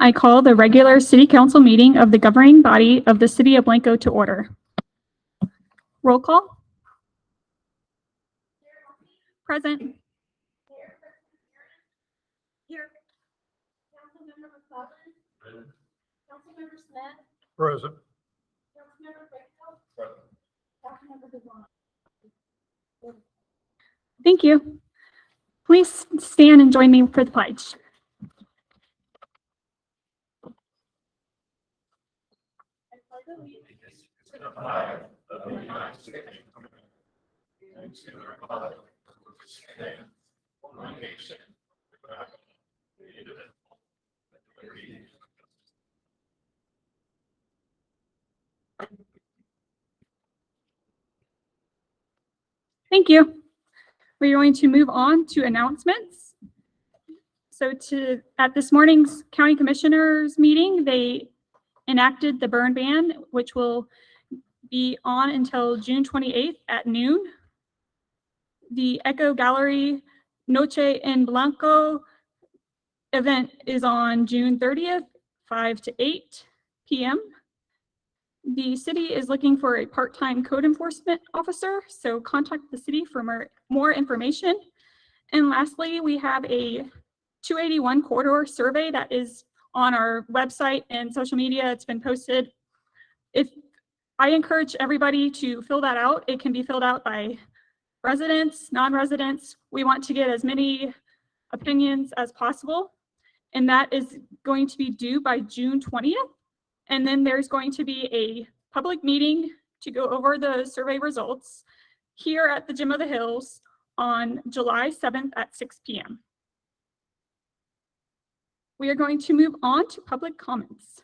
I call the regular City Council meeting of the governing body of the City of Blanco to order. Roll call. Present. Here. Councilmember McClellan. Councilmember Smith. Present. Councilmember McClellan. Councilmember McClellan. Thank you. Please stand and join me for the pledge. Thank you. We're going to move on to announcements. So at this morning's County Commissioners meeting, they enacted the burn ban, which will be on until June 28th at noon. The Echo Gallery Noche en Blanco event is on June 30th, 5 to 8 p.m. The city is looking for a part-time code enforcement officer, so contact the city for more information. And lastly, we have a 281 corridor survey that is on our website and social media. It's been posted. I encourage everybody to fill that out. It can be filled out by residents, non-residents. We want to get as many opinions as possible. And that is going to be due by June 20th. And then there's going to be a public meeting to go over the survey results here at the Gym of the Hills on July 7th at 6 p.m. We are going to move on to public comments.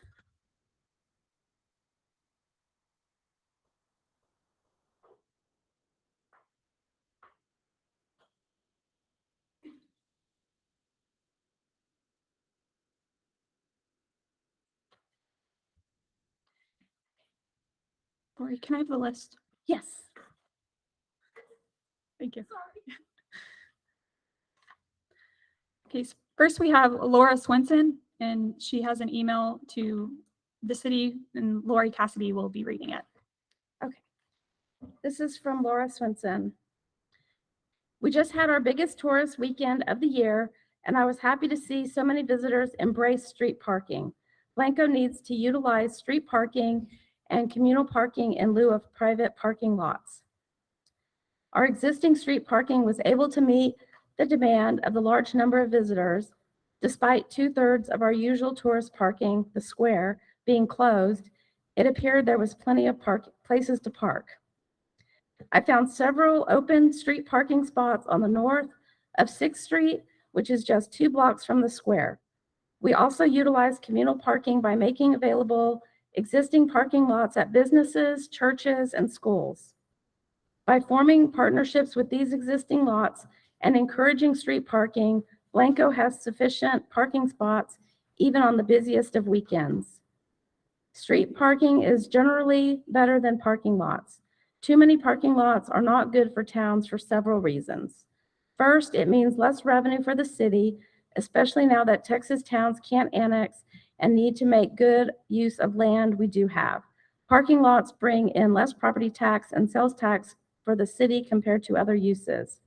Lori, can I have the list? Yes. Thank you. Okay, so first we have Laura Swenson, and she has an email to the city, and Lori Cassidy will be reading it. Okay. This is from Laura Swenson. We just had our biggest tourist weekend of the year, and I was happy to see so many visitors embrace street parking. Blanco needs to utilize street parking and communal parking in lieu of private parking lots. Our existing street parking was able to meet the demand of the large number of visitors, despite 2/3 of our usual tourist parking, the square, being closed. It appeared there was plenty of places to park. I found several open street parking spots on the north of 6th Street, which is just 2 blocks from the square. We also utilize communal parking by making available existing parking lots at businesses, churches, and schools. By forming partnerships with these existing lots and encouraging street parking, Blanco has sufficient parking spots even on the busiest of weekends. Street parking is generally better than parking lots. Too many parking lots are not good for towns for several reasons. First, it means less revenue for the city, especially now that Texas towns can't annex and need to make good use of land we do have. Parking lots bring in less property tax and sales tax for the city compared to other uses.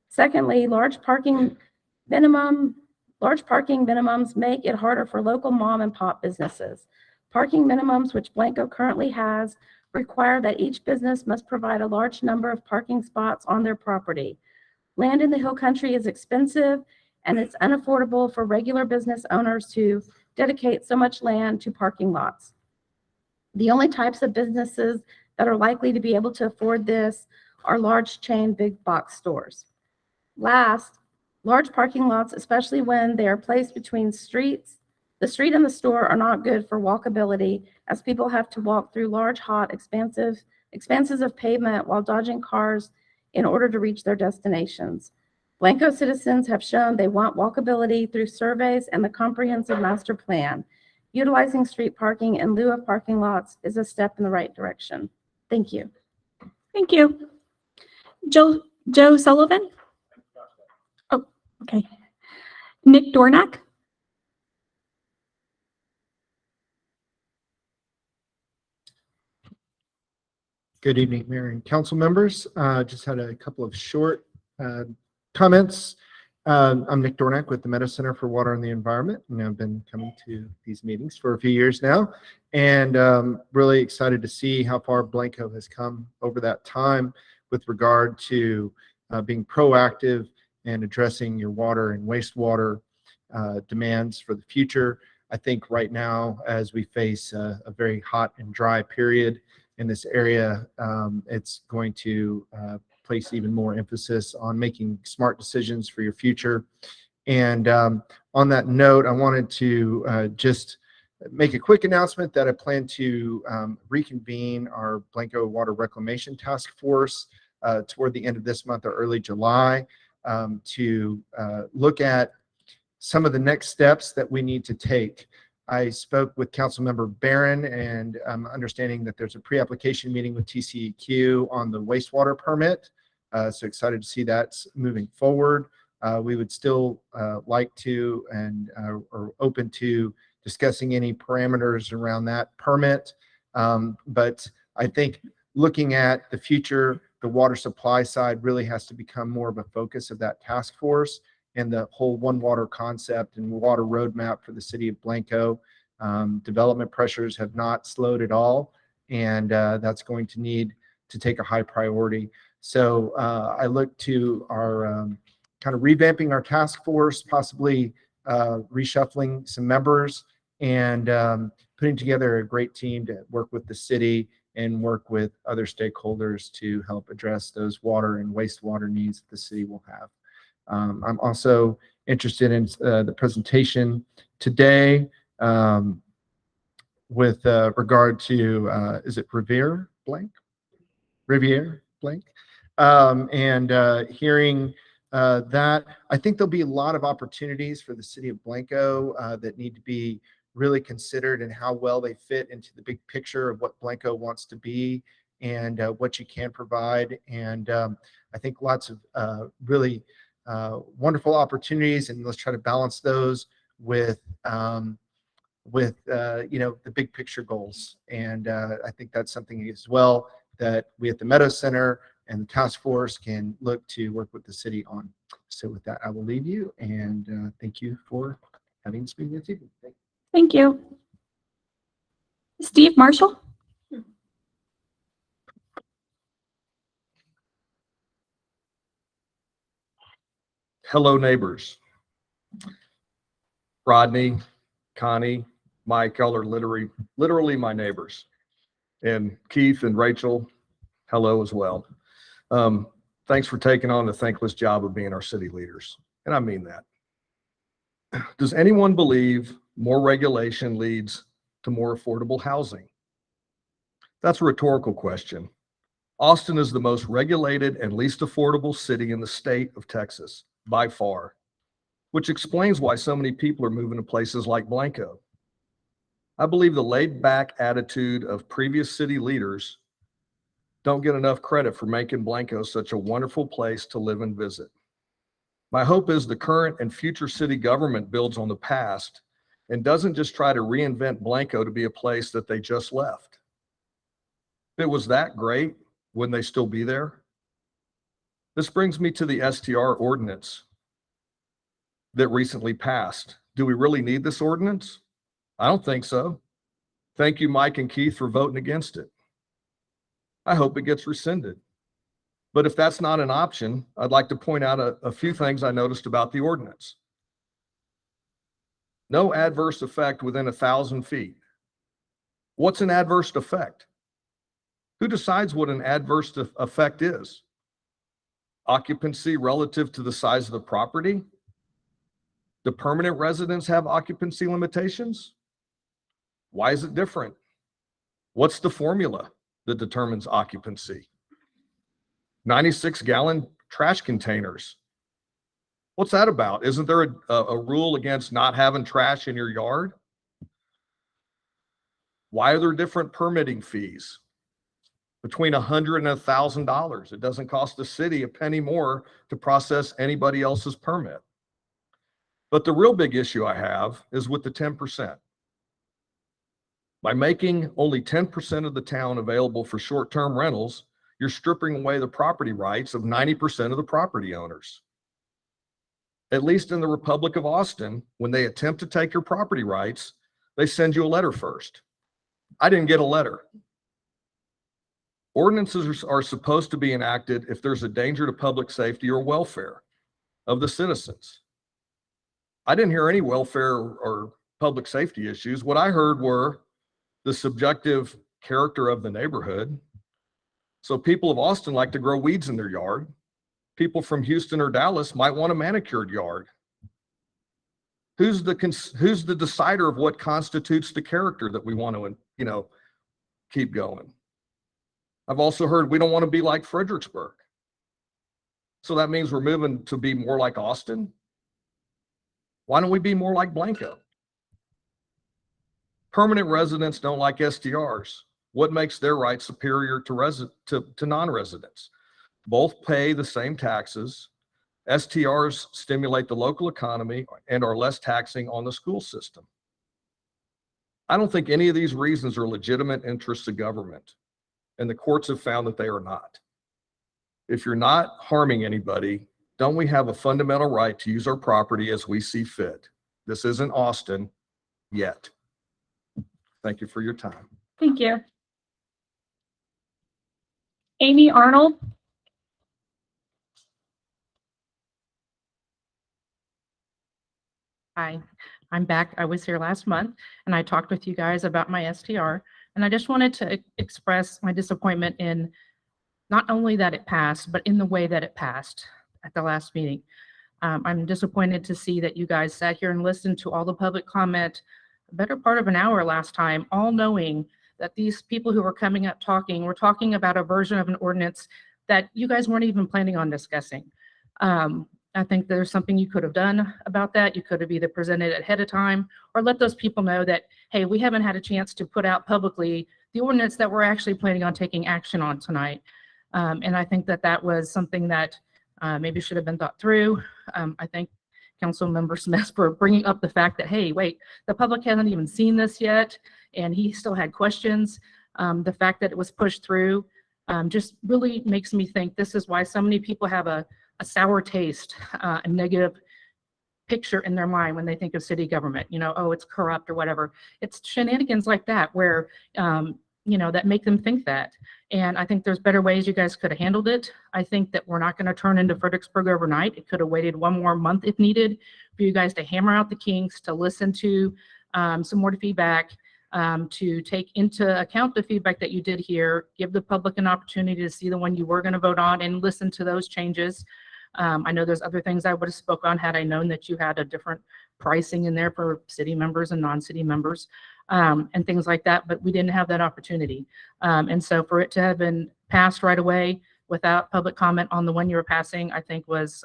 Secondly, large parking minimums make it harder for local mom and pop businesses. Parking minimums, which Blanco currently has, require that each business must provide a large number of parking spots on their property. Land in the Hill Country is expensive, and it's unaffordable for regular business owners to dedicate so much land to parking lots. The only types of businesses that are likely to be able to afford this are large chain big box stores. Last, large parking lots, especially when they are placed between streets, the street and the store, are not good for walkability, as people have to walk through large, hot, expanses of pavement while dodging cars in order to reach their destinations. Blanco citizens have shown they want walkability through surveys and the comprehensive master plan. Utilizing street parking in lieu of parking lots is a step in the right direction. Thank you. Thank you. Joe Sullivan? Oh, okay. Nick Dornack? Good evening, Mayor and council members. Just had a couple of short comments. I'm Nick Dornack with the Meadow Center for Water and the Environment, and I've been coming to these meetings for a few years now, and really excited to see how far Blanco has come over that time with regard to being proactive and addressing your water and wastewater demands for the future. I think right now, as we face a very hot and dry period in this area, it's going to place even more emphasis on making smart decisions for your future. And on that note, I wanted to just make a quick announcement that I plan to reconvene our Blanco Water Reclamation Task Force toward the end of this month or early July to look at some of the next steps that we need to take. I spoke with Councilmember Barron, and I'm understanding that there's a pre-application meeting with TCEQ on the wastewater permit. So excited to see that's moving forward. We would still like to and are open to discussing any parameters around that permit. But I think looking at the future, the water supply side really has to become more of a focus of that task force, and the whole One Water concept and water roadmap for the city of Blanco. Development pressures have not slowed at all, and that's going to need to take a high priority. So I look to our kind of revamping our task force, possibly reshuffling some members, and putting together a great team to work with the city and work with other stakeholders to help address those water and wastewater needs that the city will have. I'm also interested in the presentation today with regard to, is it Riviere Blank? And hearing that. I think there'll be a lot of opportunities for the city of Blanco that need to be really considered, and how well they fit into the big picture of what Blanco wants to be and what you can provide. And I think lots of really wonderful opportunities, and let's try to balance those with the big picture goals. And I think that's something as well that we at the Meadow Center and the task force can look to work with the city on. So with that, I will leave you, and thank you for having this meeting this evening. Thank you. Steve Marshall. Hello, neighbors. Rodney, Connie, Mike, y'all are literally my neighbors. And Keith and Rachel, hello as well. Thanks for taking on the thankless job of being our city leaders. And I mean that. Does anyone believe more regulation leads to more affordable housing? That's a rhetorical question. Austin is the most regulated and least affordable city in the state of Texas, by far, which explains why so many people are moving to places like Blanco. I believe the laid-back attitude of previous city leaders don't get enough credit for making Blanco such a wonderful place to live and visit. My hope is the current and future city government builds on the past and doesn't just try to reinvent Blanco to be a place that they just left. If it was that great, wouldn't they still be there? This brings me to the STR ordinance that recently passed. Do we really need this ordinance? I don't think so. Thank you, Mike and Keith, for voting against it. I hope it gets rescinded. But if that's not an option, I'd like to point out a few things I noticed about the ordinance. No adverse effect within 1,000 feet. What's an adverse effect? Who decides what an adverse effect is? Occupancy relative to the size of the property? Do permanent residents have occupancy limitations? Why is it different? What's the formula that determines occupancy? 96-gallon trash containers. What's that about? Isn't there a rule against not having trash in your yard? Why are there different permitting fees? Between $100 and $1,000. It doesn't cost the city a penny more to process anybody else's permit. But the real big issue I have is with the 10%. By making only 10% of the town available for short-term rentals, you're stripping away the property rights of 90% of the property owners. At least in the Republic of Austin, when they attempt to take your property rights, they send you a letter first. I didn't get a letter. Ordinances are supposed to be enacted if there's a danger to public safety or welfare of the citizens. I didn't hear any welfare or public safety issues. What I heard were the subjective character of the neighborhood. So people of Austin like to grow weeds in their yard. People from Houston or Dallas might want a manicured yard. Who's the decider of what constitutes the character that we want to, keep going? I've also heard we don't want to be like Fredericksburg. So that means we're moving to be more like Austin. Why don't we be more like Blanco? Permanent residents don't like STRs. What makes their rights superior to non-residents? Both pay the same taxes. STRs stimulate the local economy and are less taxing on the school system. I don't think any of these reasons are legitimate interests of government, and the courts have found that they are not. If you're not harming anybody, don't we have a fundamental right to use our property as we see fit? This isn't Austin yet. Thank you for your time. Thank you. Amy Arnold. Hi, I'm back. I was here last month and I talked with you guys about my STR. And I just wanted to express my disappointment in not only that it passed, but in the way that it passed at the last meeting. I'm disappointed to see that you guys sat here and listened to all the public comment, a better part of an hour last time, all knowing that these people who were coming up talking were talking about a version of an ordinance that you guys weren't even planning on discussing. I think there's something you could have done about that. You could have either presented it ahead of time or let those people know that, hey, we haven't had a chance to put out publicly the ordinance that we're actually planning on taking action on tonight. And I think that that was something that maybe should have been thought through. I thank Councilmember Smith for bringing up the fact that, hey, wait, the public hasn't even seen this yet, and he still had questions. The fact that it was pushed through just really makes me think this is why so many people have a sour taste, a negative picture in their mind when they think of city government, oh, it's corrupt or whatever. It's shenanigans like that where, that make them think that. And I think there's better ways you guys could have handled it. I think that we're not going to turn into Fredericksburg overnight. It could have waited one more month if needed for you guys to hammer out the kinks, to listen to some more feedback, to take into account the feedback that you did hear, give the public an opportunity to see the one you were going to vote on and listen to those changes. I know there's other things I would have spoke on had I known that you had a different pricing in there for city members and non-city members and things like that, but we didn't have that opportunity. And so for it to have been passed right away without public comment on the one you were passing, I think was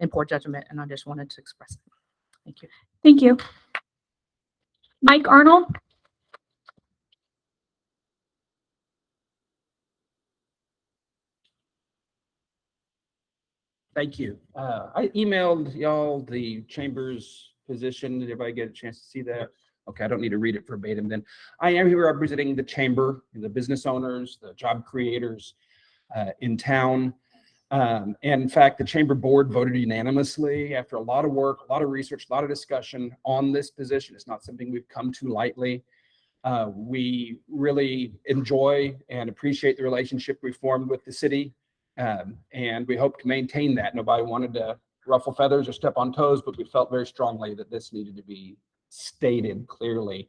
in poor judgment, and I just wanted to express it. Thank you. Thank you. Mike Arnold. Thank you. I emailed y'all the chamber's position. Did everybody get a chance to see that? Okay, I don't need to read it verbatim then. I am here representing the chamber, the business owners, the job creators in town. And in fact, the chamber board voted unanimously after a lot of work, a lot of research, a lot of discussion on this position. It's not something we've come to lightly. We really enjoy and appreciate the relationship we formed with the city. And we hope to maintain that. Nobody wanted to ruffle feathers or step on toes, but we felt very strongly that this needed to be stated clearly.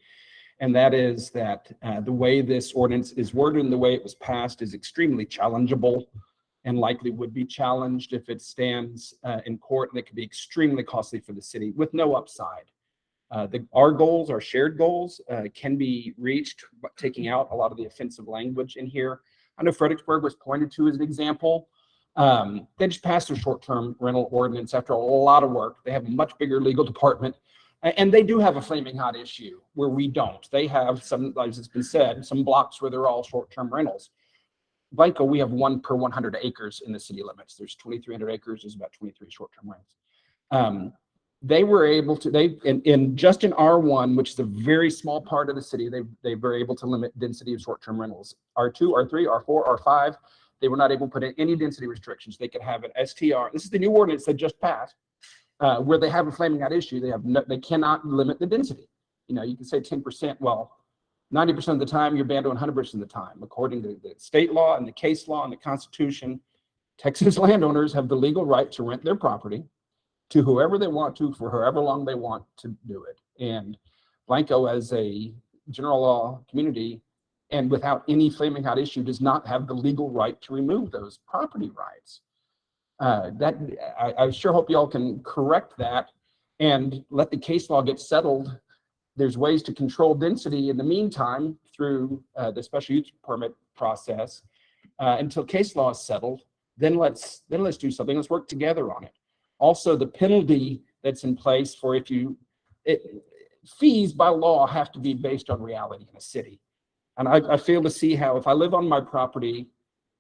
And that is that the way this ordinance is worded and the way it was passed is extremely challengeable and likely would be challenged if it stands in court, and it could be extremely costly for the city with no upside. Our goals, our shared goals, can be reached by taking out a lot of the offensive language in here. I know Fredericksburg was pointed to as an example. They just passed their short-term rental ordinance after a lot of work. They have a much bigger legal department, and they do have a flaming hot issue where we don't. They have some, as it's been said, some blocks where they're all short-term rentals. Blanco, we have 1 per 100 acres in the city limits. There's 2,300 acres. There's about 23 short-term rentals. they were able to, just in R1, which is a very small part of the city, they were able to limit density of short-term rentals. R2, R3, R4, R5, they were not able to put in any density restrictions. They could have an STR. This is the new ordinance that just passed, where they have a flaming out issue. They cannot limit the density. You know, you can say 10%. Well, 90% of the time, you're banned to 100% of the time. According to the state law and the case law and the Constitution, Texas landowners have the legal right to rent their property to whoever they want to for however long they want to do it. And Blanco, as a general law community and without any flaming hot issue, does not have the legal right to remove those property rights. I sure hope y'all can correct that and let the case law get settled. There's ways to control density in the meantime through the special use permit process until case law is settled. Then let's do something. Let's work together on it. Also, the penalty that's in place for fees by law have to be based on reality in a city. And I fail to see how, if I live on my property,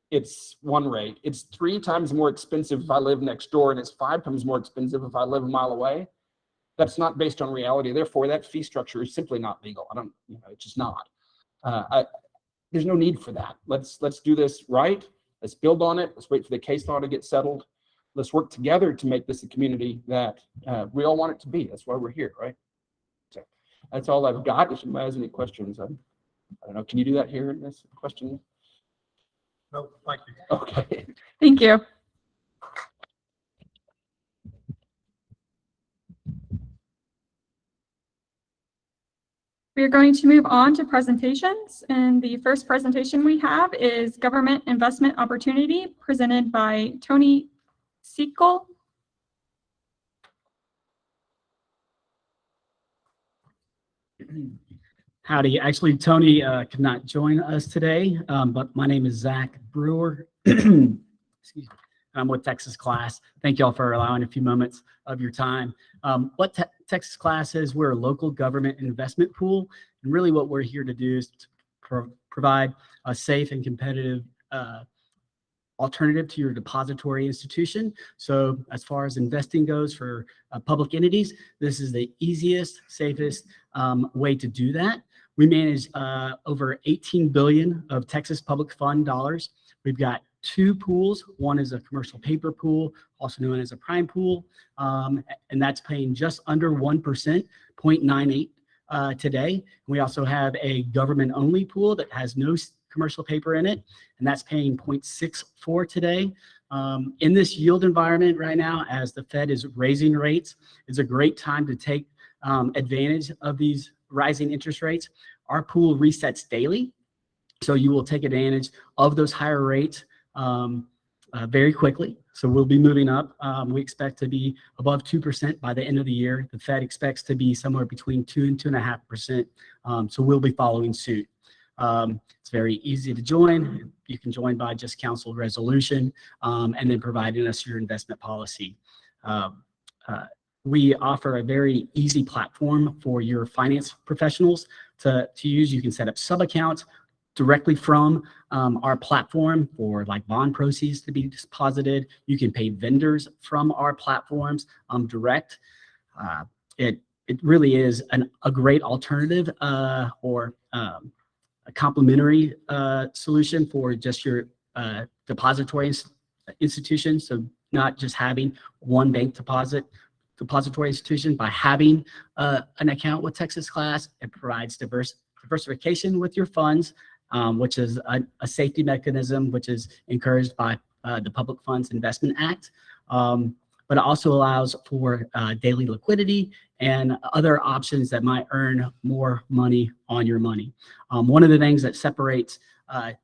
it's one rate. It's 3 times more expensive if I live next door, and it's 5 times more expensive if I live a mile away. That's not based on reality. Therefore, that fee structure is simply not legal. It's just not. There's no need for that. Let's do this right. Let's build on it. Let's wait for the case law to get settled. Let's work together to make this a community that we all want it to be. That's why we're here, right? So that's all I've got. If anybody has any questions, I don't know. Can you do that here in this question? No, thank you. Okay. Thank you. We are going to move on to presentations. And the first presentation we have is Government Investment Opportunity, presented by Tony Sequel. Howdy. Actually, Tony could not join us today, but my name is Zach Brewer. Excuse me. I'm with Texas Class. Thank you all for allowing a few moments of your time. What Texas Class is, we're a local government investment pool. And really what we're here to do is to provide a safe and competitive alternative to your depository institution. So as far as investing goes for public entities, this is the easiest, safest way to do that. We manage over 18 billion of Texas public fund dollars. We've got 2 pools. One is a commercial paper pool, also known as a prime pool, and that's paying just under 1%, 0.98 today. We also have a government-only pool that has no commercial paper in it, and that's paying 0.64 today. In this yield environment right now, as the Fed is raising rates, it's a great time to take advantage of these rising interest rates. Our pool resets daily, so you will take advantage of those higher rates very quickly. So we'll be moving up. We expect to be above 2% by the end of the year. The Fed expects to be somewhere between 2 and 2.5%. So we'll be following suit. It's very easy to join. You can join by just council resolution and then providing us your investment policy. We offer a very easy platform for your finance professionals to use. You can set up sub-accounts directly from our platform for like bond proceeds to be deposited. You can pay vendors from our platforms direct. It really is a great alternative or a complementary solution for just your depository institution. So not just having one bank depository institution. By having an account with Texas Class, it provides diversification with your funds, which is a safety mechanism, which is encouraged by the Public Funds Investment Act. But it also allows for daily liquidity and other options that might earn more money on your money. One of the things that separates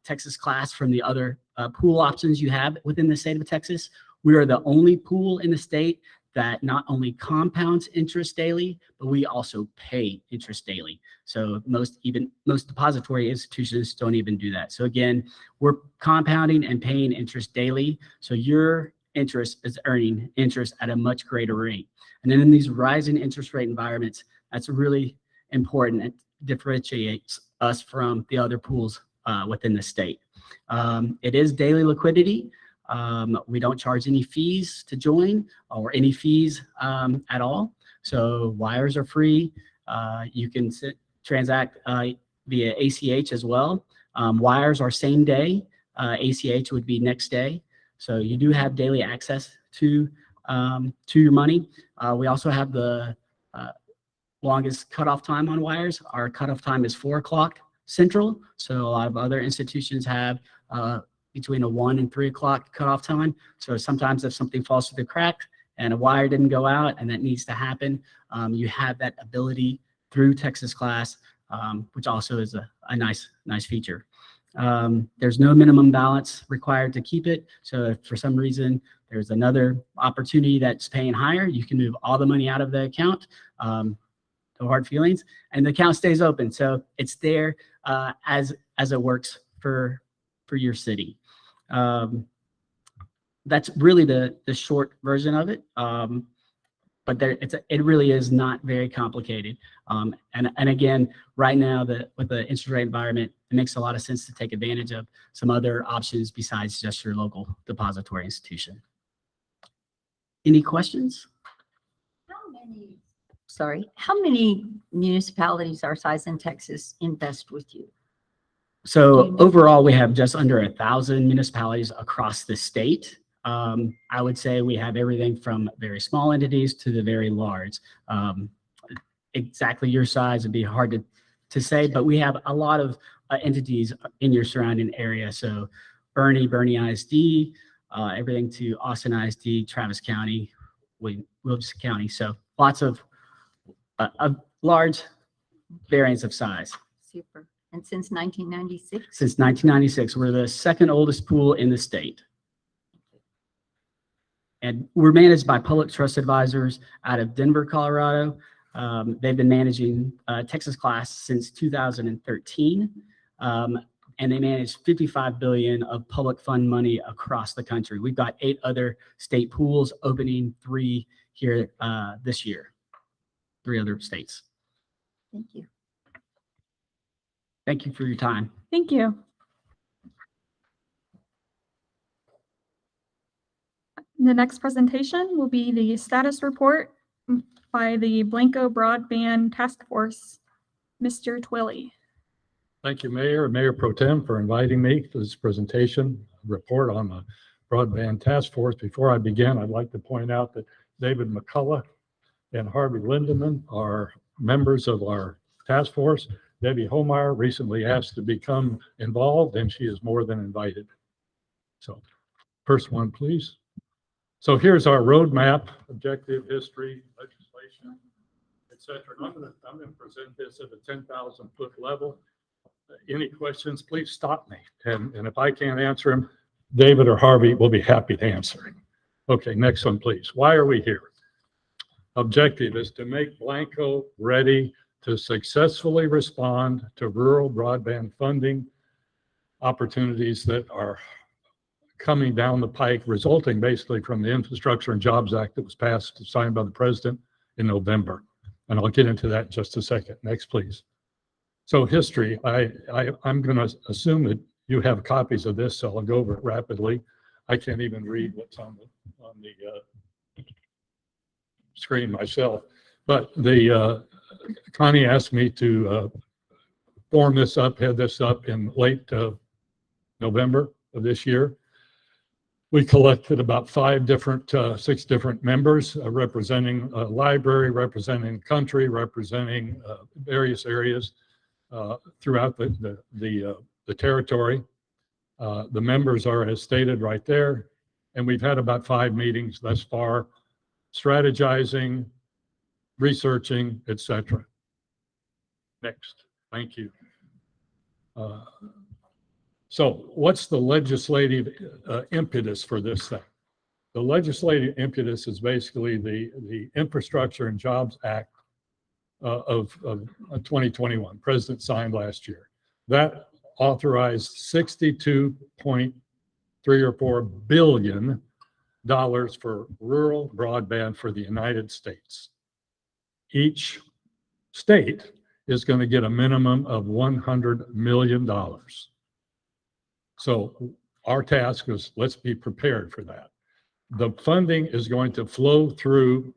Texas Class from the other pool options you have within the state of Texas, we are the only pool in the state that not only compounds interest daily, but we also pay interest daily. So most depository institutions don't even do that. So again, we're compounding and paying interest daily. So your interest is earning interest at a much greater rate. And then in these rising interest rate environments, that's really important. It differentiates us from the other pools within the state. It is daily liquidity. We don't charge any fees to join or any fees at all. So wires are free. You can transact via ACH as well. Wires are same day. ACH would be next day. So you do have daily access to your money. We also have the longest cutoff time on wires. Our cutoff time is 4 o'clock Central. So a lot of other institutions have between a 1 and 3 o'clock cutoff time. So sometimes if something falls through the crack and a wire didn't go out and that needs to happen, you have that ability through Texas Class, which also is a nice feature. There's no minimum balance required to keep it. So if for some reason there's another opportunity that's paying higher, you can move all the money out of the account. No hard feelings, and the account stays open. So it's there as it works for your city. That's really the short version of it. But it really is not very complicated. And again, right now with the interest rate environment, it makes a lot of sense to take advantage of some other options besides just your local depository institution. Any questions? How many municipalities our size in Texas invest with you? So overall, we have just under 1,000 municipalities across the state. I would say we have everything from very small entities to the very large. Exactly your size would be hard to say, but we have a lot of entities in your surrounding area. So Bernie ISD, everything to Austin ISD, Travis County, Wilkes County. So lots of a large variance of size. Super. And since 1996? Since 1996, we're the second oldest pool in the state. And we're managed by Public Trust Advisors out of Denver, Colorado. They've been managing Texas Class since 2013. And they manage $55 billion of public fund money across the country. We've got 8 other state pools, opening 3 here this year. 3 other states. Thank you. Thank you for your time. Thank you. The next presentation will be the status report by the Blanco Broadband Task Force, Mr. Twilley. Thank you, Mayor and Mayor Pro Tem, for inviting me to this presentation report on the Broadband Task Force. Before I begin, I'd like to point out that David McCullough and Harvey Lindeman are members of our task force. Debbie Homeyer recently asked to become involved, and she is more than invited. So first one, please. So here's our roadmap, objective, history, legislation, etc. I'm going to present this at a 10,000-foot level. Any questions, please stop me. And if I can't answer them, David or Harvey will be happy to answer. Okay, next one, please. Why are we here? Objective is to make Blanco ready to successfully respond to rural broadband funding opportunities that are coming down the pike, resulting basically from the Infrastructure and Jobs Act that was passed and signed by the president in November. And I'll get into that in just a second. Next, please. So history, I'm going to assume that you have copies of this, so I'll go over it rapidly. I can't even read what's on the screen myself, but Connie asked me to form this up, head this up in late November of this year. We collected about 6 different members representing a library, representing country, representing various areas throughout the territory. The members are as stated right there, and we've had about 5 meetings thus far, strategizing, researching, etc. Next, thank you. So what's the legislative impetus for this thing? The legislative impetus is basically the Infrastructure and Jobs Act of 2021, President signed last year. That authorized $62.3 or $4 billion for rural broadband for the United States. Each state is going to get a minimum of $100 million. So our task is, let's be prepared for that. The funding is going to flow through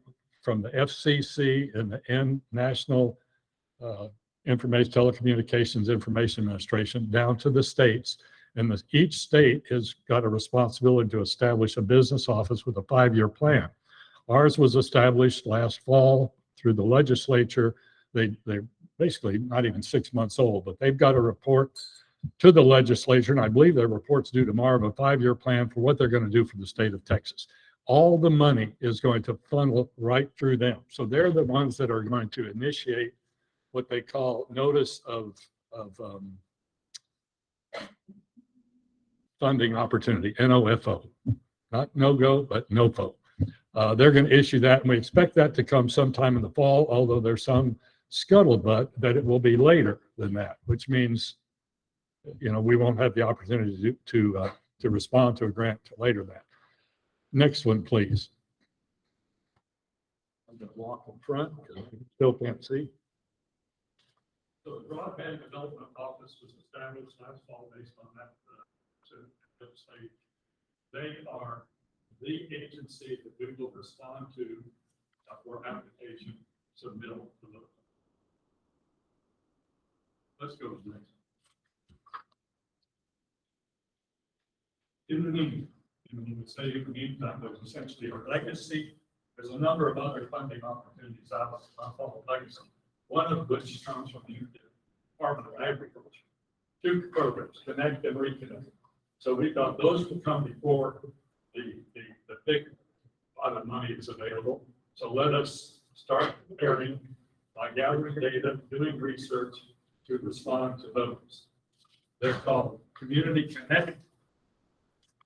from the FCC and the National Information Telecommunications Information Administration down to the states. And each state has got a responsibility to establish a business office with a 5-year plan. Ours was established last fall through the legislature. They're basically not even 6 months old, but they've got a report to the legislature, and I believe their report's due tomorrow, of a 5-year plan for what they're going to do for the state of Texas. All the money is going to funnel right through them. So they're the ones that are going to initiate what they call notice of funding opportunity, NOFO. Not no-go, but NOFO. They're going to issue that, and we expect that to come sometime in the fall, although there's some scuttlebutt that it will be later than that, which means, you know, we won't have the opportunity to respond to a grant till later than that. Next one, please. I'm going to walk in front because I still can't see. So the Broadband Development Office was established last fall based on that. They are the agency that we will respond to for application submittal. Let's go to the next. In the meantime, there's essentially a legacy. There's a number of other funding opportunities out of legacy. One of which comes from the Department of Agriculture. 2 programs, Connect and Reconnect. So we thought those would come before the big pot of money is available. So let us start preparing by gathering data, doing research to respond to those. They're called Community Connect.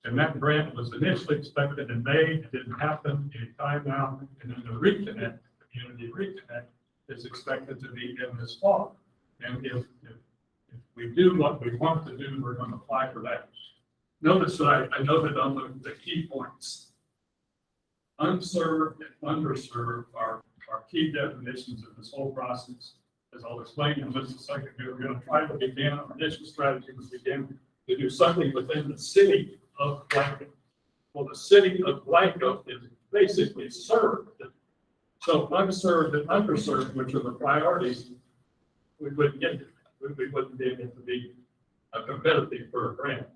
And that grant was initially expected in May. It didn't happen any time now. And then the Reconnect, Community Reconnect, is expected to be in this fall. And if we do what we want to do, we're going to apply for that. Notice that I noted on the key points. Unserved and underserved are key definitions of this whole process. As I'll explain in just a second, we're going to try to begin, our initial strategy was begin to do something within the city of Blanco. Well, the city of Blanco is basically served. So unserved and underserved, which are the priorities, we wouldn't get, we wouldn't be able to be competitive for a grant.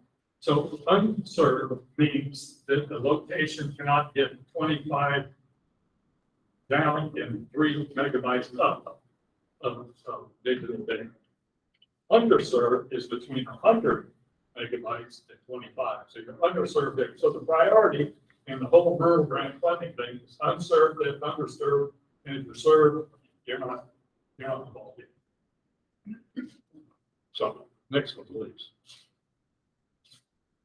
So unserved means that the location cannot get 25 down and 3 megabytes up of digital data. Underserved is between 100 megabytes and 25. So you're underserved there. So the priority in the whole rural grant funding thing is unserved and underserved. And if you're served, you're not involved yet. So next one, please.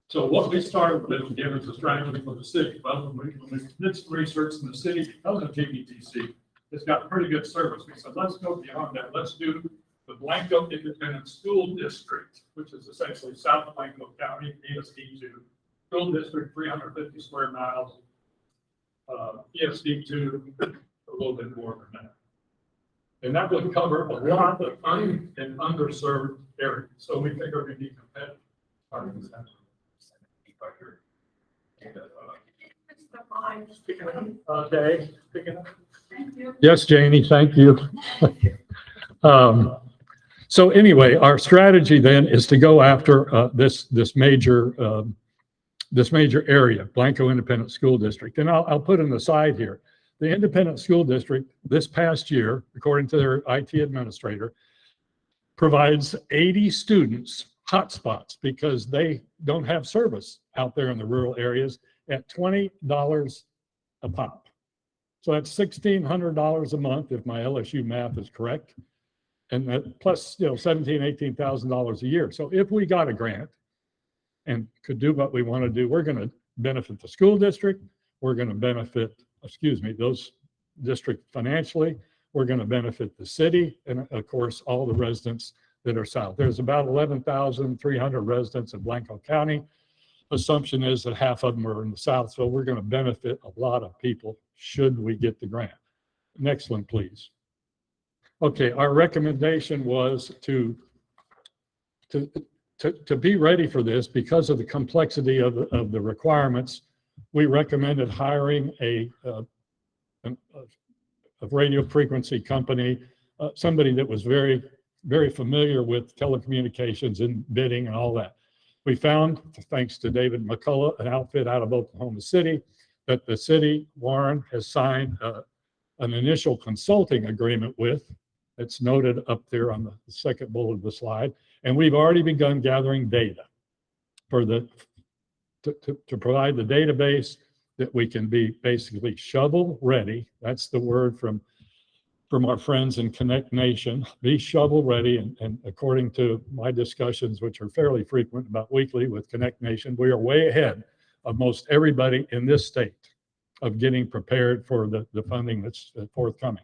So what we started with, again, is a strategy for the city. Well, when we did some research in the city, because of GBTC, it's got pretty good service. We said, let's go beyond that. Let's do the Blanco Independent School District, which is essentially South Blanco County, ESD2, school district, 350 square miles, ESD2, a little bit more than that. And that would cover a lot of un- and underserved areas. So we think we're going to be competitive. Okay. Yes, Janie, thank you. So anyway, our strategy then is to go after this major area, Blanco Independent School District. And I'll put an aside here. The Independent School District this past year, according to their IT administrator, provides 80 students hotspots because they don't have service out there in the rural areas at $20 a pop. So that's $1,600 a month if my LSU math is correct. And that plus, $17,000, $18,000 a year. So if we got a grant and could do what we want to do, we're going to benefit the school district. We're going to benefit, those districts financially. We're going to benefit the city and of course, all the residents that are south. There's about 11,300 residents in Blanco County. Assumption is that half of them are in the south. So we're going to benefit a lot of people should we get the grant. Next one, please. Okay, our recommendation was to be ready for this because of the complexity of the requirements. We recommended hiring radio frequency company, somebody that was very, very familiar with telecommunications and bidding and all that. We found, thanks to David McCullough, an outfit out of Oklahoma City, that the city, Warren, has signed an initial consulting agreement with. It's noted up there on the second bullet of the slide. And we've already begun gathering data for to provide the database that we can be basically shovel ready. That's the word from our friends in Connect Nation, be shovel ready. And according to my discussions, which are fairly frequent, about weekly with Connect Nation, we are way ahead of most everybody in this state of getting prepared for the funding that's forthcoming.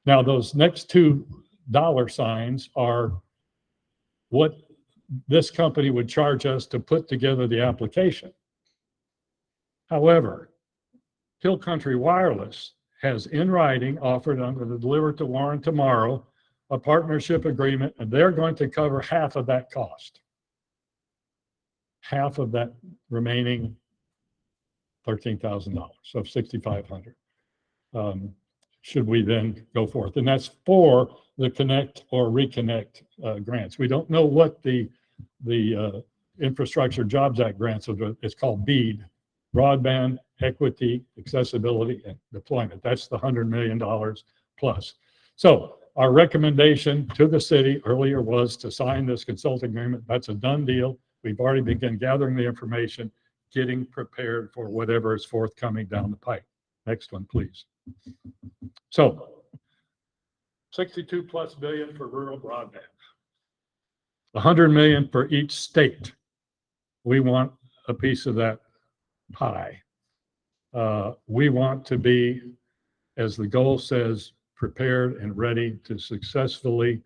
Now, those next two dollar signs are what this company would charge us to put together the application. However, Hill Country Wireless has in writing offered, I'm going to deliver to Warren tomorrow, a partnership agreement, and they're going to cover half of that cost. Half of that remaining $13,000, so $6,500. Should we then go forth? And that's for the Connect or Reconnect grants. We don't know what the Infrastructure Jobs Act grants are. It's called BEAD, Broadband Equity, Accessibility, and Deployment. That's the $100 million plus. So our recommendation to the city earlier was to sign this consulting agreement. That's a done deal. We've already begun gathering the information, getting prepared for whatever is forthcoming down the pipe. Next one, please. So 62+ billion for rural broadband, 100 million for each state. We want a piece of that pie. We want to be, as the goal says, prepared and ready to successfully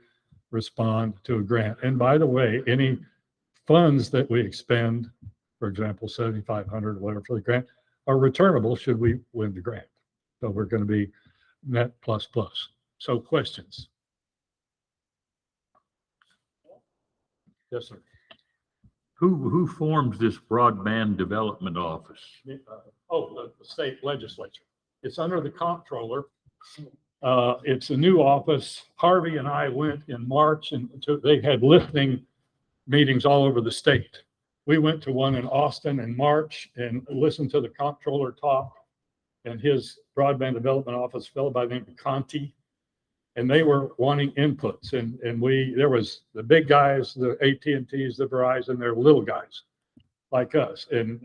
respond to a grant. And by the way, any funds that we expend, for example, 7,500 or whatever for the grant, are returnable should we win the grant. So we're going to be net plus plus. So questions? Yes, sir. Who forms this broadband development office? The state legislature. It's under the comptroller. It's a new office. Harvey and I went in March, and they had listening meetings all over the state. We went to one in Austin in March and listened to the comptroller talk, and his broadband development office, a fellow by the name of Conti, and they were wanting inputs. And there was the big guys, the AT&Ts, the Verizon, they're little guys like us. And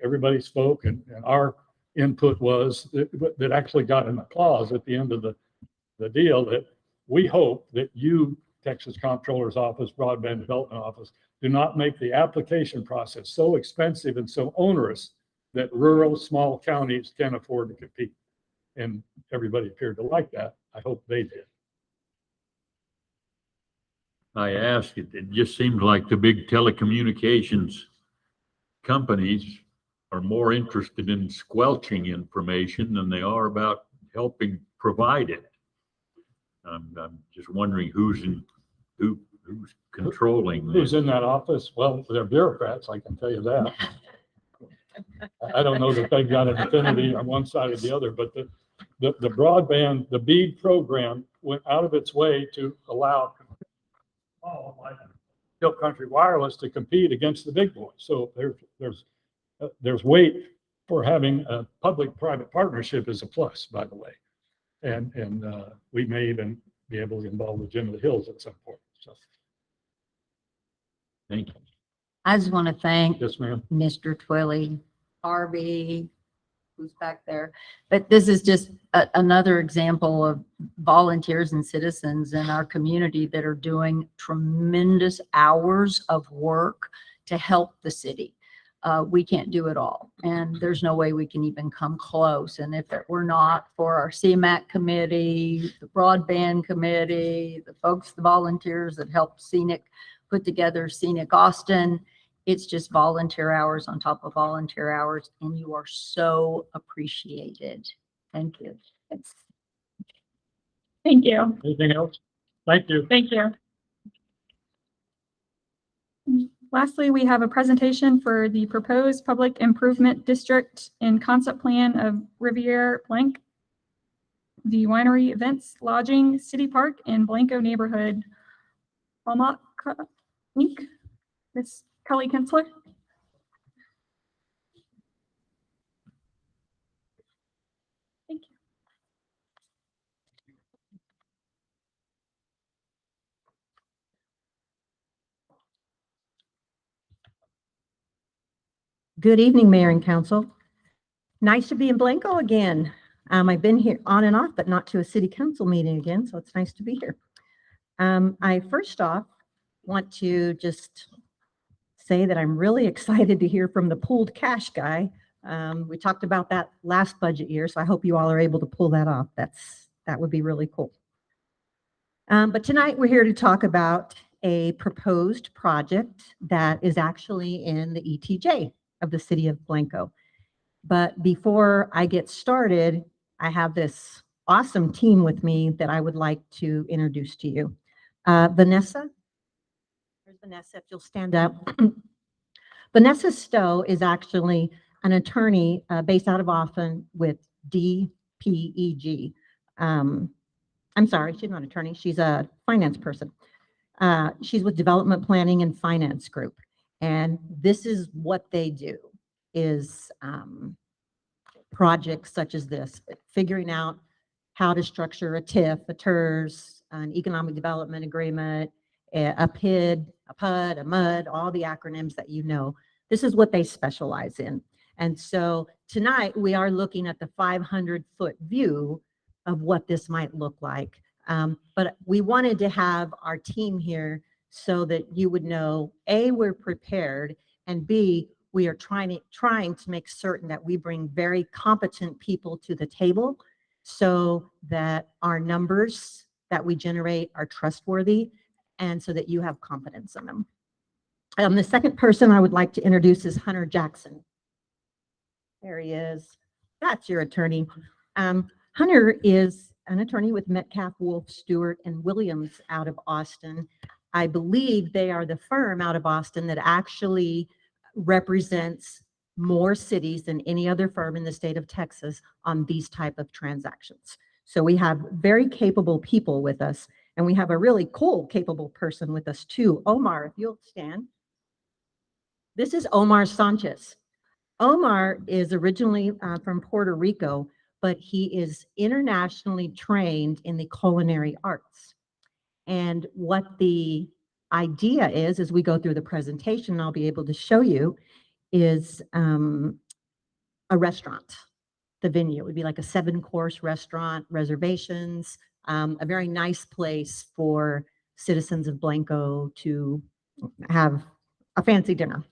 everybody spoke, and our input was that actually got an applause at the end of the deal, that we hope that you, Texas Comptroller's Office, Broadband Development Office, do not make the application process so expensive and so onerous that rural small counties can't afford to compete. And everybody appeared to like that. I hope they did. I asked, it just seems like the big telecommunications companies are more interested in squelching information than they are about helping provide it. I'm just wondering who's controlling this. Who's in that office? Well, they're bureaucrats, I can tell you that. I don't know that they've got an affinity on one side or the other, but the broadband, the BEAD program went out of its way to allow Hill Country Wireless to compete against the big boys. So there's weight for having a public-private partnership is a plus, by the way. And we may even be able to involve the Jim of the Hills at some point. So. Thank you. I just want to thank Yes, ma'am. Mr. Twilly, Harvey, who's back there. But this is just another example of volunteers and citizens in our community that are doing tremendous hours of work to help the city. We can't do it all, and there's no way we can even come close. And if it were not for our CMAC committee, the broadband committee, the folks, the volunteers that helped Scenic put together Scenic Austin, it's just volunteer hours on top of volunteer hours, and you are so appreciated. Thank you. Thank you. Anything else? Thank you. Thank you. Lastly, we have a presentation for the proposed public improvement district and concept plan of Riviere Blanc. the winery events, lodging, city park, and Blanco neighborhood. Palmco, Inc. Ms. Kelly Kinsler. Thank you. Good evening, Mayor and Council. Nice to be in Blanco again. I've been here on and off, but not to a city council meeting again, so it's nice to be here. I first off want to just say that I'm really excited to hear from the pooled cash guy. We talked about that last budget year, so I hope you all are able to pull that off. That would be really cool. But tonight we're here to talk about a proposed project that is actually in the ETJ of the city of Blanco. But before I get started, I have this awesome team with me that I would like to introduce to you. Vanessa, here's Vanessa, if you'll stand up. Vanessa Stowe is actually an attorney based out of Austin with DPEG. I'm sorry, she's not an attorney, she's a finance person. She's with Development Planning and Finance Group. And this is what they do, is projects such as this, figuring out how to structure a TIF, a TERS, an economic development agreement, a PID, a PUD, a MUD, all the acronyms that you know. This is what they specialize in. And so tonight we are looking at the 500-foot view of what this might look like. But we wanted to have our team here so that you would know, A, we're prepared, and B, we are trying to make certain that we bring very competent people to the table so that our numbers that we generate are trustworthy and so that you have confidence in them. The second person I would like to introduce is Hunter Jackson. There he is. That's your attorney. Hunter is an attorney with Metcalf, Wolf, Stewart, and Williams out of Austin. I believe they are the firm out of Austin that actually represents more cities than any other firm in the state of Texas on these type of transactions. So we have very capable people with us, and we have a really cool, capable person with us too. Omar, if you'll stand. This is Omar Sanchez. Omar is originally from Puerto Rico, but he is internationally trained in the culinary arts. And what the idea is, as we go through the presentation, I'll be able to show you, is a restaurant. The venue would be like a 7-course restaurant, reservations, a very nice place for citizens of Blanco to have a fancy dinner.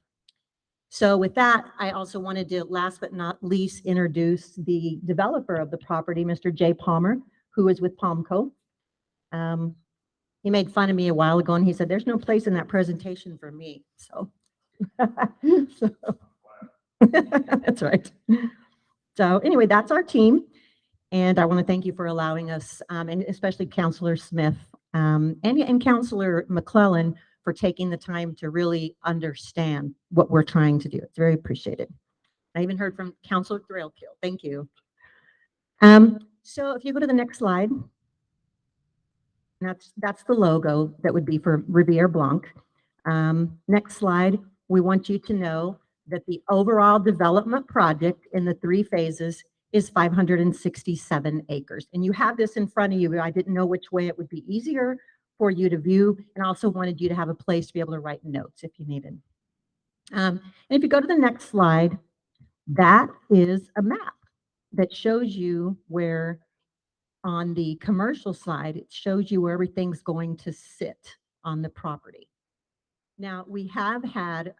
So with that, I also wanted to, last but not least, introduce the developer of the property, Mr. Jay Palmer, who is with Palmco. He made fun of me a while ago and he said, there's no place in that presentation for me. So, that's right. So anyway, that's our team. And I want to thank you for allowing us, and especially Councilor Smith and Councilor McClellan for taking the time to really understand what we're trying to do. It's very appreciated. I even heard from Councilor Threlkill. Thank you. So if you go to the next slide, that's the logo that would be for Riviere Blanc. Next slide, we want you to know that the overall development project in the 3 phases is 567 acres. And you have this in front of you. I didn't know which way it would be easier for you to view, and also wanted you to have a place to be able to write notes if you needed. And if you go to the next slide, that is a map that shows you where, on the commercial side, it shows you where everything's going to sit on the property. Now, we have had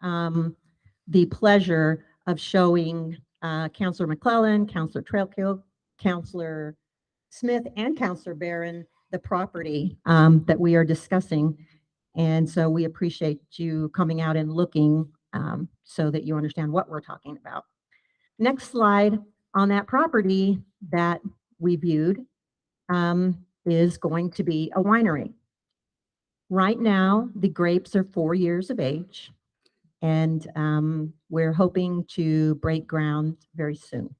the pleasure of showing Councilor McClellan, Councilor Trailkill, Councilor Smith, and Councilor Barron the property that we are discussing. And so we appreciate you coming out and looking so that you understand what we're talking about. Next slide, on that property that we viewed is going to be a winery. Right now, the grapes are 4 years of age, and we're hoping to break ground very soon.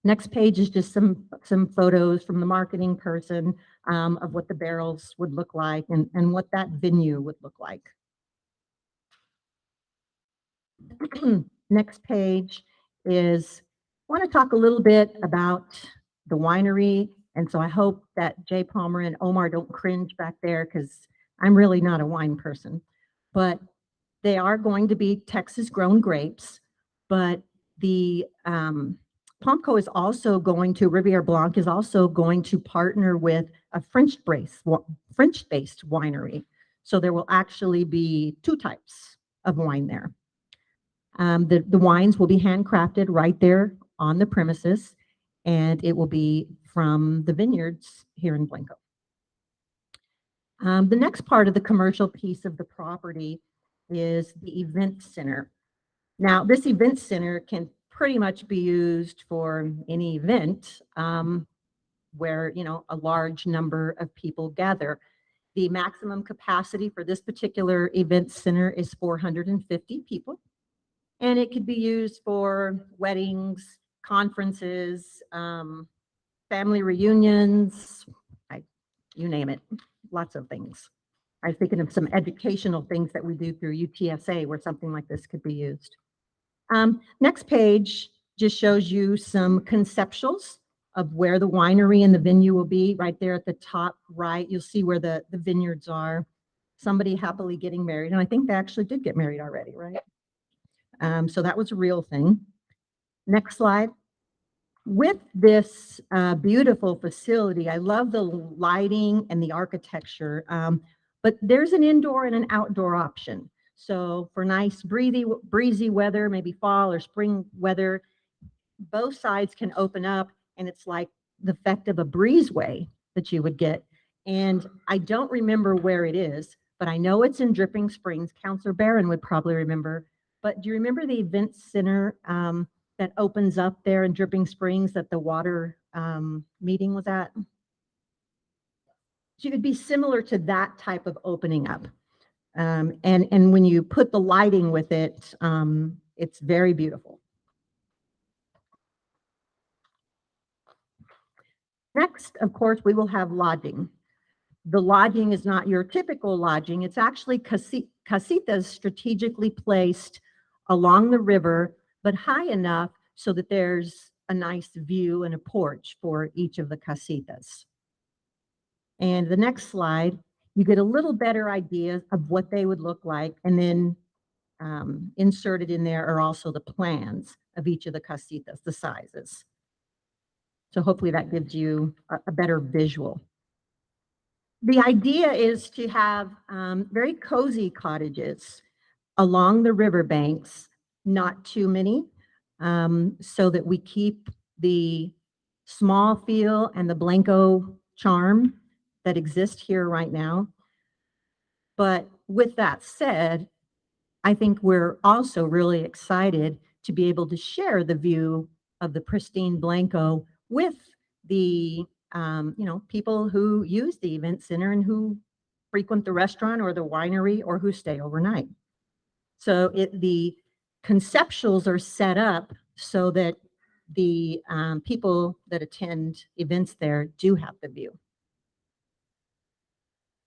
Next page is just some photos from the marketing person of what the barrels would look like and what that venue would look like. Next page is, I want to talk a little bit about the winery. And so I hope that Jay Palmer and Omar don't cringe back there because I'm really not a wine person. But they are going to be Texas grown grapes. But the Palmco is also going to, Riviere Blanc is also going to partner with a French-based winery. So there will actually be 2 types of wine there. The wines will be handcrafted right there on the premises, and it will be from the vineyards here in Blanco. The next part of the commercial piece of the property is the event center. Now, this event center can pretty much be used for any event where, you know, a large number of people gather. The maximum capacity for this particular event center is 450 people. And it could be used for weddings, conferences, family reunions, you name it, lots of things. I was thinking of some educational things that we do through UTSA where something like this could be used. Next page just shows you some conceptuals of where the winery and the venue will be. Right there at the top right, you'll see where the vineyards are. Somebody happily getting married, and I think they actually did get married already, right? So that was a real thing. Next slide. With this beautiful facility, I love the lighting and the architecture, but there's an indoor and an outdoor option. So for nice breezy weather, maybe fall or spring weather, both sides can open up, and it's like the effect of a breezeway that you would get. And I don't remember where it is, but I know it's in Dripping Springs. Councilor Barron would probably remember. But do you remember the event center that opens up there in Dripping Springs that the water meeting was at? So it would be similar to that type of opening up. And when you put the lighting with it, it's very beautiful. Next, of course, we will have lodging. The lodging is not your typical lodging. It's actually casitas strategically placed along the river, but high enough so that there's a nice view and a porch for each of the casitas. And the next slide, you get a little better idea of what they would look like, and then inserted in there are also the plans of each of the casitas, the sizes. So hopefully that gives you a better visual. The idea is to have very cozy cottages along the riverbanks, not too many, so that we keep the small feel and the Blanco charm that exist here right now. But with that said, I think we're also really excited to be able to share the view of the pristine Blanco with the people who use the event center and who frequent the restaurant or the winery or who stay overnight. So the conceptuals are set up so that the people that attend events there do have the view.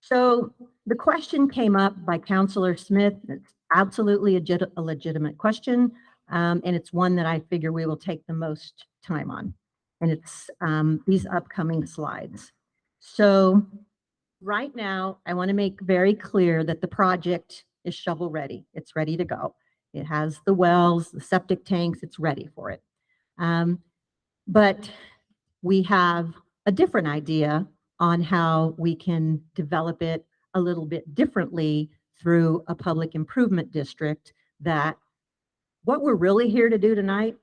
So the question came up by Councilor Smith. It's absolutely a legitimate question, and it's one that I figure we will take the most time on. And it's these upcoming slides. So right now, I want to make very clear that the project is shovel ready. It's ready to go. It has the wells, the septic tanks, it's ready for it. But we have a different idea on how we can develop it a little bit differently through a public improvement district. That what we're really here to do tonight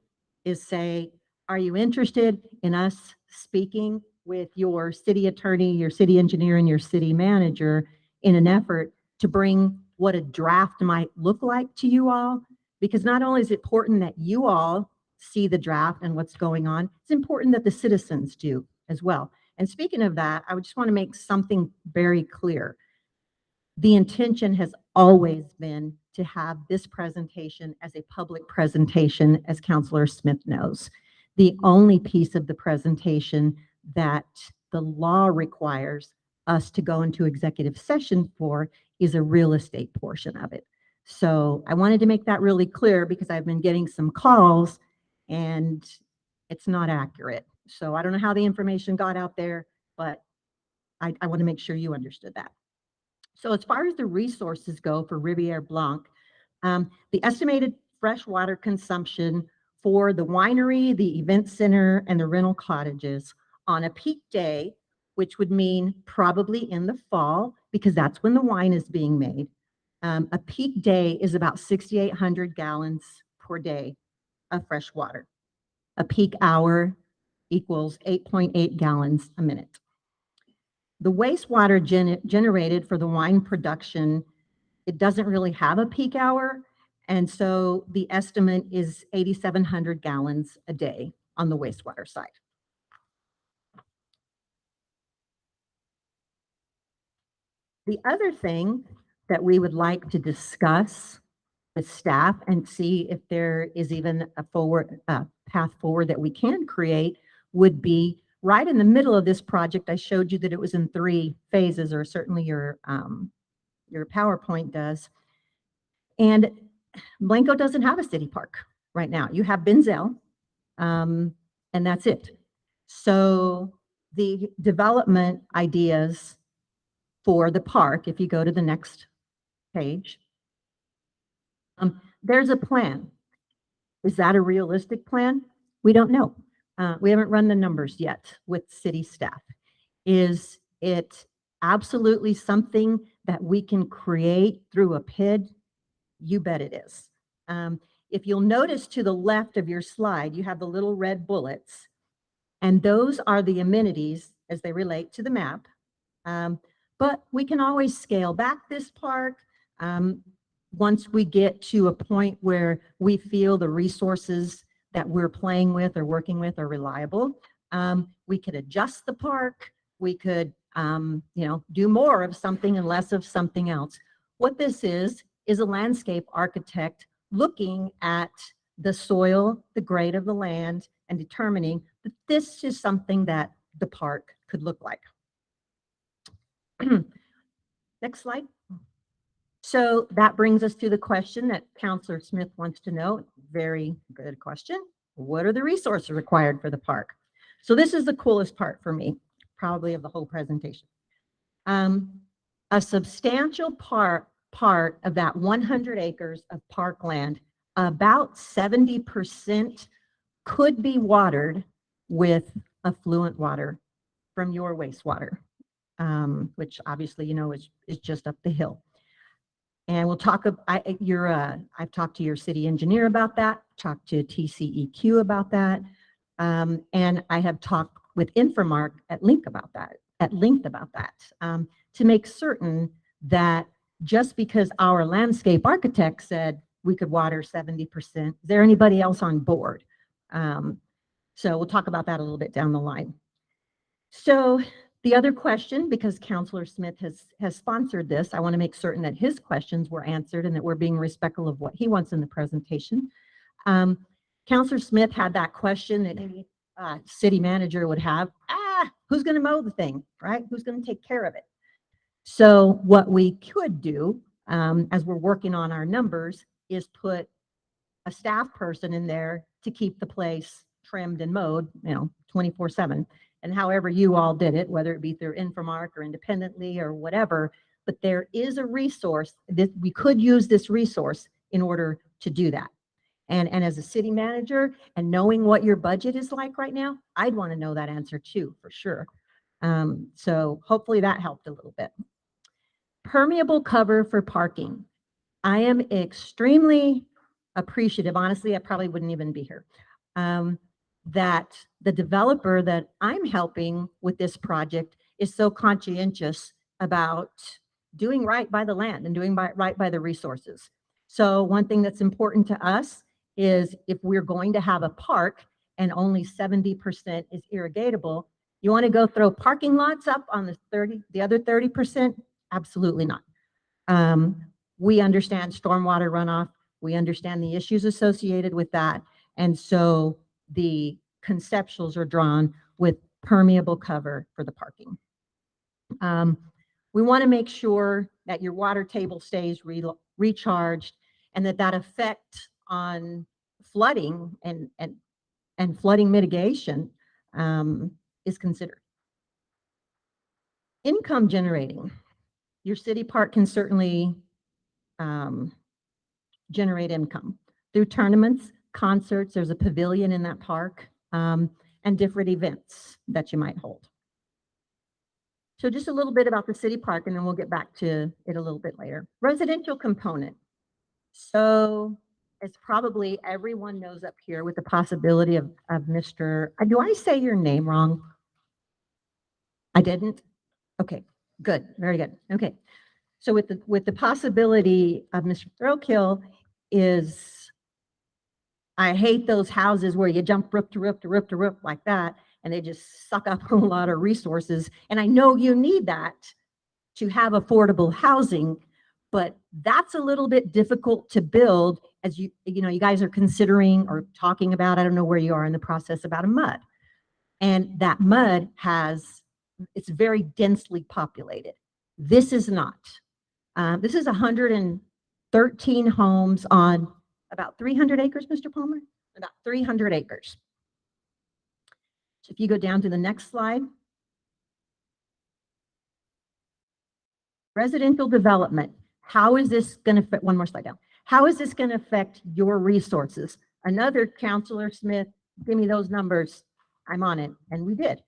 is say, are you interested in us speaking with your city attorney, your city engineer, and your city manager in an effort to bring what a draft might look like to you all? Because not only is it important that you all see the draft and what's going on, it's important that the citizens do as well. And speaking of that, I would just want to make something very clear. The intention has always been to have this presentation as a public presentation, as Councilor Smith knows. The only piece of the presentation that the law requires us to go into executive session for is a real estate portion of it. So I wanted to make that really clear because I've been getting some calls and it's not accurate. So I don't know how the information got out there, but I want to make sure you understood that. So as far as the resources go for Riviere Blanc, the estimated freshwater consumption for the winery, the event center, and the rental cottages on a peak day, which would mean probably in the fall, because that's when the wine is being made. A peak day is about 6,800 gallons per day of fresh water. A peak hour equals 8.8 gallons a minute. The wastewater generated for the wine production, it doesn't really have a peak hour. And so the estimate is 8,700 gallons a day on the wastewater side. The other thing that we would like to discuss with staff and see if there is even a path forward that we can create would be right in the middle of this project. I showed you that it was in 3 phases, or certainly your PowerPoint does. And Blanco doesn't have a city park right now. You have Benzel, and that's it. So the development ideas for the park, if you go to the next page, there's a plan. Is that a realistic plan? We don't know. We haven't run the numbers yet with city staff. Is it absolutely something that we can create through a PID? You bet it is. If you'll notice to the left of your slide, you have the little red bullets, and those are the amenities as they relate to the map. But we can always scale back this park once we get to a point where we feel the resources that we're playing with or working with are reliable. We could adjust the park. We could, do more of something and less of something else. What this is a landscape architect looking at the soil, the grade of the land, and determining that this is something that the park could look like. Next slide. So that brings us to the question that Councilor Smith wants to know. Very good question. What are the resources required for the park? So this is the coolest part for me, probably of the whole presentation. A substantial part of that 100 acres of parkland, about 70% could be watered with affluent water from your wastewater, which obviously, is just up the hill. And we'll talk, I've talked to your city engineer about that, talked to TCEQ about that, and I have talked with Infomark at length about that, to make certain that just because our landscape architect said we could water 70%, is there anybody else on board? So we'll talk about that a little bit down the line. So the other question, because Councilor Smith has sponsored this, I want to make certain that his questions were answered and that we're being respectful of what he wants in the presentation. Councilor Smith had that question that any city manager would have, who's going to mow the thing, right? Who's going to take care of it? So what we could do, as we're working on our numbers, is put a staff person in there to keep the place trimmed and mowed, 24/7. And however you all did it, whether it be through Infomark or independently or whatever, but there is a resource that we could use this resource in order to do that. And as a city manager and knowing what your budget is like right now, I'd want to know that answer too, for sure. So hopefully that helped a little bit. Permeable cover for parking. I am extremely appreciative. Honestly, I probably wouldn't even be here. That the developer that I'm helping with this project is so conscientious about doing right by the land and doing right by the resources. So one thing that's important to us is if we're going to have a park and only 70% is irrigatable, you want to go throw parking lots up on the other 30%? Absolutely not. We understand stormwater runoff. We understand the issues associated with that. And so the conceptuals are drawn with permeable cover for the parking. We want to make sure that your water table stays recharged and that effect on flooding and flooding mitigation is considered. Income generating. Your city park can certainly generate income through tournaments, concerts. There's a pavilion in that park, and different events that you might hold. So just a little bit about the city park, and then we'll get back to it a little bit later. Residential component. So as probably everyone knows up here, with the possibility of Mr. Do I say your name wrong? I didn't? Okay, good, very good. Okay, so with the possibility of Mr. Throwkill is, I hate those houses where you jump roof to roof to roof to roof like that, and they just suck up a lot of resources. And I know you need that to have affordable housing, but that's a little bit difficult to build as you guys are considering or talking about, I don't know where you are in the process, about a mud. And that mud it's very densely populated. This is not. This is 113 homes on about 300 acres, Mr. Palmer? About 300 acres. So if you go down to the next slide. Residential development. How is this going to fit? One more slide down. How is this going to affect your resources? Another Councilor Smith, give me those numbers. I'm on it. And we did.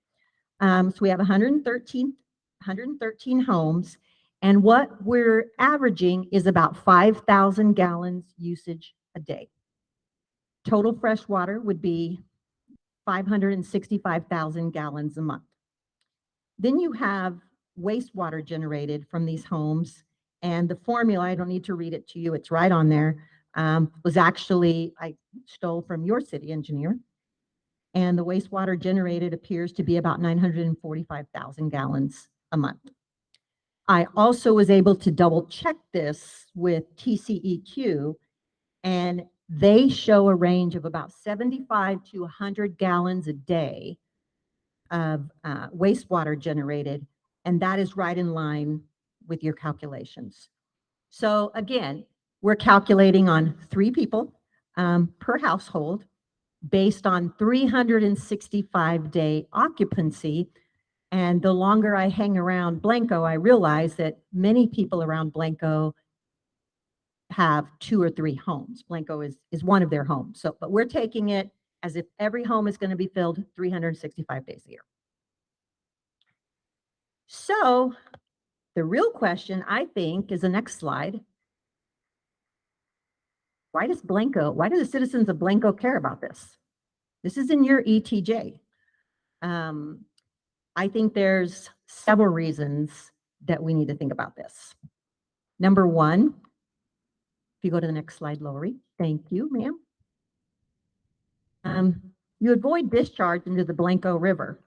So we have 113 homes. And what we're averaging is about 5,000 gallons usage a day. Total fresh water would be 565,000 gallons a month. Then you have wastewater generated from these homes. And the formula, I don't need to read it to you, it's right on there, was actually, I stole from your city engineer. And the wastewater generated appears to be about 945,000 gallons a month. I also was able to double check this with TCEQ, and they show a range of about 75 to 100 gallons a day of wastewater generated, and that is right in line with your calculations. So again, we're calculating on 3 people per household based on 365-day occupancy. And the longer I hang around Blanco, I realize that many people around Blanco have 2 or 3 homes. Blanco is one of their homes. So, but we're taking it as if every home is going to be filled 365 days a year. So the real question, I think, is the next slide. Why do the citizens of Blanco care about this? This is in your ETJ. I think there's several reasons that we need to think about this. Number one, if you go to the next slide, Lori, thank you, ma'am. You avoid discharge into the Blanco River.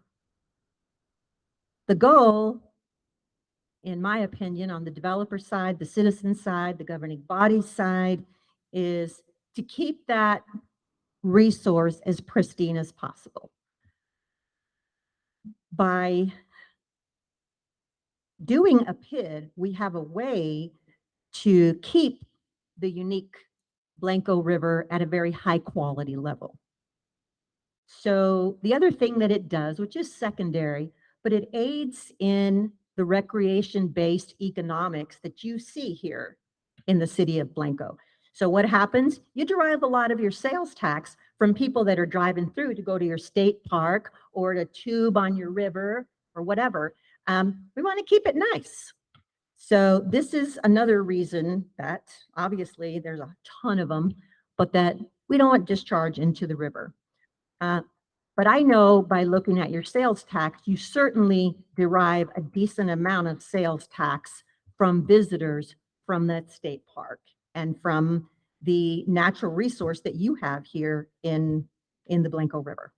The goal, in my opinion, on the developer side, the citizen side, the governing body side, is to keep that resource as pristine as possible. By doing a PID, we have a way to keep the unique Blanco River at a very high quality level. So the other thing that it does, which is secondary, but it aids in the recreation-based economics that you see here in the city of Blanco. So what happens? You derive a lot of your sales tax from people that are driving through to go to your state park or to tube on your river or whatever. We want to keep it nice. So this is another reason that obviously there's a ton of them, but that we don't want discharge into the river. But I know by looking at your sales tax, you certainly derive a decent amount of sales tax from visitors from that state park and from the natural resource that you have here in the Blanco River.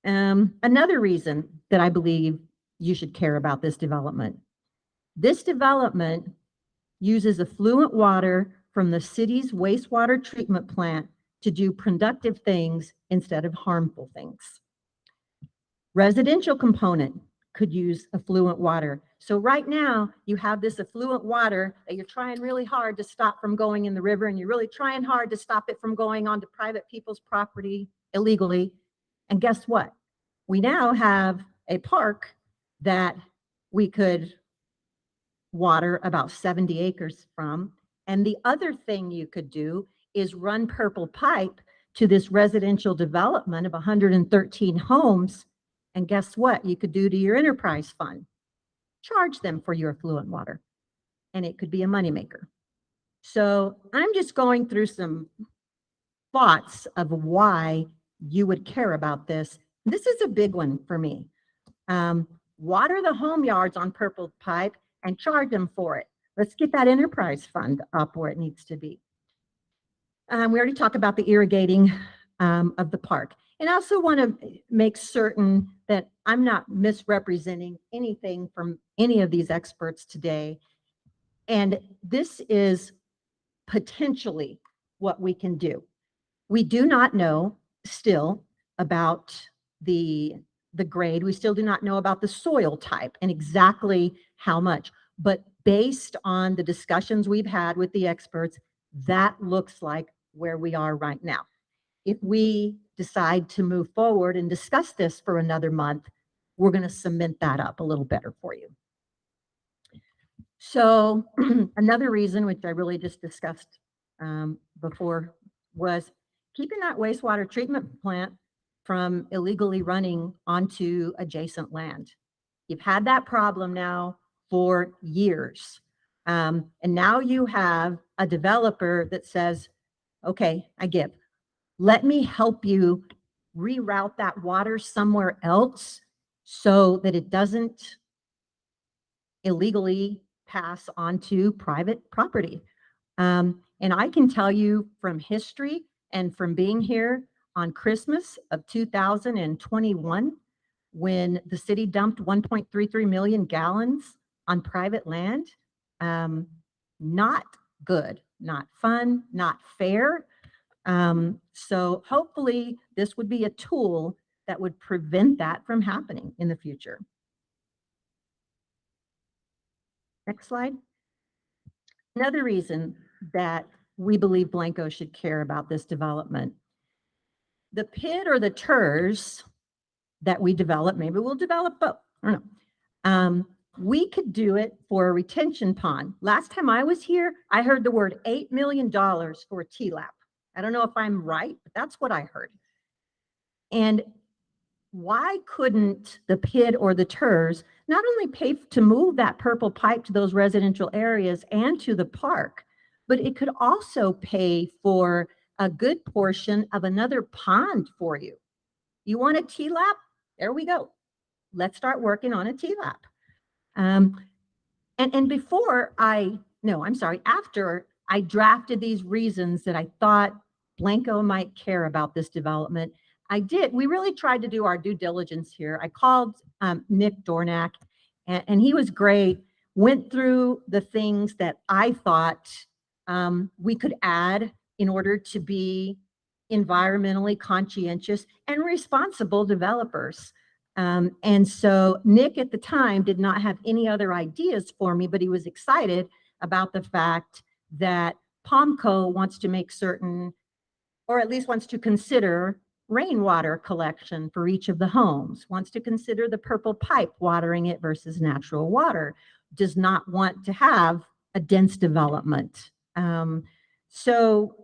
Another reason that I believe you should care about this development. This development uses affluent water from the city's wastewater treatment plant to do productive things instead of harmful things. Residential component could use effluent water. So right now you have this effluent water that you're trying really hard to stop from going in the river, and you're really trying hard to stop it from going onto private people's property illegally. And guess what? We now have a park that we could water about 70 acres from. And the other thing you could do is run purple pipe to this residential development of 113 homes. And guess what you could do to your enterprise fund? Charge them for your effluent water. And it could be a moneymaker. So I'm just going through some thoughts of why you would care about this. This is a big one for me. Water the home yards on purple pipe and charge them for it. Let's get that enterprise fund up where it needs to be. We already talked about the irrigating of the park. And I also want to make certain that I'm not misrepresenting anything from any of these experts today. And this is potentially what we can do. We do not know still about the grade. We still do not know about the soil type and exactly how much. But based on the discussions we've had with the experts, that looks like where we are right now. If we decide to move forward and discuss this for another month, we're going to cement that up a little better for you. So another reason, which I really just discussed before, was keeping that wastewater treatment plant from illegally running onto adjacent land. You've had that problem now for years. And now you have a developer that says, okay, I give. Let me help you reroute that water somewhere else so that it doesn't illegally pass onto private property. And I can tell you from history and from being here on Christmas of 2021, when the city dumped 1.33 million gallons on private land, not good, not fun, not fair. So hopefully this would be a tool that would prevent that from happening in the future. Next slide. Another reason that we believe Blanco should care about this development. The PID or the TERS that we develop, maybe we'll develop both, I don't know. We could do it for a retention pond. Last time I was here, I heard the word $8 million for a TLAP. I don't know if I'm right, but that's what I heard. And why couldn't the PID or the TERS not only pay to move that purple pipe to those residential areas and to the park, but it could also pay for a good portion of another pond for you. You want a TLAP? There we go. Let's start working on a TLAP. And before after I drafted these reasons that I thought Blanco might care about this development, we really tried to do our due diligence here. I called Nick Dornack, and he was great, went through the things that I thought we could add in order to be environmentally conscientious and responsible developers. And so Nick at the time did not have any other ideas for me, but he was excited about the fact that Palmco wants to make certain, or at least wants to consider, rainwater collection for each of the homes, wants to consider the purple pipe watering it versus natural water, does not want to have a dense development. So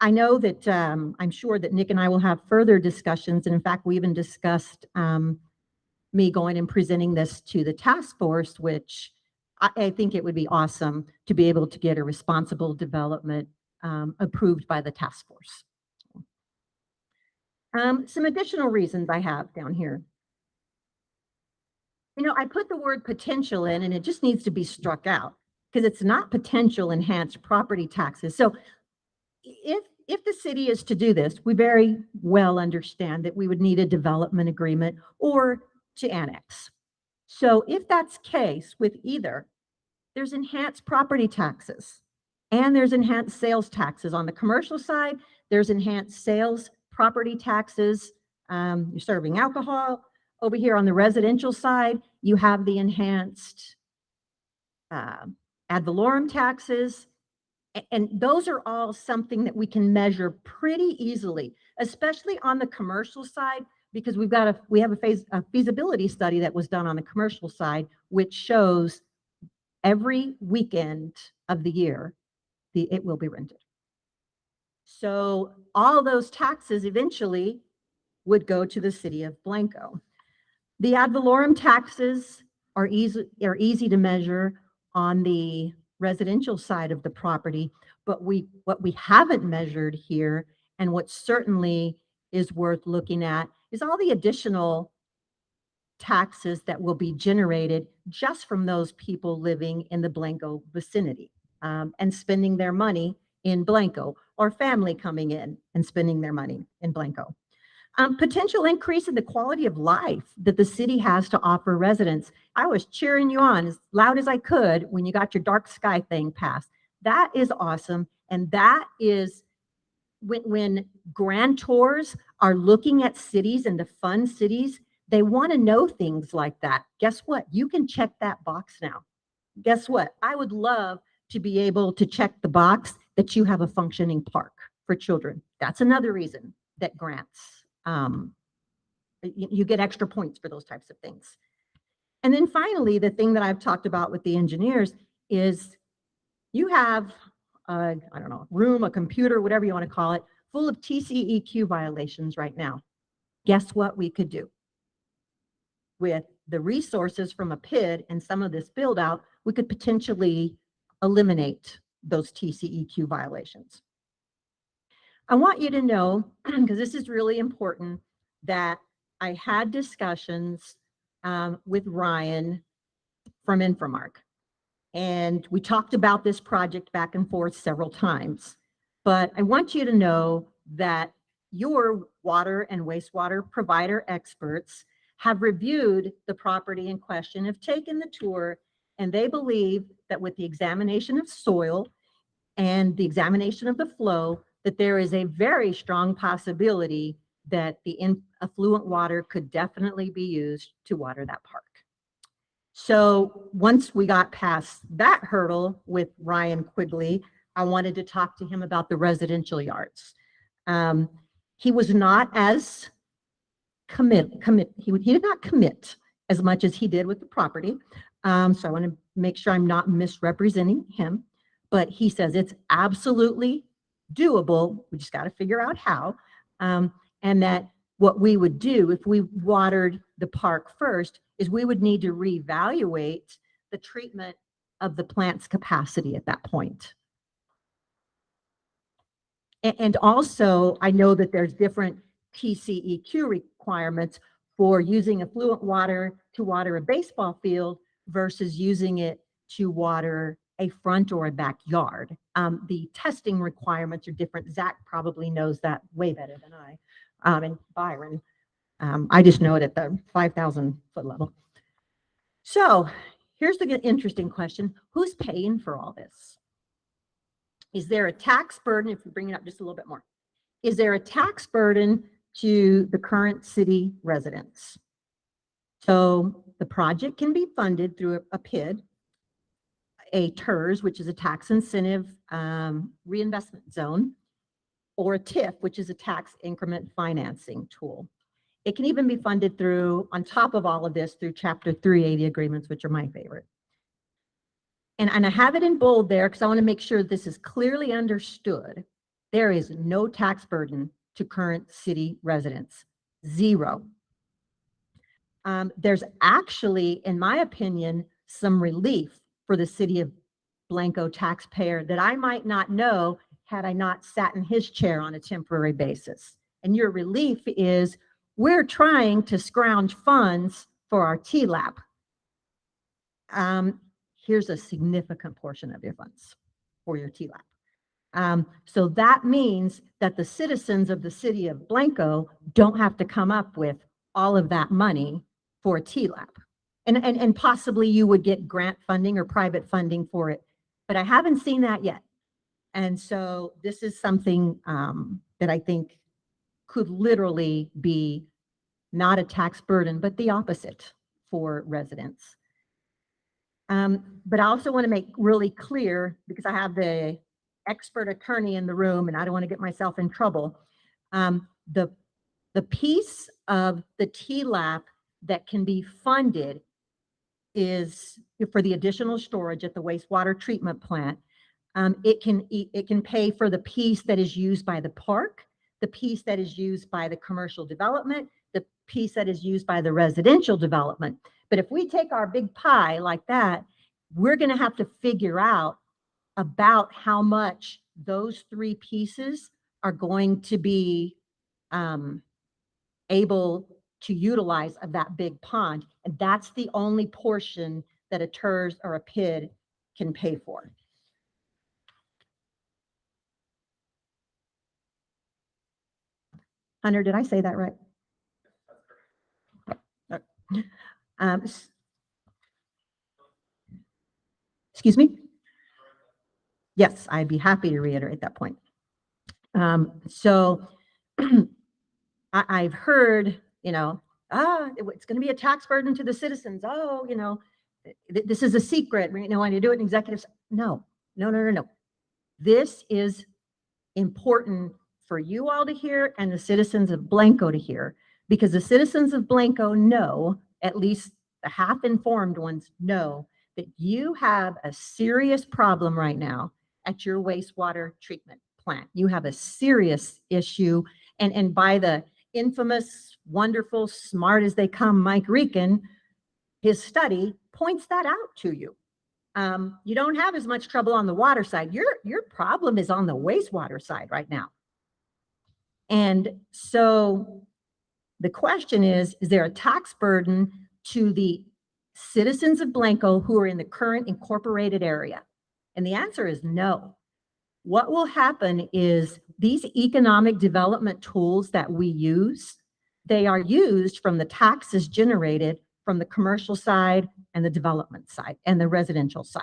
I know that I'm sure that Nick and I will have further discussions. And in fact, we even discussed me going and presenting this to the task force, which I think it would be awesome to be able to get a responsible development approved by the task force. Some additional reasons I have down here. I put the word potential in, and it just needs to be struck out because it's not potential enhanced property taxes. So if the city is to do this, we very well understand that we would need a development agreement or to annex. So if that's the case with either, there's enhanced property taxes. And there's enhanced sales taxes. On the commercial side, there's enhanced sales property taxes. You're serving alcohol. Over here on the residential side, you have the enhanced ad valorem taxes. And those are all something that we can measure pretty easily, especially on the commercial side, because we have a feasibility study that was done on the commercial side, which shows every weekend of the year, it will be rented. So all those taxes eventually would go to the city of Blanco. The ad valorem taxes are easy to measure on the residential side of the property, but what we haven't measured here, and what certainly is worth looking at, is all the additional taxes that will be generated just from those people living in the Blanco vicinity and spending their money in Blanco, or family coming in and spending their money in Blanco. Potential increase in the quality of life that the city has to offer residents. I was cheering you on as loud as I could when you got your dark sky thing passed. That is awesome. And that is when grantors are looking at cities and to fund cities, they want to know things like that. Guess what? You can check that box now. Guess what? I would love to be able to check the box that you have a functioning park for children. That's another reason that grants, you get extra points for those types of things. And then finally, the thing that I've talked about with the engineers is you have, I don't know, room, a computer, whatever you want to call it, full of TCEQ violations right now. Guess what we could do? With the resources from a PID and some of this build out, we could potentially eliminate those TCEQ violations. I want you to know, because this is really important, that I had discussions with Ryan from Infomark. And we talked about this project back and forth several times. But I want you to know that your water and wastewater provider experts have reviewed the property in question, have taken the tour, and they believe that with the examination of soil and the examination of the flow, that there is a very strong possibility that the affluent water could definitely be used to water that park. So once we got past that hurdle with Ryan Quigley, I wanted to talk to him about the residential yards. He was not as he did not commit as much as he did with the property. So I want to make sure I'm not misrepresenting him, but he says it's absolutely doable. We just got to figure out how. And that what we would do if we watered the park first is we would need to reevaluate the treatment of the plant's capacity at that point. And also, I know that there's different TCEQ requirements for using effluent water to water a baseball field versus using it to water a front or a backyard. The testing requirements are different. Zach probably knows that way better than I, and Byron. I just know it at the 5,000 foot level. So here's the interesting question. Who's paying for all this? Is there a tax burden, if we bring it up just a little bit more, is there a tax burden to the current city residents? So the project can be funded through a PID, a TERS, which is a tax incentive reinvestment zone, or a TIF, which is a tax increment financing tool. It can even be funded through, on top of all of this, through Chapter 380 agreements, which are my favorite. And I have it in bold there because I want to make sure this is clearly understood. There is no tax burden to current city residents, zero. There's actually, in my opinion, some relief for the city of Blanco taxpayer that I might not know had I not sat in his chair on a temporary basis. And your relief is we're trying to scrounge funds for our TLAP. Here's a significant portion of your funds for your TLAP. So that means that the citizens of the city of Blanco don't have to come up with all of that money for a TLAP. And possibly you would get grant funding or private funding for it, but I haven't seen that yet. And so this is something that I think could literally be not a tax burden, but the opposite for residents. But I also want to make really clear, because I have the expert attorney in the room and I don't want to get myself in trouble. The piece of the TLAP that can be funded is for the additional storage at the wastewater treatment plant. It can pay for the piece that is used by the park, the piece that is used by the commercial development, the piece that is used by the residential development. But if we take our big pie like that, we're going to have to figure out about how much those three pieces are going to be able to utilize of that big pond. And that's the only portion that a TERS or a PID can pay for. Hunter, did I say that right? Excuse me? Yes, I'd be happy to reiterate that point. So I've heard, it's going to be a tax burden to the citizens. Oh, this is a secret. When you do it in executives. No. This is important for you all to hear and the citizens of Blanco to hear, because the citizens of Blanco know, at least the half-informed ones know, that you have a serious problem right now at your wastewater treatment plant. You have a serious issue, and by the infamous, wonderful, smart as they come, Mike Rican, his study points that out to you. You don't have as much trouble on the water side. Your problem is on the wastewater side right now. And so the question is there a tax burden to the citizens of Blanco who are in the current incorporated area? And the answer is no. What will happen is these economic development tools that we use, they are used from the taxes generated from the commercial side and the development side and the residential side.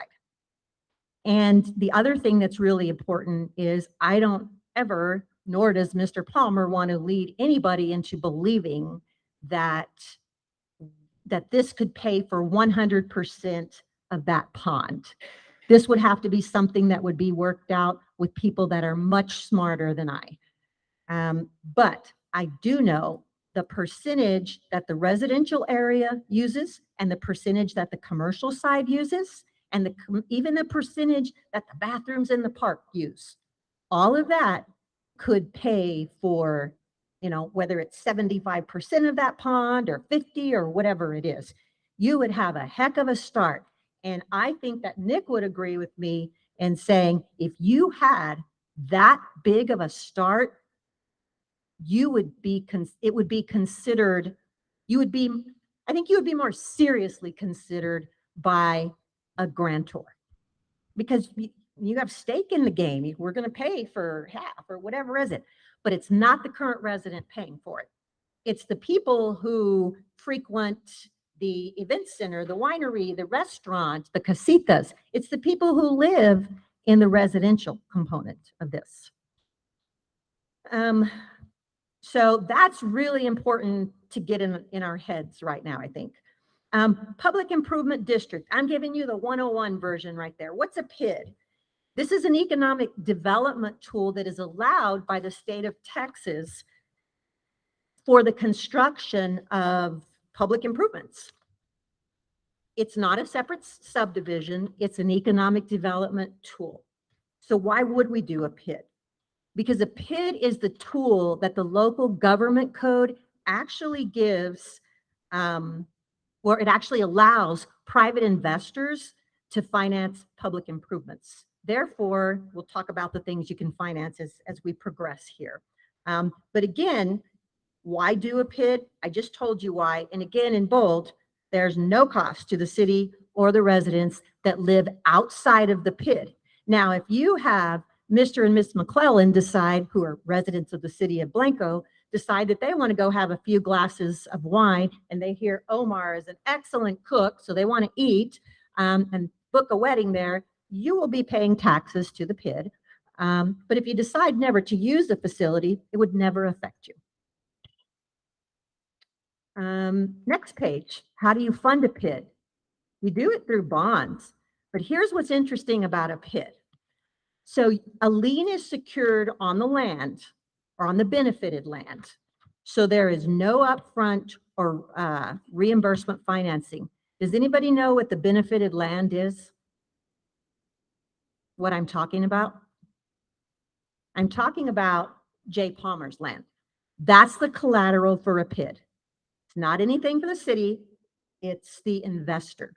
And the other thing that's really important is I don't ever, nor does Mr. Palmer, want to lead anybody into believing that this could pay for 100% of that pond. This would have to be something that would be worked out with people that are much smarter than I. But I do know the percentage that the residential area uses and the percentage that the commercial side uses, and even the percentage that the bathrooms in the park use. All of that could pay for, whether it's 75% of that pond or 50 or whatever it is. You would have a heck of a start. And I think that Nick would agree with me in saying, if you had that big of a start, it would be considered, I think you would be more seriously considered by a grantor, because you have stake in the game. We're going to pay for half or whatever is it, but it's not the current resident paying for it. It's the people who frequent the event center, the winery, the restaurant, the casitas. It's the people who live in the residential component of this. So that's really important to get in our heads right now, I think. Public Improvement District. I'm giving you the 101 version right there. What's a PID? This is an economic development tool that is allowed by the state of Texas for the construction of public improvements. It's not a separate subdivision. It's an economic development tool. So why would we do a PID? Because a PID is the tool that the local government code actually gives, or it actually allows private investors to finance public improvements. Therefore, we'll talk about the things you can finance as we progress here. But again, why do a PID? I just told you why. And again, in bold, there's no cost to the city or the residents that live outside of the PID. Now, if you have Mr. and Miss McClellan decide, who are residents of the city of Blanco, decide that they want to go have a few glasses of wine, and they hear Omar is an excellent cook, so they want to eat and book a wedding there, you will be paying taxes to the PID. But if you decide never to use the facility, it would never affect you. Next page, how do you fund a PID? You do it through bonds, but here's what's interesting about a PID. So a lien is secured on the land or on the benefited land. So there is no upfront or reimbursement financing. Does anybody know what the benefited land is? What I'm talking about? I'm talking about Jay Palmer's land. That's the collateral for a PID. It's not anything for the city. It's the investor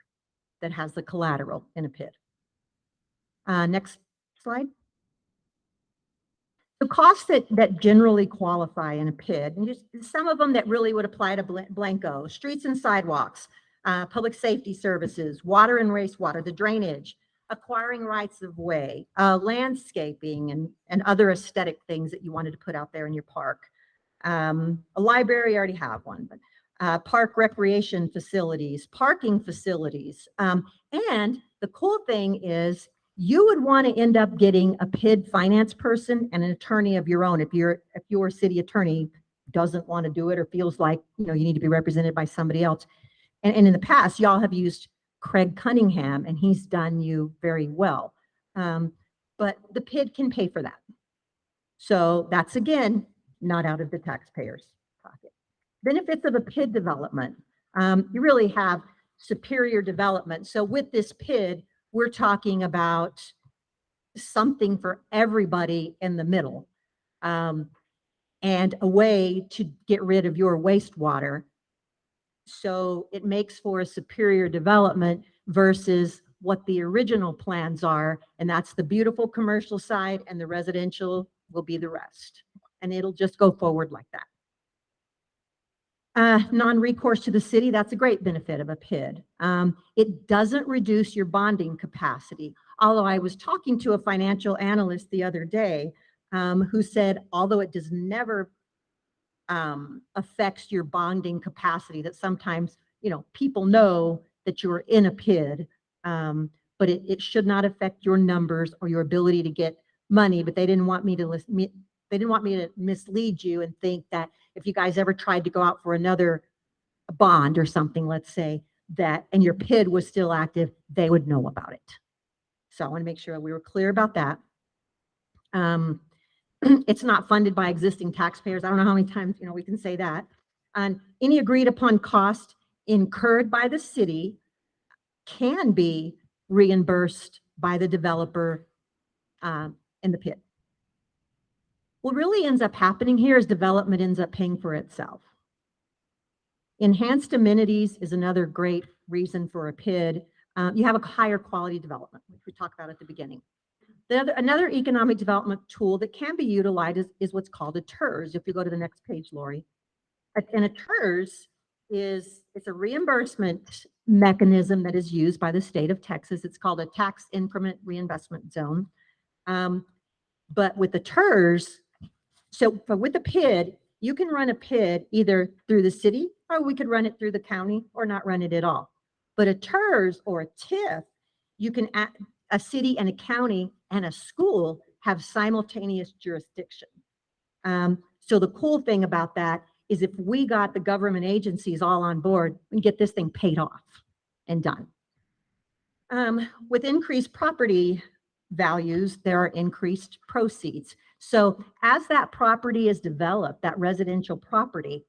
that has the collateral in a PID. Next slide. The costs that generally qualify in a PID, and just some of them that really would apply to Blanco: streets and sidewalks, public safety services, water and wastewater, the drainage, acquiring rights of way, landscaping, and other aesthetic things that you wanted to put out there in your park. A library, I already have one, but park recreation facilities, parking facilities. And the cool thing is you would want to end up getting a PID finance person and an attorney of your own. If your city attorney doesn't want to do it or feels like, you need to be represented by somebody else. And in the past, y'all have used Craig Cunningham, and he's done you very well. But the PID can pay for that. So that's, again, not out of the taxpayer's pocket. Benefits of a PID development. You really have superior development. So with this PID, we're talking about something for everybody in the middle, and a way to get rid of your wastewater. So it makes for a superior development versus what the original plans are. And that's the beautiful commercial side, and the residential will be the rest. And it'll just go forward like that. Non-recourse to the city, that's a great benefit of a PID. It doesn't reduce your bonding capacity. Although I was talking to a financial analyst the other day who said, although it does never affects your bonding capacity, that sometimes, people know that you're in a PID, but it should not affect your numbers or your ability to get money. But they didn't want me to mislead you and think that if you guys ever tried to go out for another bond or something, let's say, and your PID was still active, they would know about it. So I want to make sure we were clear about that. It's not funded by existing taxpayers. I don't know how many times, we can say that. And any agreed upon cost incurred by the city can be reimbursed by the developer in the PID. What really ends up happening here is development ends up paying for itself. Enhanced amenities is another great reason for a PID. You have a higher quality development, which we talked about at the beginning. Another economic development tool that can be utilized is what's called a TERS. If you go to the next page, Lori. And a TERS it's a reimbursement mechanism that is used by the state of Texas. It's called a tax increment reinvestment zone. But with the TERS, with the PID, you can run a PID either through the city, or we could run it through the county, or not run it at all. But a TERS or a TIF, you can a city and a county and a school have simultaneous jurisdiction. So the cool thing about that is if we got the government agencies all on board, we can get this thing paid off and done. With increased property values, there are increased proceeds. So as that property is developed, that residential property,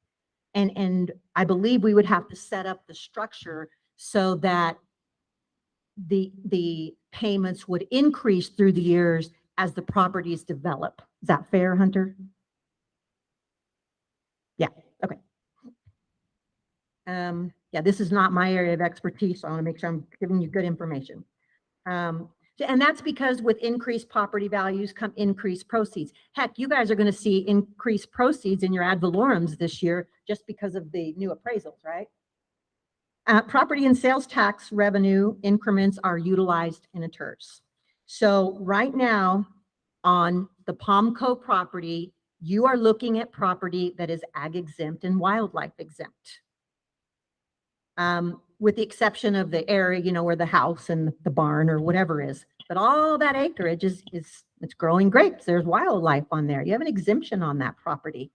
and I believe we would have to set up the structure so that the payments would increase through the years as the properties develop. Is that fair, Hunter? Yeah, okay. Yeah, this is not my area of expertise, so I want to make sure I'm giving you good information. And that's because with increased property values come increased proceeds. Heck, you guys are going to see increased proceeds in your ad valorums this year just because of the new appraisals, right? Property and sales tax revenue increments are utilized in a TERS. So right now on the Palmco property, you are looking at property that is ag exempt and wildlife exempt. With the exception of the area, where the house and the barn or whatever is. But all that acreage is It's growing grapes. There's wildlife on there. You have an exemption on that property.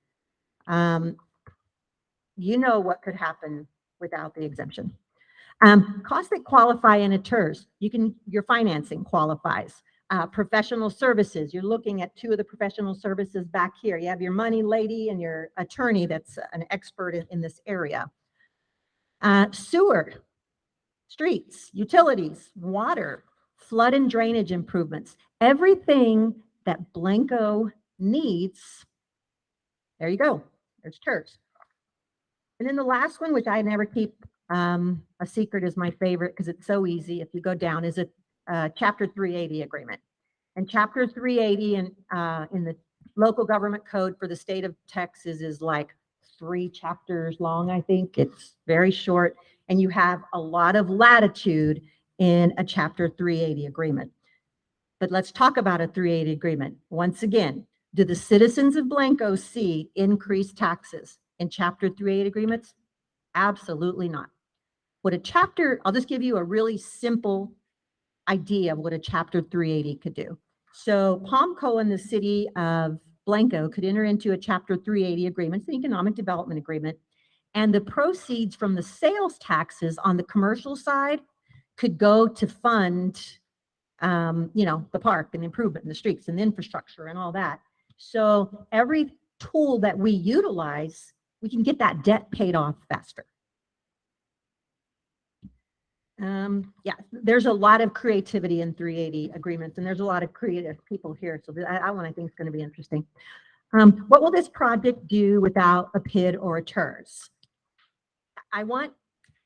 You know what could happen without the exemption. Costs that qualify in a TERS, your financing qualifies. Professional services, you're looking at 2 of the professional services back here. You have your money lady and your attorney that's an expert in this area. Sewer, streets, utilities, water, flood and drainage improvements, everything that Blanco needs. There you go. There's TERS. And then the last one, which I never keep a secret, is my favorite because it's so easy. If you go down, is a Chapter 380 agreement. And Chapter 380 in the local government code for the state of Texas is like 3 chapters long, I think. It's very short, and you have a lot of latitude in a Chapter 380 agreement. But let's talk about a 380 agreement. Once again, do the citizens of Blanco see increased taxes in Chapter 380 agreements? Absolutely not. I'll just give you a really simple idea of what a Chapter 380 could do. So Palmco and the city of Blanco could enter into a Chapter 380 agreement, it's an economic development agreement, and the proceeds from the sales taxes on the commercial side could go to fund, the park and improvement in the streets and the infrastructure and all that. So every tool that we utilize, we can get that debt paid off faster. Yeah, there's a lot of creativity in 380 agreements, and there's a lot of creative people here. So that one I think is going to be interesting. What will this project do without a PID or a TERS? I want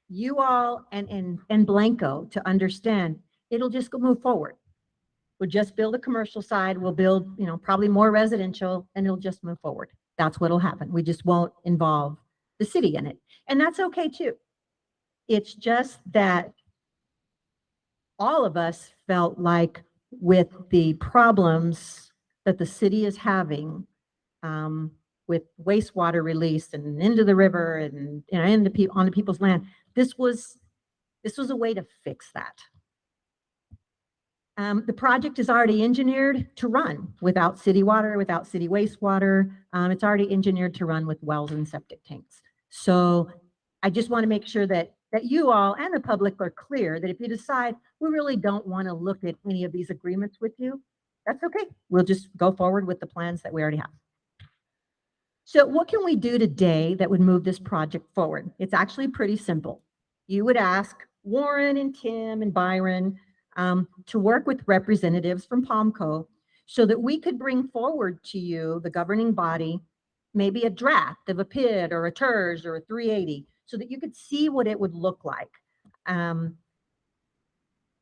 you all and Blanco to understand it'll just go move forward. We'll just build a commercial side. We'll build, probably more residential, and it'll just move forward. That's what'll happen. We just won't involve the city in it. And that's okay too. It's just that all of us felt like with the problems that the city is having with wastewater release and into the river and onto people's land, this was a way to fix that. The project is already engineered to run without city water, without city wastewater. It's already engineered to run with wells and septic tanks. So I just want to make sure that you all and the public are clear that if you decide we really don't want to look at any of these agreements with you, that's okay. We'll just go forward with the plans that we already have. So what can we do today that would move this project forward? It's actually pretty simple. You would ask Warren and Tim and Byron to work with representatives from Palmco so that we could bring forward to you, the governing body, maybe a draft of a PID or a TERS or a 380 so that you could see what it would look like. And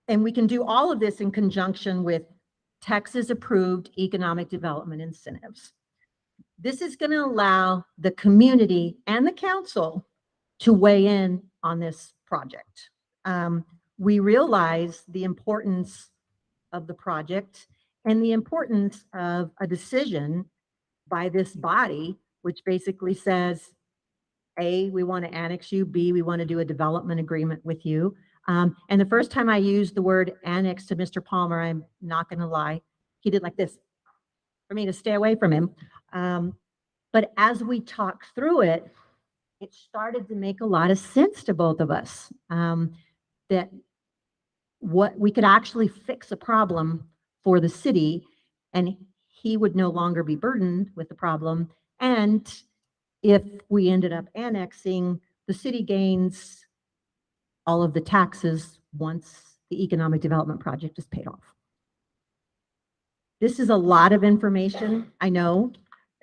we can do all of this in conjunction with Texas approved economic development incentives. This is going to allow the community and the council to weigh in on this project. We realize the importance of the project and the importance of a decision by this body, which basically says, A, we want to annex you, B, we want to do a development agreement with you. And the first time I used the word annex to Mr. Palmer, I'm not going to lie, he did like this for me to stay away from him. But as we talked through it, it started to make a lot of sense to both of us, that what we could actually fix a problem for the city, and he would no longer be burdened with the problem. And if we ended up annexing, the city gains all of the taxes once the economic development project is paid off. This is a lot of information, I know.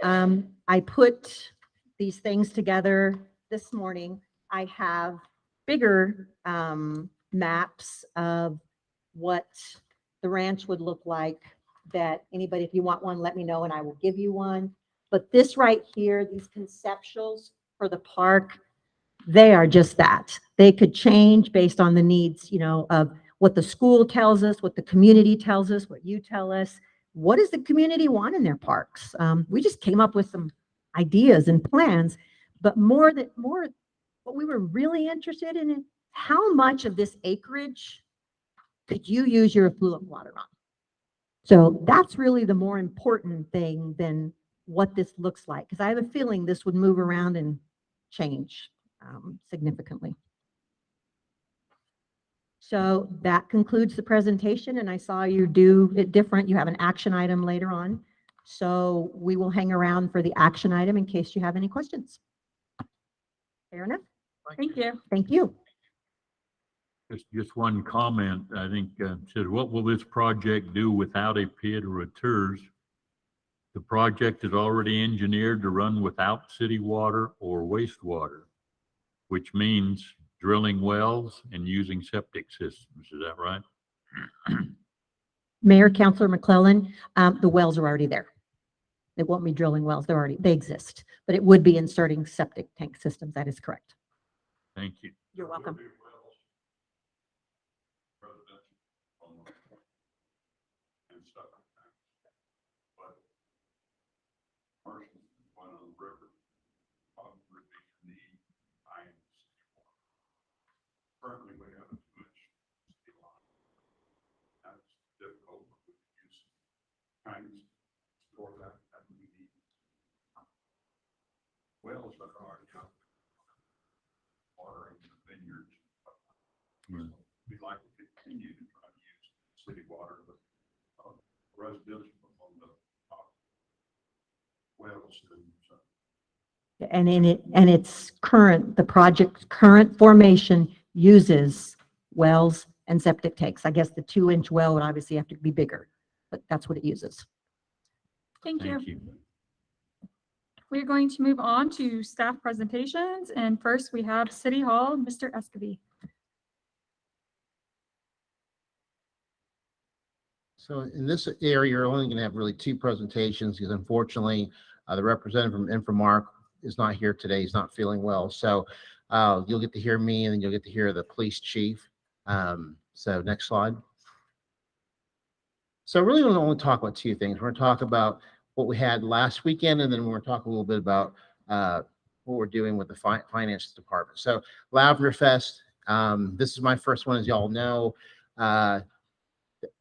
I put these things together this morning. I have bigger maps of what the ranch would look like that anybody, if you want one, let me know and I will give you one. But this right here, these conceptuals for the park, they are just that. They could change based on the needs, of what the school tells us, what the community tells us, what you tell us. What does the community want in their parks? We just came up with some ideas and plans, but more what we were really interested in is how much of this acreage could you use your effluent water on? So that's really the more important thing than what this looks like, because I have a feeling this would move around and change significantly. So that concludes the presentation, and I saw you do it different. You have an action item later on. So we will hang around for the action item in case you have any questions. Fair enough? Thank you. Thank you. Just one comment, I think, says, what will this project do without a pit or a TERS? The project is already engineered to run without city water or wastewater, which means drilling wells and using septic systems. Is that right? Mayor, Councilor McClellan, the wells are already there. It won't be drilling wells. They exist, but it would be inserting septic tank systems. That is correct. Thank you. You're welcome. Currently, we have too much city line. That's difficult. We use kinds for that we need. Wells that are already out there, watering the vineyards. We'd like to continue to try to use city water, but residential on the wells. And it's current, the project's current formation uses wells and septic tanks. I guess the 2-inch well would obviously have to be bigger, but that's what it uses. Thank you. Thank you. We're going to move on to staff presentations. And first we have City Hall, Mr. Escovy. So in this area, you're only going to have really 2 presentations because unfortunately, the representative from Infomark is not here today. He's not feeling well. So you'll get to hear me and then you'll get to hear the police chief. So next slide. So I really want to only talk about 2 things. We're going to talk about what we had last weekend, and then we're going to talk a little bit about what we're doing with the finance department. So Lavender Fest, this is my first one, as y'all know. The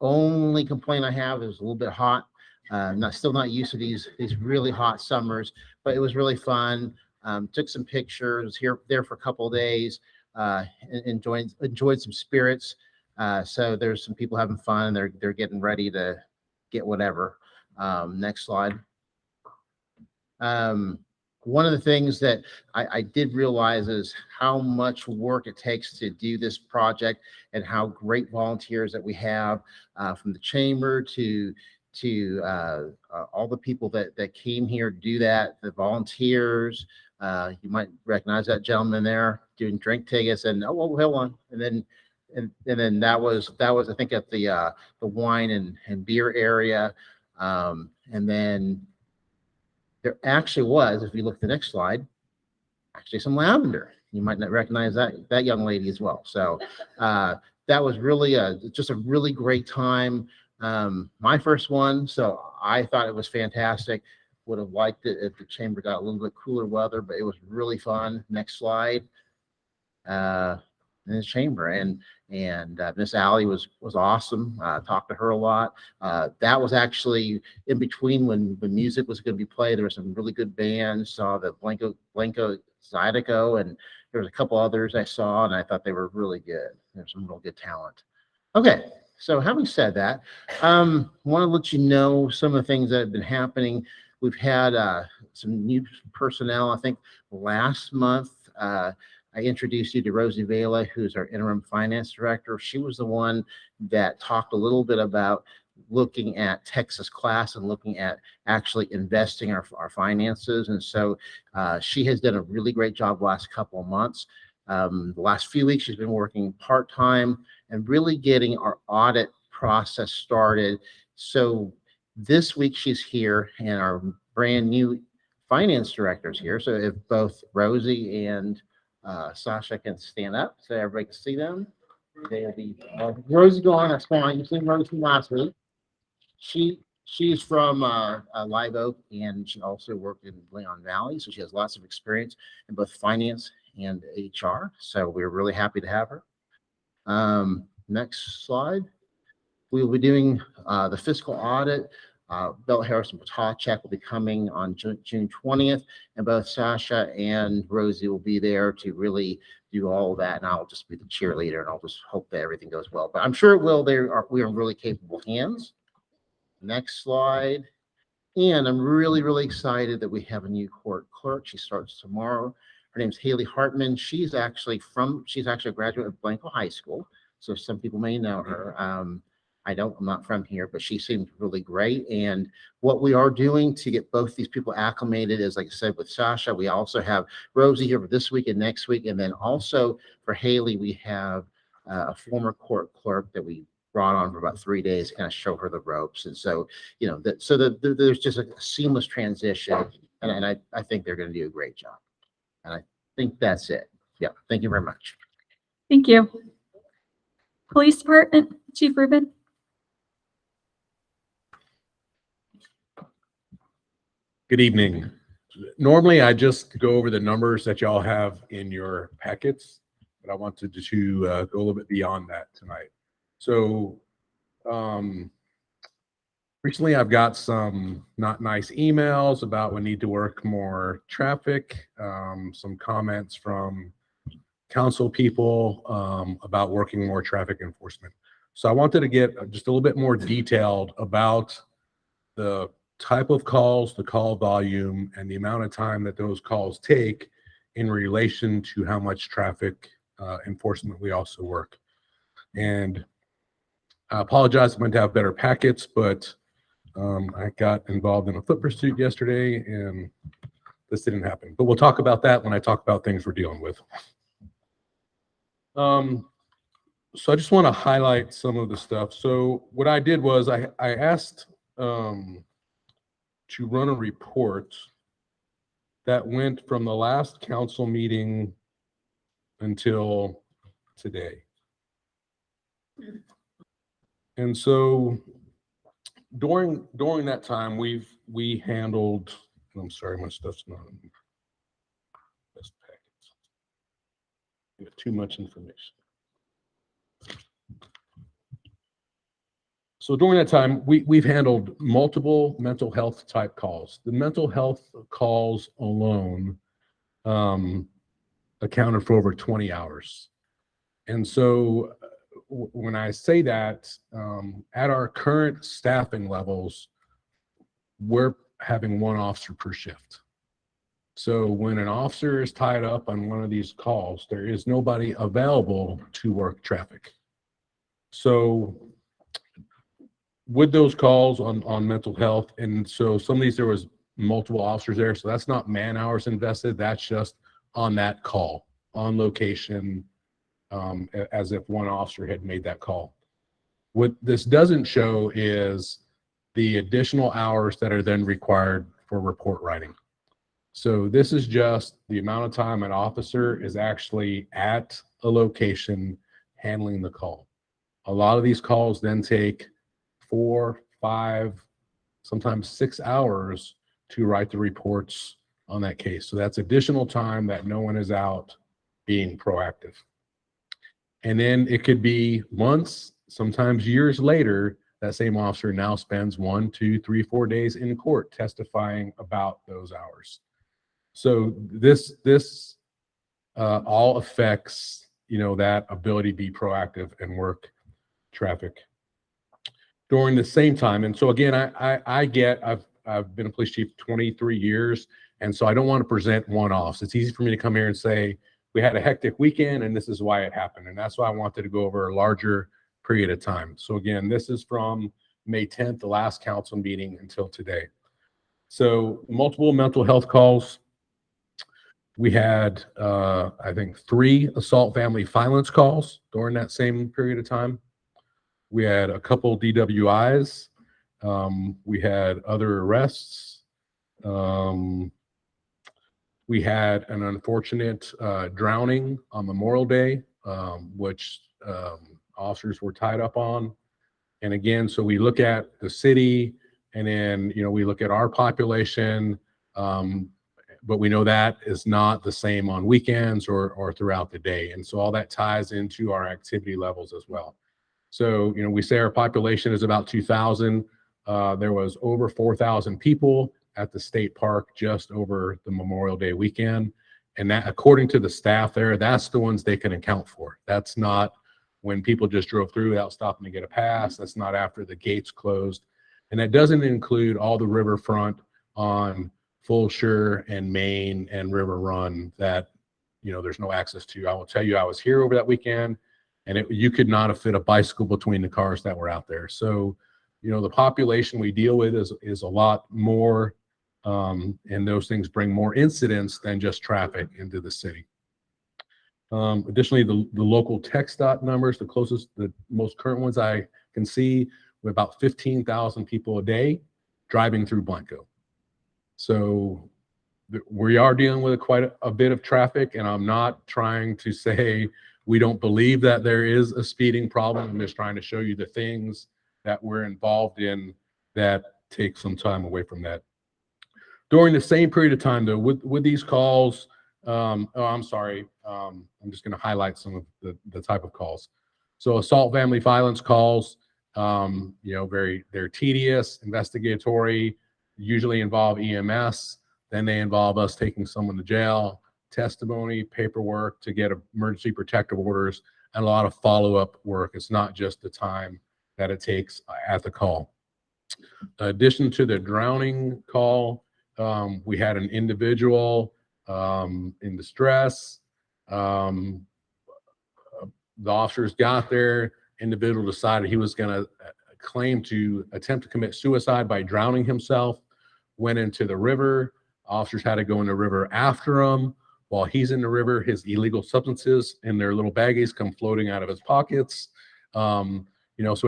only complaint I have is a little bit hot. Still not used to these really hot summers, but it was really fun. Took some pictures, there for a couple of days, enjoyed some spirits. So there's some people having fun. They're getting ready to get whatever. Next slide. One of the things that I did realize is how much work it takes to do this project and how great volunteers that we have, from the chamber to all the people that came here to do that, the volunteers. You might recognize that gentleman there doing drink tickets, and oh, well, hold on, and then that was I think at the wine and beer area, and then there actually was, if you look at the next slide, actually some lavender. You might not recognize that young lady as well. So that was really just a really great time. My first one, so I thought it was fantastic. Would have liked it if the chamber got a little bit cooler weather, but it was really fun. Next slide. In the chamber, and Miss Allie was awesome. Talked to her a lot. That was actually in between when the music was going to be played. There were some really good bands. Saw the Blanco Zydeco, and there was a couple others I saw, and I thought they were really good. There's some real good talent. Okay, so having said that, want to let you know some of the things that have been happening. We've had some new personnel. I think last month, I introduced you to Rosie Vela, who's our interim finance director. She was the one that talked a little bit about looking at Texas class and looking at actually investing our finances. And so she has done a really great job the last couple of months. The last few weeks, she's been working part-time and really getting our audit process started. So this week she's here, and our brand new finance director is here. So if both Rosie and Sasha can stand up so everybody can see them. They'll be Rosie gone. That's fine. You've seen Rosie from last week. She's from Live Oak, and she also worked in Leon Valley, so she has lots of experience in both finance and HR. So we're really happy to have her. Next slide. We will be doing the fiscal audit. Bell Harris and Potacek will be coming on June 20th, and both Sasha and Rosie will be there to really do all of that, and I'll just be the cheerleader, and I'll just hope that everything goes well. But I'm sure it will. We are in really capable hands. Next slide. And I'm really, really excited that we have a new court clerk. She starts tomorrow. Her name's Haley Hartman. She's actually a graduate of Blanco High School, so some people may know her. I'm not from here, but she seemed really great. And what we are doing to get both these people acclimated is, like I said, with Sasha, we also have Rosie here for this week and next week. And then also for Haley, we have a former court clerk that we brought on for about 3 days to kind of show her the ropes. And so, there's just a seamless transition. And I think they're going to do a great job. And I think that's it. Yeah. Thank you very much. Thank you. Police Department, Chief Rubin. Good evening. Normally, I just go over the numbers that y'all have in your packets, but I wanted to go a little bit beyond that tonight. So recently I've got some not nice emails about we need to work more traffic, some comments from council people about working more traffic enforcement. So I wanted to get just a little bit more detailed about the type of calls, the call volume, and the amount of time that those calls take in relation to how much traffic enforcement we also work. And I apologize, I'm going to have better packets, but I got involved in a foot pursuit yesterday and this didn't happen. But we'll talk about that when I talk about things we're dealing with. So I just want to highlight some of the stuff. So what I did was I asked to run a report that went from the last council meeting until today. And so during that time, we handled, I'm sorry, my stuff's not in the best packets. We have too much information. So during that time, we've handled multiple mental health type calls. The mental health calls alone accounted for over 20 hours. And so when I say that, at our current staffing levels, we're having one officer per shift. So when an officer is tied up on one of these calls, there is nobody available to work traffic. So with those calls on mental health, and so some of these, there was multiple officers there, so that's not man hours invested, that's just on that call, on location, as if one officer had made that call. What this doesn't show is the additional hours that are then required for report writing. So this is just the amount of time an officer is actually at a location handling the call. A lot of these calls then take 4, 5, sometimes 6 hours to write the reports on that case. So that's additional time that no one is out being proactive. And then it could be months, sometimes years later, that same officer now spends 1, 2, 3, 4 days in court testifying about those hours. So this all affects, that ability to be proactive and work traffic during the same time. And so again, I've been a police chief 23 years, and so I don't want to present one-offs. It's easy for me to come here and say, we had a hectic weekend and this is why it happened. And that's why I wanted to go over a larger period of time. So again, this is from May 10th, the last council meeting, until today. So multiple mental health calls. We had, I think, 3 assault family violence calls during that same period of time. We had a couple DWIs. We had other arrests. We had an unfortunate drowning on Memorial Day, which officers were tied up on. And again, so we look at the city, and then, we look at our population, but we know that is not the same on weekends or throughout the day. And so all that ties into our activity levels as well. So, we say our population is about 2,000. There was over 4,000 people at the state park just over the Memorial Day weekend. And that, according to the staff there, that's the ones they can account for. That's not when people just drove through without stopping to get a pass. That's not after the gates closed. And that doesn't include all the riverfront on Fulshire and Main and River Run that, there's no access to. I will tell you, I was here over that weekend, and you could not have fit a bicycle between the cars that were out there. So, the population we deal with is a lot more, and those things bring more incidents than just traffic into the city. Additionally, the local TxDOT numbers, the most current ones I can see, with about 15,000 people a day driving through Palmco. So we are dealing with quite a bit of traffic, and I'm not trying to say we don't believe that there is a speeding problem. I'm just trying to show you the things that we're involved in that take some time away from that. During the same period of time, though, with these calls, I'm just going to highlight some of the type of calls. So assault, family violence calls, they're tedious, investigatory, usually involve EMS. Then they involve us taking someone to jail, testimony, paperwork to get emergency protective orders, and a lot of follow-up work. It's not just the time that it takes at the call. In addition to the drowning call, we had an individual in distress. The officers got there. Individual decided he was going to attempt to commit suicide by drowning himself. Went into the river. Officers had to go in the river after him. While he's in the river, his illegal substances in their little baggies come floating out of his pockets. So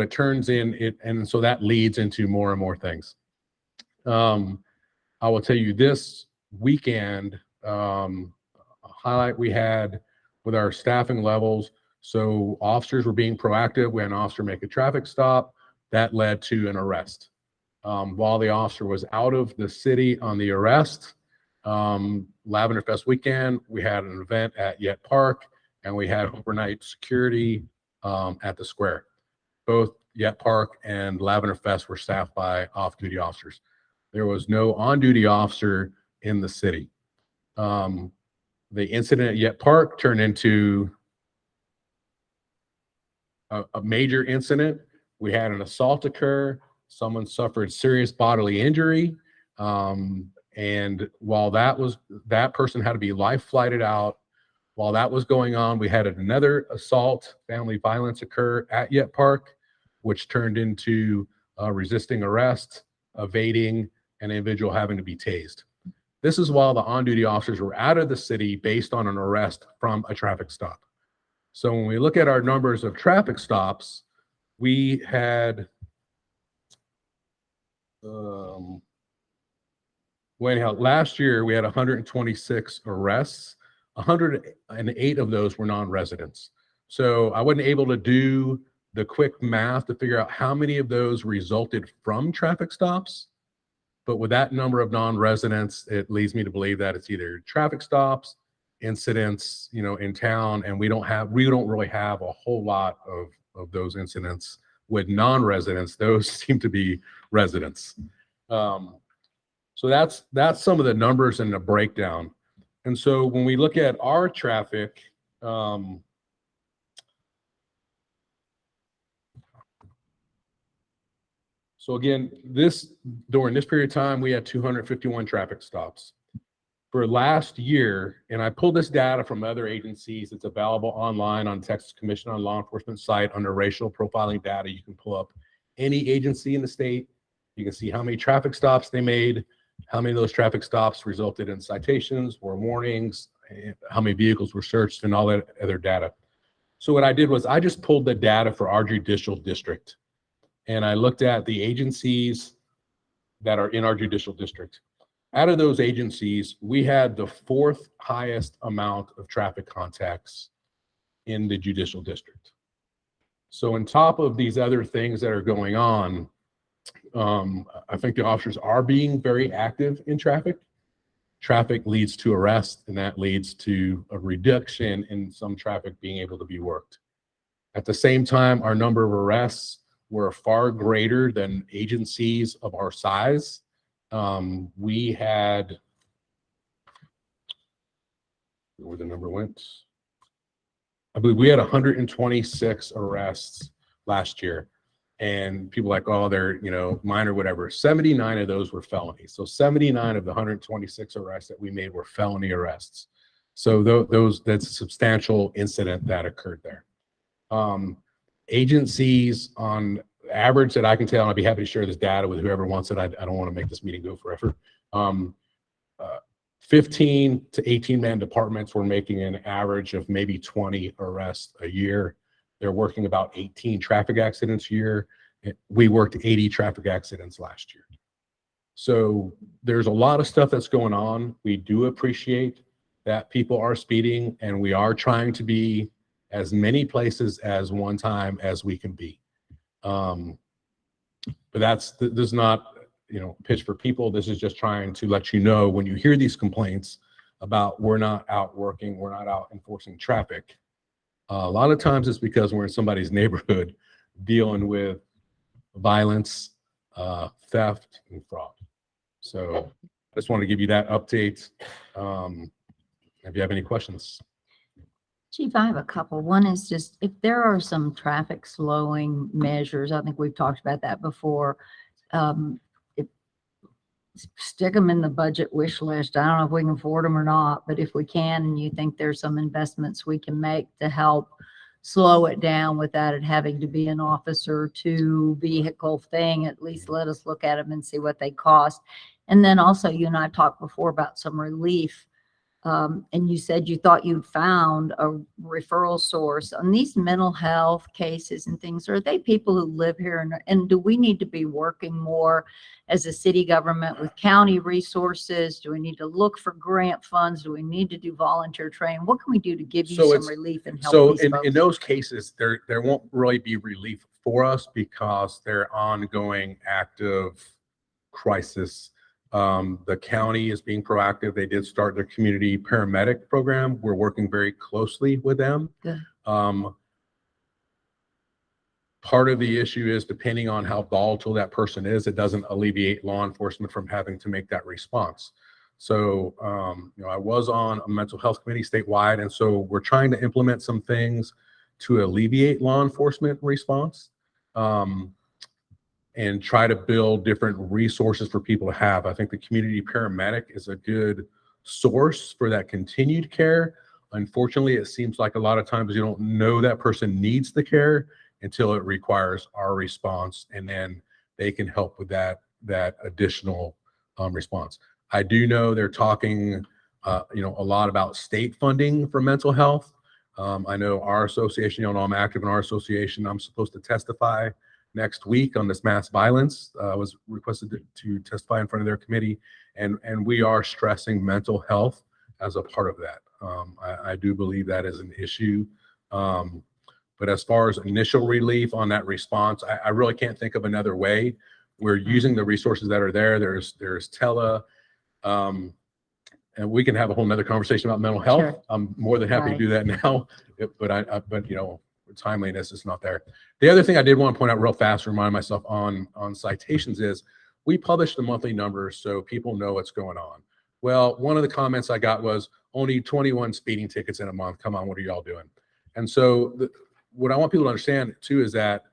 it turns in, and so that leads into more and more things. I will tell you this weekend, a highlight we had with our staffing levels. So officers were being proactive. We had an officer make a traffic stop. That led to an arrest. While the officer was out of the city on the arrest, Lavender Fest weekend, we had an event at Yet Park, and we had overnight security at the square. Both Yet Park and Lavender Fest were staffed by off-duty officers. There was no on-duty officer in the city. The incident at Yet Park turned into a major incident. We had an assault occur. Someone suffered serious bodily injury. And while that person had to be life flighted out, while that was going on, we had another assault, family violence occur at Yet Park, which turned into resisting arrest, evading, and an individual having to be tased. This is while the on-duty officers were out of the city based on an arrest from a traffic stop. So when we look at our numbers of traffic stops, we had last year we had 126 arrests. 108 of those were non-residents. So I wasn't able to do the quick math to figure out how many of those resulted from traffic stops. But with that number of non-residents, it leads me to believe that it's either traffic stops, incidents, in town, and we don't really have a whole lot of those incidents with non-residents. Those seem to be residents. So that's some of the numbers and the breakdown. And so when we look at our traffic, so again, during this period of time, we had 251 traffic stops. For last year, and I pulled this data from other agencies, it's available online on Texas Commission on Law Enforcement site under racial profiling data. You can pull up any agency in the state. You can see how many traffic stops they made, how many of those traffic stops resulted in citations or warnings, how many vehicles were searched, and all that other data. So what I did was I just pulled the data for our judicial district. And I looked at the agencies that are in our judicial district. Out of those agencies, we had the 4th highest amount of traffic contacts in the judicial district. So on top of these other things that are going on, I think the officers are being very active in traffic. Traffic leads to arrest, and that leads to a reduction in some traffic being able to be worked. At the same time, our number of arrests were far greater than agencies of our size. We had, where the number went, I believe we had 126 arrests last year. And people like, oh, they're, minor, whatever. 79 of those were felonies. So 79 of the 126 arrests that we made were felony arrests. So that's a substantial incident that occurred there. Agencies on average that I can tell, and I'd be happy to share this data with whoever wants it. I don't want to make this meeting go forever. 15 to 18-man departments were making an average of maybe 20 arrests a year. They're working about 18 traffic accidents a year. We worked 80 traffic accidents last year. So there's a lot of stuff that's going on. We do appreciate that people are speeding, and we are trying to be as many places as one time as we can be. But this is not, pitch for people. This is just trying to let you know when you hear these complaints about we're not out working, we're not out enforcing traffic. A lot of times it's because we're in somebody's neighborhood dealing with violence, theft, and fraud. So I just want to give you that update. If you have any questions. Chief, I have a couple. One is just if there are some traffic slowing measures, I think we've talked about that before. Stick them in the budget wish list. I don't know if we can afford them or not, but if we can, and you think there's some investments we can make to help slow it down without it having to be an officer to vehicle thing, at least let us look at them and see what they cost. And then also, you and I talked before about some relief. And you said you thought you'd found a referral source on these mental health cases and things. Are they people who live here? And do we need to be working more as a city government with county resources? Do we need to look for grant funds? Do we need to do volunteer training? What can we do to give you some relief and help So these folks? in those cases, there won't really be relief for us because they're ongoing active crisis. The county is being proactive. They did start their community paramedic program. We're working very closely with them. Good. Part of the issue is depending on how volatile that person is, it doesn't alleviate law enforcement from having to make that response. So, I was on a mental health committee statewide, and so we're trying to implement some things to alleviate law enforcement response. And try to build different resources for people to have. I think the community paramedic is a good source for that continued care. Unfortunately, it seems like a lot of times you don't know that person needs the care until it requires our response, and then they can help with that additional response. I do know they're talking, a lot about state funding for mental health. I know our association, I'm active in our association. I'm supposed to testify next week on this mass violence. I was requested to testify in front of their committee, and we are stressing mental health as a part of that. I do believe that is an issue. But as far as initial relief on that response, I really can't think of another way. We're using the resources that are there. There's tele, and we can have a whole nother conversation about mental health. Sure. I'm more than happy Right. to do that now, but timeliness is not there. The other thing I did want to point out real fast, remind myself on citations is we publish the monthly numbers so people know what's going on. Well, one of the comments I got was only 21 speeding tickets in a month. Come on, what are y'all doing? And so what I want people to understand too is that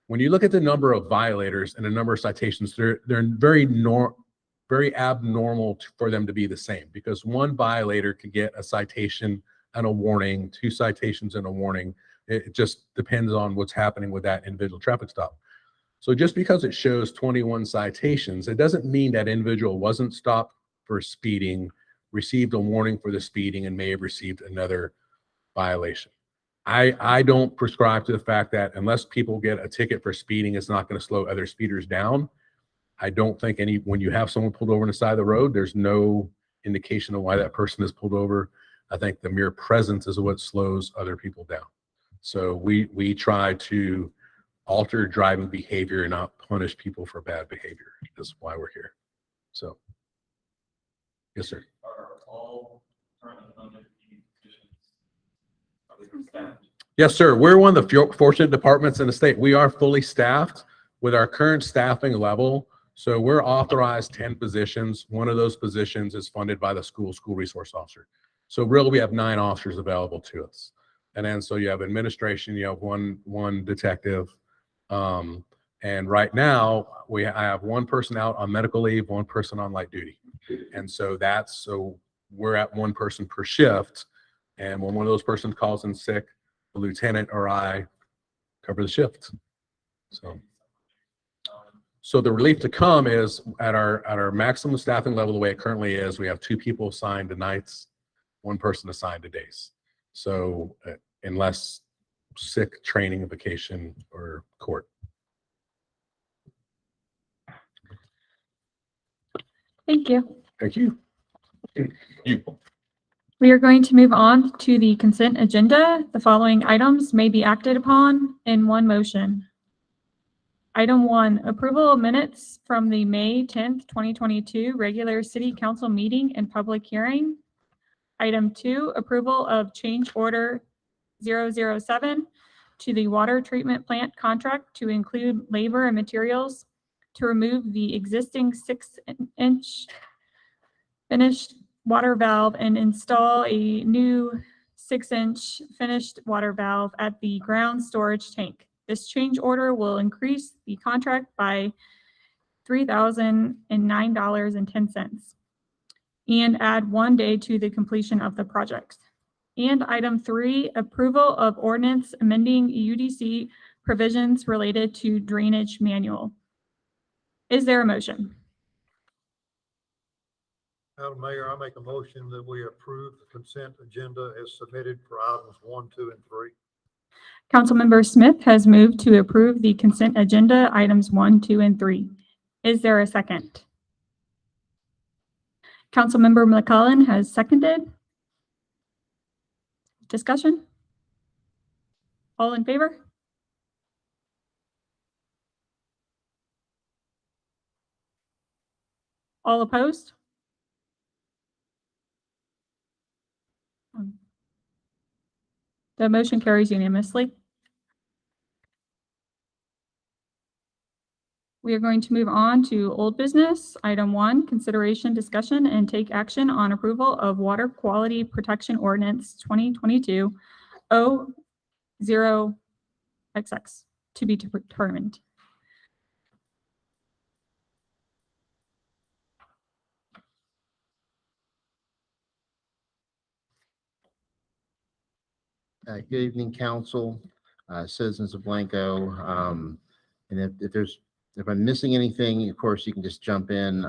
when you look at the number of violators and the number of citations, they're very abnormal for them to be the same, because one violator could get a citation and a warning, 2 citations and a warning. It just depends on what's happening with that individual traffic stop. So just because it shows 21 citations, it doesn't mean that individual wasn't stopped for speeding, received a warning for the speeding, and may have received another violation. I don't prescribe to the fact that unless people get a ticket for speeding, it's not going to slow other speeders down. I don't think when you have someone pulled over on the side of the road, there's no indication of why that person is pulled over. I think the mere presence is what slows other people down. So we try to alter driving behavior and not punish people for bad behavior. That's why we're here. So, yes, sir. Are all currently funded positions? Yes, sir. We're one of the fortunate departments in the state. We are fully staffed with our current staffing level. So we're authorized 10 positions. One of those positions is funded by the school resource officer. So really we have 9 officers available to us. And then so you have administration, you have one detective. And right now I have 1 person out on medical leave, 1 person on light duty. And so we're at 1 person per shift. And when one of those persons calls in sick, the lieutenant or I cover the shift. So the relief to come is at our maximum staffing level, the way it currently is, we have 2 people assigned to nights, 1 person assigned to days. So unless sick, training, vacation, or court. Thank you. Thank you. We are going to move on to the consent agenda. The following items may be acted upon in one motion. Item 1, approval of minutes from the May 10th, 2022 regular city council meeting and public hearing. Item 2, approval of change order 007 to the water treatment plant contract to include labor and materials to remove the existing 6-inch finished water valve and install a new 6-inch finished water valve at the ground storage tank. This change order will increase the contract by $3,009.10 and add 1 day to the completion of the project. And item 3, approval of ordinance amending UDC provisions related to drainage manual. Is there a motion? Madam Mayor, I make a motion that we approve the consent agenda as submitted for items 1, 2, and 3. Councilmember Smith has moved to approve the consent agenda items 1, 2, and 3. Is there a second? Councilmember McClellan has seconded. Discussion? All in favor? All opposed? The motion carries unanimously. We are going to move on to old business. Item 1, consideration, discussion, and take action on approval of Water Quality Protection Ordinance 2022-00XX to be determined. Good evening, council, citizens of Blanco. And if I'm missing anything, of course, you can just jump in,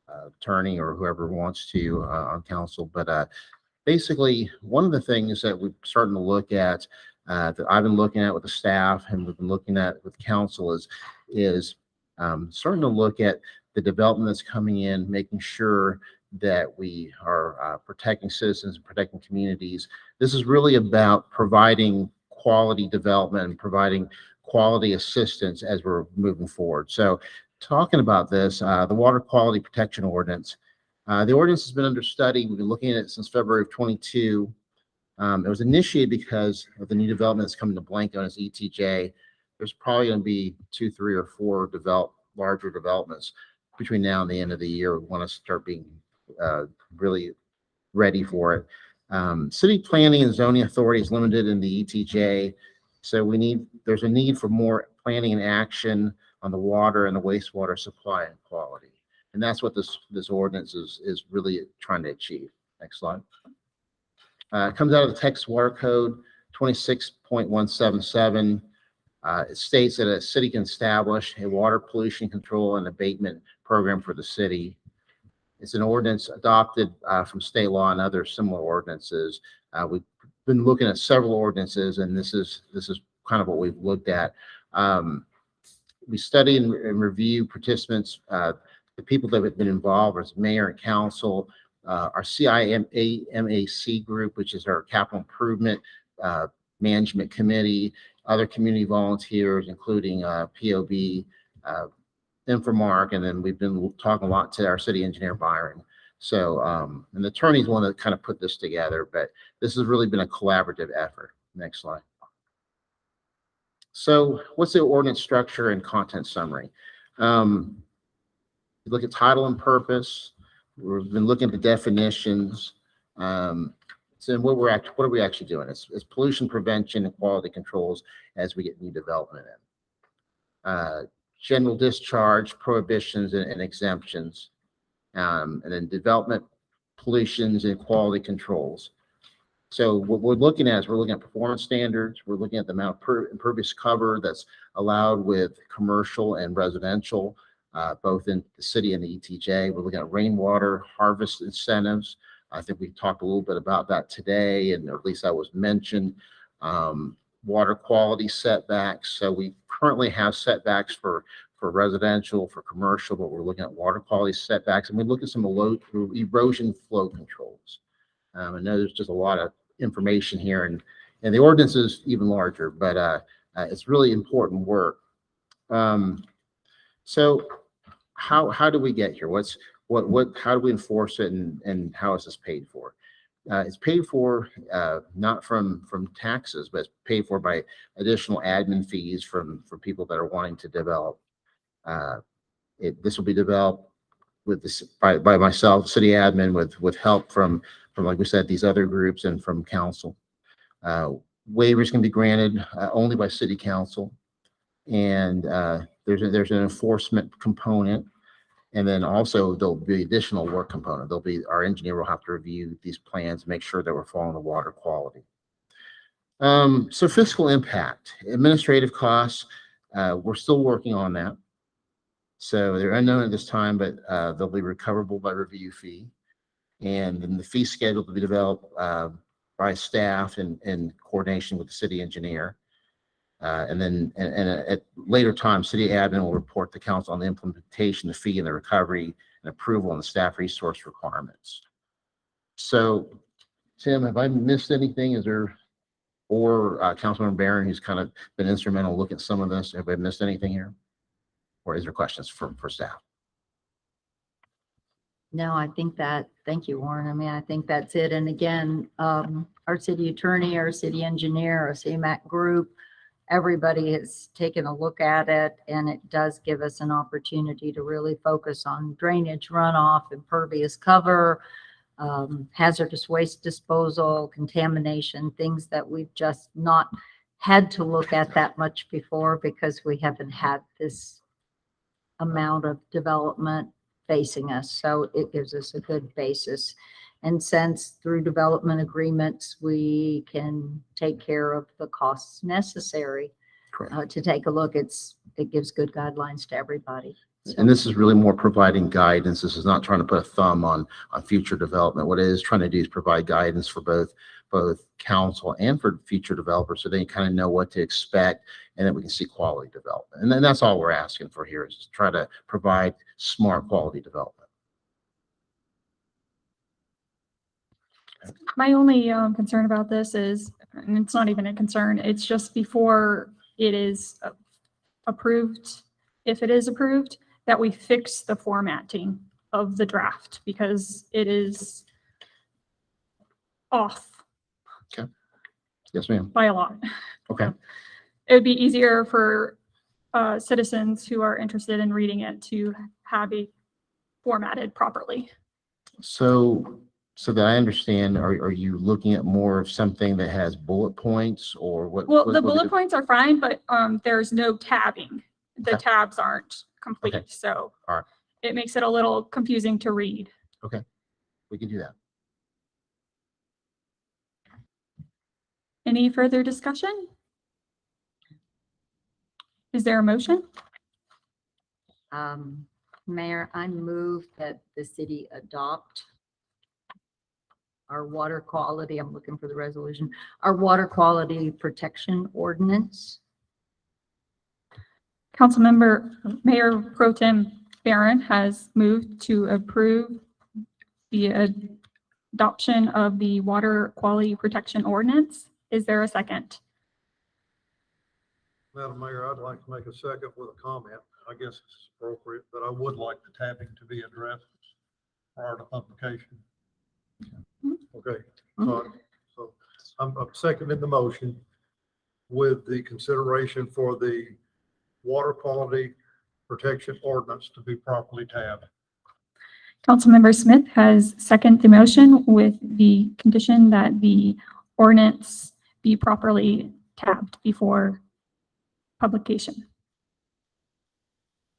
attorney or whoever wants to on council. But basically, one of the things that we're starting to look at, that I've been looking at with the staff and we've been looking at with council is starting to look at the development that's coming in, making sure that we are protecting citizens and protecting communities. This is really about providing quality development and providing quality assistance as we're moving forward. So talking about this, the Water Quality Protection Ordinance, the ordinance has been under study. We've been looking at it since February of 22. It was initiated because of the new development that's coming to Blanco as ETJ. There's probably going to be 2, 3, or 4 larger developments between now and the end of the year. We want to start being really ready for it. City planning and zoning authority is limited in the ETJ. So there's a need for more planning and action on the water and the wastewater supply and quality. And that's what this ordinance is really trying to achieve. Next slide. It comes out of the Texas Water Code 26.177. It states that a city can establish a water pollution control and abatement program for the city. It's an ordinance adopted from state law and other similar ordinances. We've been looking at several ordinances, and this is kind of what we've looked at. We study and review participants, the people that have been involved as mayor and council, our CIMAC group, which is our capital improvement management committee, other community volunteers, including POB, Infomark, and then we've been talking a lot to our city engineer, Byron. So, and the attorneys want to kind of put this together, but this has really been a collaborative effort. Next slide. So what's the ordinance structure and content summary? Look at title and purpose. We've been looking at the definitions. So what are we actually doing? It's pollution prevention and quality controls as we get new development in. General discharge, prohibitions and exemptions, and then development, pollutions and quality controls. So what we're looking at is we're looking at performance standards. We're looking at the amount of impervious cover that's allowed with commercial and residential, both in the city and the ETJ. We're looking at rainwater harvest incentives. I think we talked a little bit about that today, and or at least that was mentioned. Water quality setbacks. So we currently have setbacks for residential, for commercial, but we're looking at water quality setbacks, and we look at some erosion flow controls. I know there's just a lot of information here, and the ordinance is even larger, but it's really important work. So how do we get here? How do we enforce it, and how is this paid for? It's paid for not from taxes, but it's paid for by additional admin fees from people that are wanting to develop. This will be developed by myself, city admin, with help from like we said, these other groups and from council. Waivers can be granted only by city council, and there's an enforcement component. And then also there'll be additional work component. Our engineer will have to review these plans, make sure that we're following the water quality. So fiscal impact, administrative costs, we're still working on that. So they're unknown at this time, but they'll be recoverable by review fee. And then the fee schedule will be developed by staff in coordination with the city engineer. And then at later time, city admin will report to council on the implementation, the fee and the recovery and approval on the staff resource requirements. So Tim, have I missed anything? Or Councilmember Barron, who's kind of been instrumental in looking at some of this, have I missed anything here? Or is there questions for staff? No, thank you, Warren. I mean, I think that's it. And again, our city attorney, our city engineer, our CMAC group, everybody has taken a look at it, and it does give us an opportunity to really focus on drainage, runoff, impervious cover, hazardous waste disposal, contamination, things that we've just not had to look at that much before because we haven't had this amount of development facing us. So it gives us a good basis. And since through development agreements, we can take care of the costs necessary to take a look, it gives good guidelines to everybody. So. And this is really more providing guidance. This is not trying to put a thumb on future development. What it is trying to do is provide guidance for both council and for future developers, so they kind of know what to expect, and that we can see quality development. And then that's all we're asking for here, is to try to provide smart quality development. My only concern about this is, and it's not even a concern, it's just before it is approved, if it is approved, that we fix the formatting of the draft because it is off. Okay. Yes, ma'am. By a lot. Okay. It would be easier for citizens who are interested in reading it to have it formatted properly. So that I understand, are you looking at more of something that has bullet points, or what? Well, the bullet points are fine, but there's no tabbing. The Okay. tabs aren't complete, Okay. so All right. it makes it a little confusing to read. Okay, we can do that. Any further discussion? Is there a motion? Mayor, I move that the city adopt our water quality, I'm looking for the resolution, our water quality protection ordinance. Councilmember Mayor Pro Tem Barron has moved to approve the adoption of the water quality protection ordinance. Is there a second? Madam Mayor, I'd like to make a second with a comment. I guess it's appropriate, but I would like the tabbing to be addressed prior to publication. Okay. So I'm seconding the motion with the consideration for the water quality protection ordinance to be properly tabbed. Councilmember Smith has seconded the motion with the condition that the ordinance be properly tabbed before publication.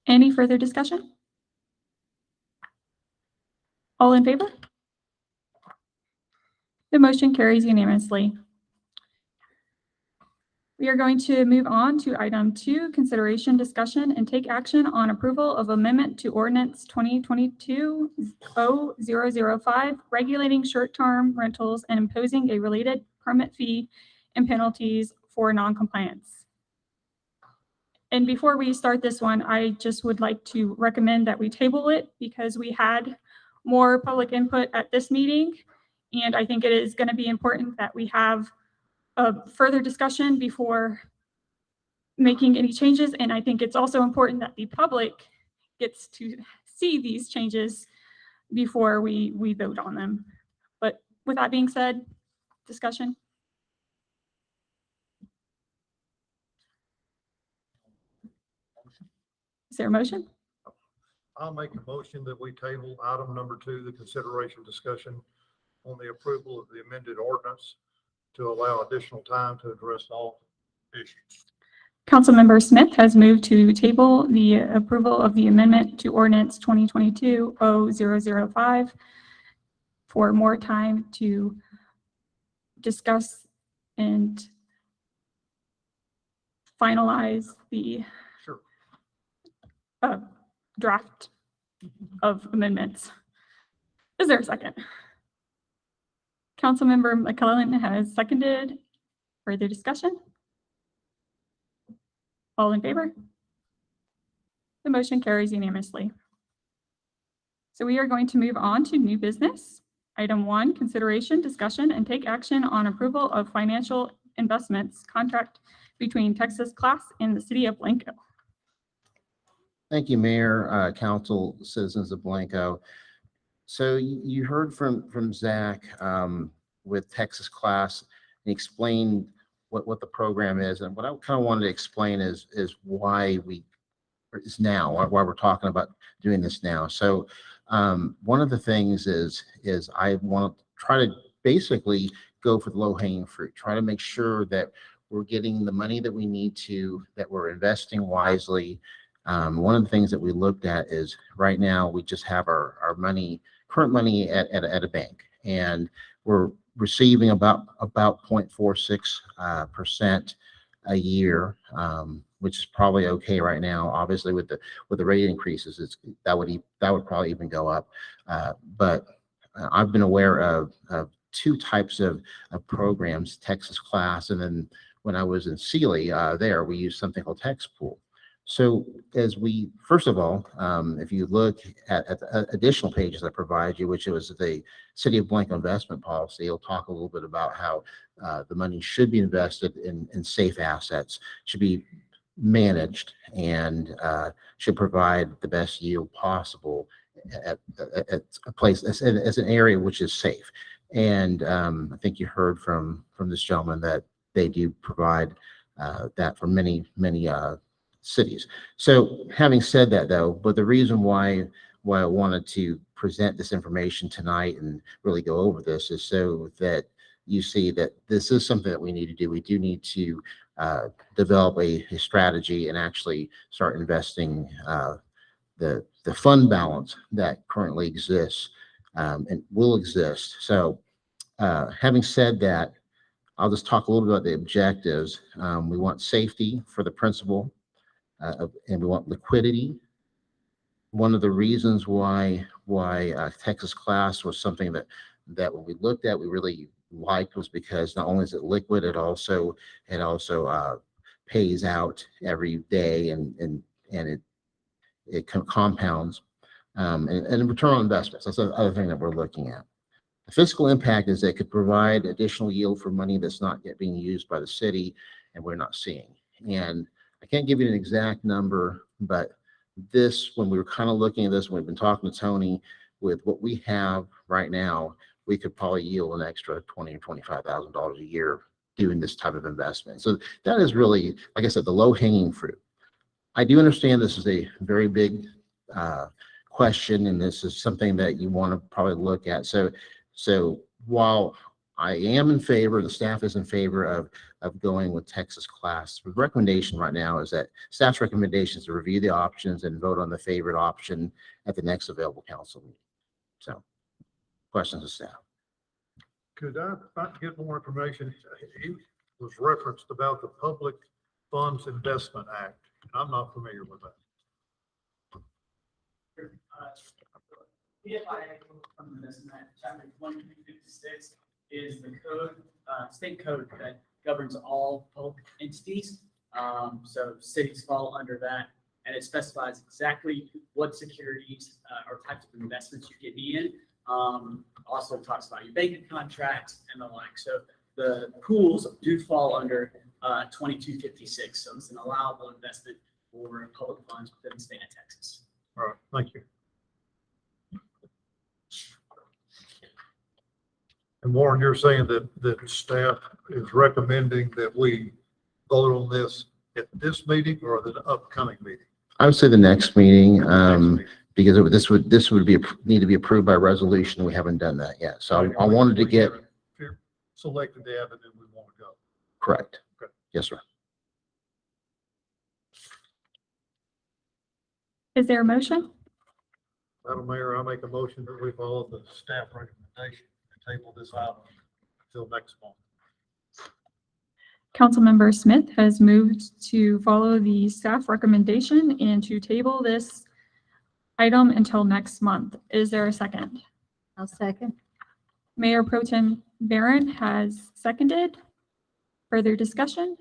Any further discussion? All in favor? The motion carries unanimously. We are going to move on to item 2, consideration, discussion, and take action on approval of amendment to ordinance 2022-0005, regulating short-term rentals and imposing a related permit fee and penalties for noncompliance. And before we start this one, I just would like to recommend that we table it because we had more public input at this meeting. And I think it is going to be important that we have a further discussion before making any changes. And I think it's also important that the public gets to see these changes before we vote on them. But with that being said, discussion. Is there a motion? I'll make a motion that we table item number 2, the consideration discussion on the approval of the amended ordinance to allow additional time to address all issues. Councilmember Smith has moved to table the approval of the amendment to ordinance 2022-0005 for more time to discuss and finalize the draft of amendments. Is there a second? Councilmember McClellan has seconded. Further discussion? All in favor? The motion carries unanimously. So we are going to move on to new business. Item 1, consideration, discussion, and take action on approval of financial investments contract between Texas Class and the City of Blanco. Thank you, Mayor, Council, citizens of Blanco. So you heard from Zach with Texas Class. He explained what the program is, and what I kind of wanted to explain is why why we're talking about doing this now. So one of the things is I want to try to basically go for the low-hanging fruit, try to make sure that we're getting the money that we need to, that we're investing wisely. One of the things that we looked at is right now we just have our money, current money at a bank, and we're receiving about 0.46% a year, which is probably okay right now. Obviously, with the rate increases, that would probably even go up. But I've been aware of 2 types of programs, Texas Class, and then when I was in Sealy, we used something called TexPool. So first of all, if you look at the additional pages I provide you, which was the City of Blanco investment policy, it'll talk a little bit about how the money should be invested in safe assets, should be managed, and should provide the best yield possible at a place as an area which is safe. And I think you heard from this gentleman that they do provide that for many cities. So having said that, though, but the reason why I wanted to present this information tonight and really go over this is so that you see that this is something that we need to do. We do need to develop a strategy and actually start investing the fund balance that currently exists and will exist. So having said that, I'll just talk a little bit about the objectives. We want safety for the principal. And we want liquidity. One of the reasons why Texas Class was something that when we looked at, we really liked, was because not only is it liquid, it also pays out every day, and it compounds, and return on investments. That's the other thing that we're looking at. The fiscal impact is that it could provide additional yield for money that's not yet being used by the city, and we're not seeing. And I can't give you an exact number, but when we were kind of looking at this, when we've been talking to Tony, with what we have right now, we could probably yield an extra $20,000 or $25,000 a year doing this type of investment. So that is really, like I said, the low hanging fruit. I do understand this is a very big question, and this is something that you want to probably look at. So while I am in favor, the staff is in favor of going with Texas class, the recommendation right now is that staff's recommendation is to review the options and vote on the favorite option at the next available council meeting. So questions of staff. Could I get more information? He was referenced about the Public Funds Investment Act. I'm not familiar with that. PFIA from the Investment Act, Chapter 1256 is the code, state code that governs all public entities. So cities fall under that, and it specifies exactly what securities or types of investments you can be in. Also talks about your banking contracts and the like. So the pools do fall under 2256. So it's an allowable investment for public funds within the state of Texas. All right, thank you. And Warren, you're saying that staff is recommending that we vote on this at this meeting or the upcoming meeting? I would say the next meeting, because this would need to be approved by resolution. We haven't done that yet. So I wanted to get. Selected the avenue we want to go. Correct. Okay. Yes, sir. Is there a motion? Madam Mayor, I make a motion that we follow the staff recommendation and table this item until next month. Councilmember Smith has moved to follow the staff recommendation and to table this item until next month. Is there a second? I'll second. Mayor Pro Tem Barron has seconded. Further discussion?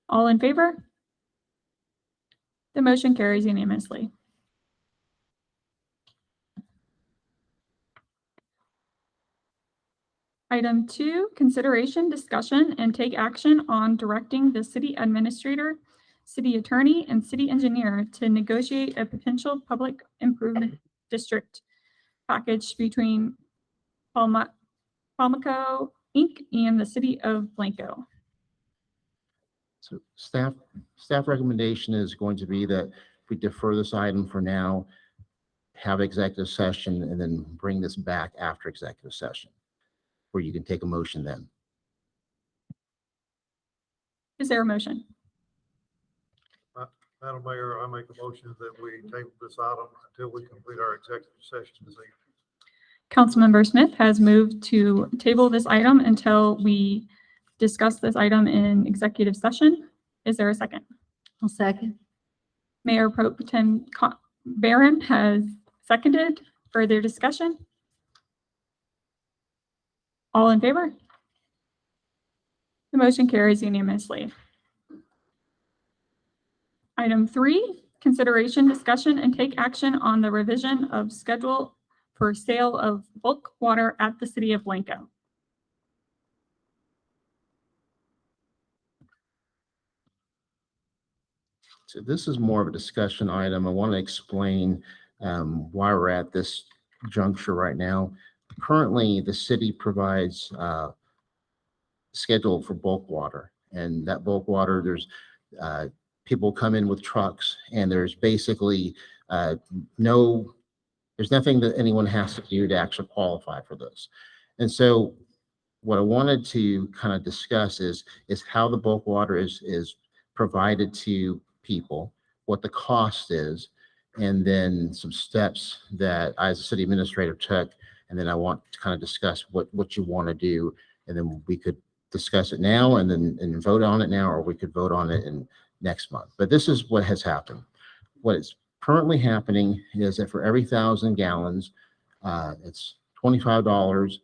All in favor? The motion carries unanimously. Item 2, consideration, discussion, and take action on directing the city administrator, city attorney, and city engineer to negotiate a potential public improvement district package between Palmco, Inc. and the city of Blanco. So staff recommendation is going to be that we defer this item for now, have executive session, and then bring this back after executive session, where you can take a motion then. Is there a motion? Madam Mayor, I make a motion that we table this item until we complete our executive session this evening. Councilmember Smith has moved to table this item until we discuss this item in executive session. Is there a second? I'll second. Mayor Pro Tem Barron has seconded. Further discussion? All in favor? The motion carries unanimously. Item 3, consideration, discussion, and take action on the revision of schedule for sale of bulk water at the city of Blanco. So this is more of a discussion item. I want to explain why we're at this juncture right now. Currently, the city provides schedule for bulk water, and that bulk water, there's people come in with trucks, and there's basically there's nothing that anyone has to do to actually qualify for this. And so what I wanted to kind of discuss is how the bulk water is provided to people, what the cost is, and then some steps that I, as a city administrator, took. And then I want to kind of discuss what you want to do, and then we could discuss it now and vote on it now, or we could vote on it in next month. But this is what has happened. What is currently happening is that for every 1,000 gallons, it's $25.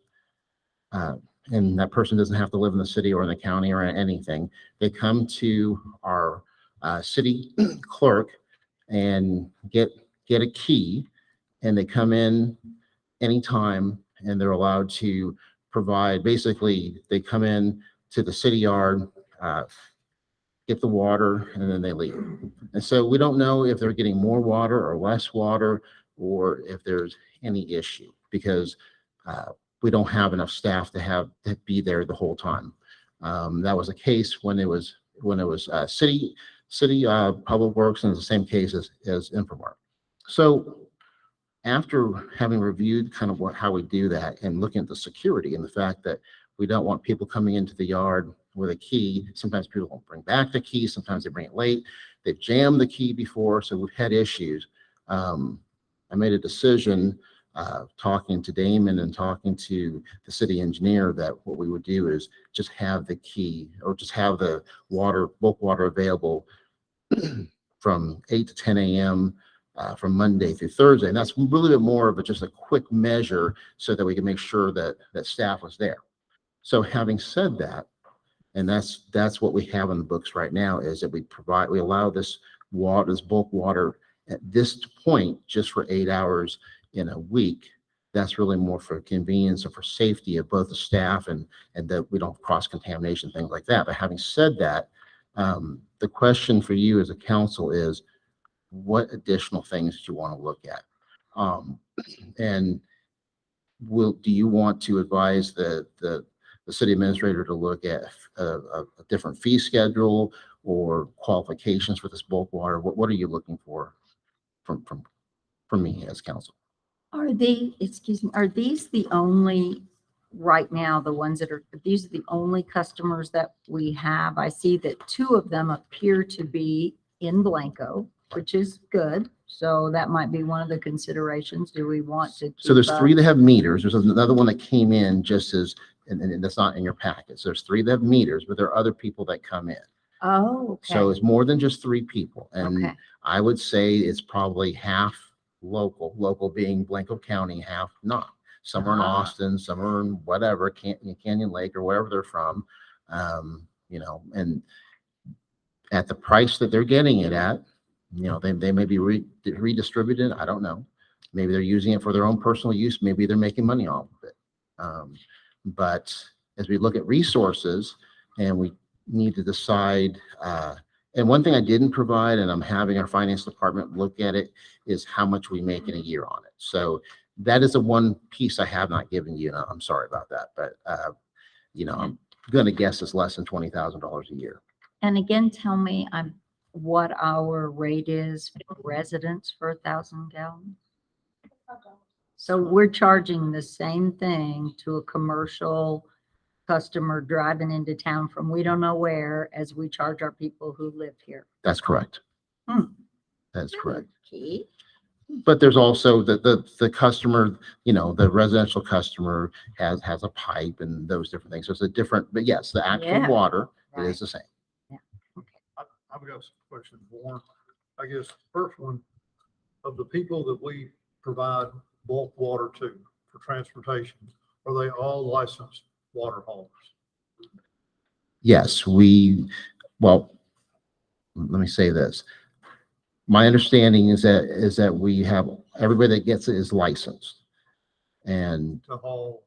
And that person doesn't have to live in the city or in the county or anything. They come to our city clerk and get a key, and they come in anytime, and they're allowed to provide, basically, they come in to the city yard, get the water, and then they leave. And so we don't know if they're getting more water or less water, or if there's any issue because we don't have enough staff to be there the whole time. That was the case when it was city public works, and it's the same case as Infomart. So after having reviewed kind of how we do that and looking at the security and the fact that we don't want people coming into the yard with a key. Sometimes people won't bring back the key. Sometimes they bring it late. They've jammed the key before, so we've had issues. I made a decision talking to Damon and talking to the city engineer that what we would do is just have the key or just have the bulk water available from 8 to 10 a.m. From Monday through Thursday. And that's really bit more of just a quick measure so that we can make sure that staff was there. So having said that, and that's what we have in the books right now is that we allow this bulk water at this point just for 8 hours in a week. That's really more for convenience and for safety of both the staff and that we don't cross contamination, things like that. But having said that, the question for you as a council is, what additional things do you want to look at? And do you want to advise the city administrator to look at a different fee schedule or qualifications for this bulk water? What are you looking for from me as council? Are these the only, right now, these are the only customers that we have? I see that 2 of them appear to be in Blanco, which is good. So that might be one of the considerations. Do we want to? So there's 3 that have meters. There's another one that came in just as, and that's not in your packet. So there's 3 that have meters, but there are other people that come in. Oh, okay. So it's more than just 3 people. And Okay. I would say it's probably half local being Blanco County, half not. Some are in Austin, some are in whatever, Canyon Lake or wherever they're from. And at the price that they're getting it at, they may be redistributed. I don't know. Maybe they're using it for their own personal use. Maybe they're making money off of it. But as we look at resources and we need to decide, and one thing I didn't provide, and I'm having our finance department look at it, is how much we make in a year on it. So that is the one piece I have not given you. And I'm sorry about that, but I'm going to guess it's less than $20,000 a year. And again, tell me what our rate is for residents for 1,000 gallons. So we're charging the same thing to a commercial customer driving into town from we don't know where as we charge our people who live here. That's correct. Hmm. That's correct. Okay. But there's also the customer, the residential customer has a pipe and those different things. So it's a different, but yes, the actual water is the same. I've got some questions more. I guess first one, of the people that we provide bulk water to for transportation, are they all licensed water haulers? Yes, well, let me say this. My understanding is that we have everybody that gets it is licensed and To haul.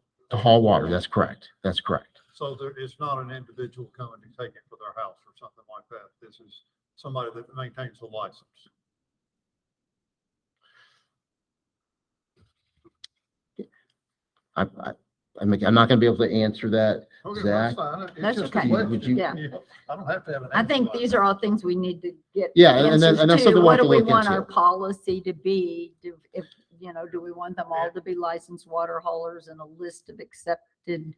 water. That's correct. That's correct. So it's not an individual coming to take it for their house or something like that. This is somebody that maintains a license. I'm not going to be able to answer that, Okay, Zach. that's fine. It's That's just a okay. question. Would you- Yeah. I don't have to have an. I think answer these like are all things we need to get. Yeah, and answers that's to. something we'll What have do to we look want into. our policy to be? Do we want them all to be licensed water haulers and a list of accepted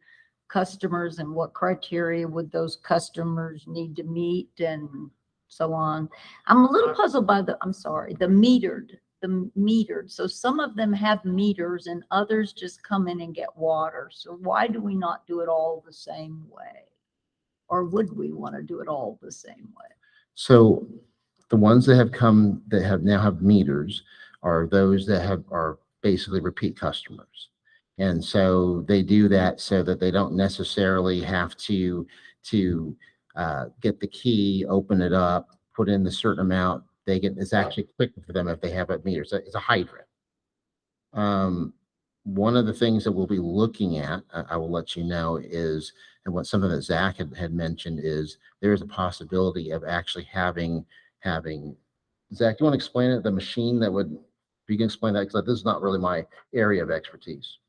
customers and what criteria would those customers need to meet and so on. I'm a little puzzled by the metered. So some of them have meters and others just come in and get water. So why do we not do it all the same way? Or would we want to do it all the same way? So the ones that now have meters are those that are basically repeat customers. And so they do that so that they don't necessarily have to get the key, open it up, put in the certain amount. It's actually quicker for them if they have a meter. So it's a hydrant. One of the things that we'll be looking at, I will let you know, is, and what something that Zach had mentioned is there is a possibility of actually having, Zach, do you want to explain it? The machine that would you can explain that, because this is not really my area of expertise.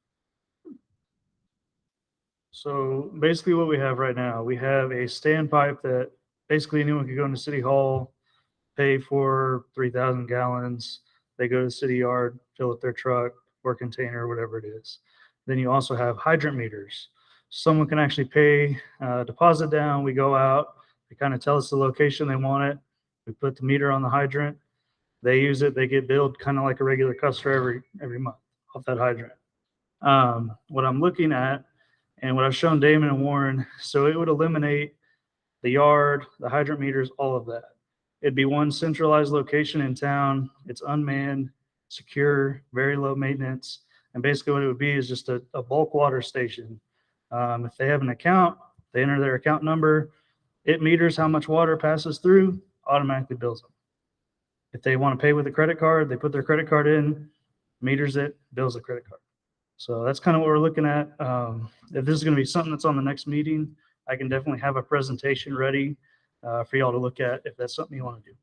So basically what we have right now, we have a standpipe that basically anyone could go into City Hall, pay for 3,000 gallons. They go to the city yard, fill up their truck or container, whatever it is. Then you also have hydrant meters. Someone can actually pay a deposit down. We go out, they kind of tell us the location they want it. We put the meter on the hydrant. They use it. They get billed kind of like a regular customer every month off that hydrant. What I'm looking at and what I've shown Damon and Warren, so it would eliminate the yard, the hydrant meters, all of that. It'd be one centralized location in town. It's unmanned, secure, very low maintenance. And basically what it would be is just a bulk water station. If they have an account, they enter their account number, it meters how much water passes through, automatically bills them. If they want to pay with a credit card, they put their credit card in, meters it, bills the credit card. So that's kind of what we're looking at. If this is going to be something that's on the next meeting, I can definitely have a presentation ready for y'all to look at if that's something you want to do.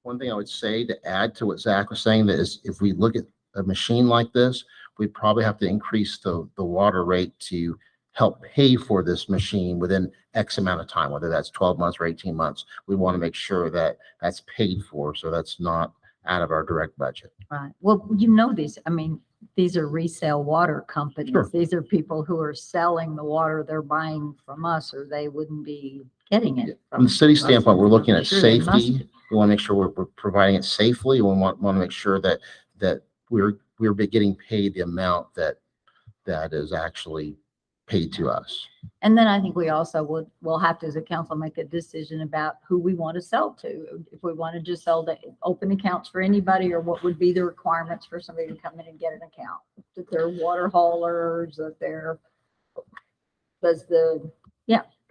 One thing I would say to add to what Zach was saying, that is, if we look at a machine like this, we probably have to increase the water rate to help pay for this machine within X amount of time, whether that's 12 months or 18 months. We want to make sure that that's paid for, so that's not out of our direct budget. Right. Well, you know, these are resale water companies. Sure. These are people who are selling the water they're buying from us, or they wouldn't be getting it. From the city us. standpoint, we're looking at Sure, they must safety. be. We want to make sure we're providing it safely. We want to make sure that we're getting paid the amount that is actually paid to us. And then I think we also will have to, as a council, make a decision about who we want to sell to. If we want to just sell to open accounts for anybody, or what would be the requirements for somebody to come in and get an account. That they're water haulers, that they're,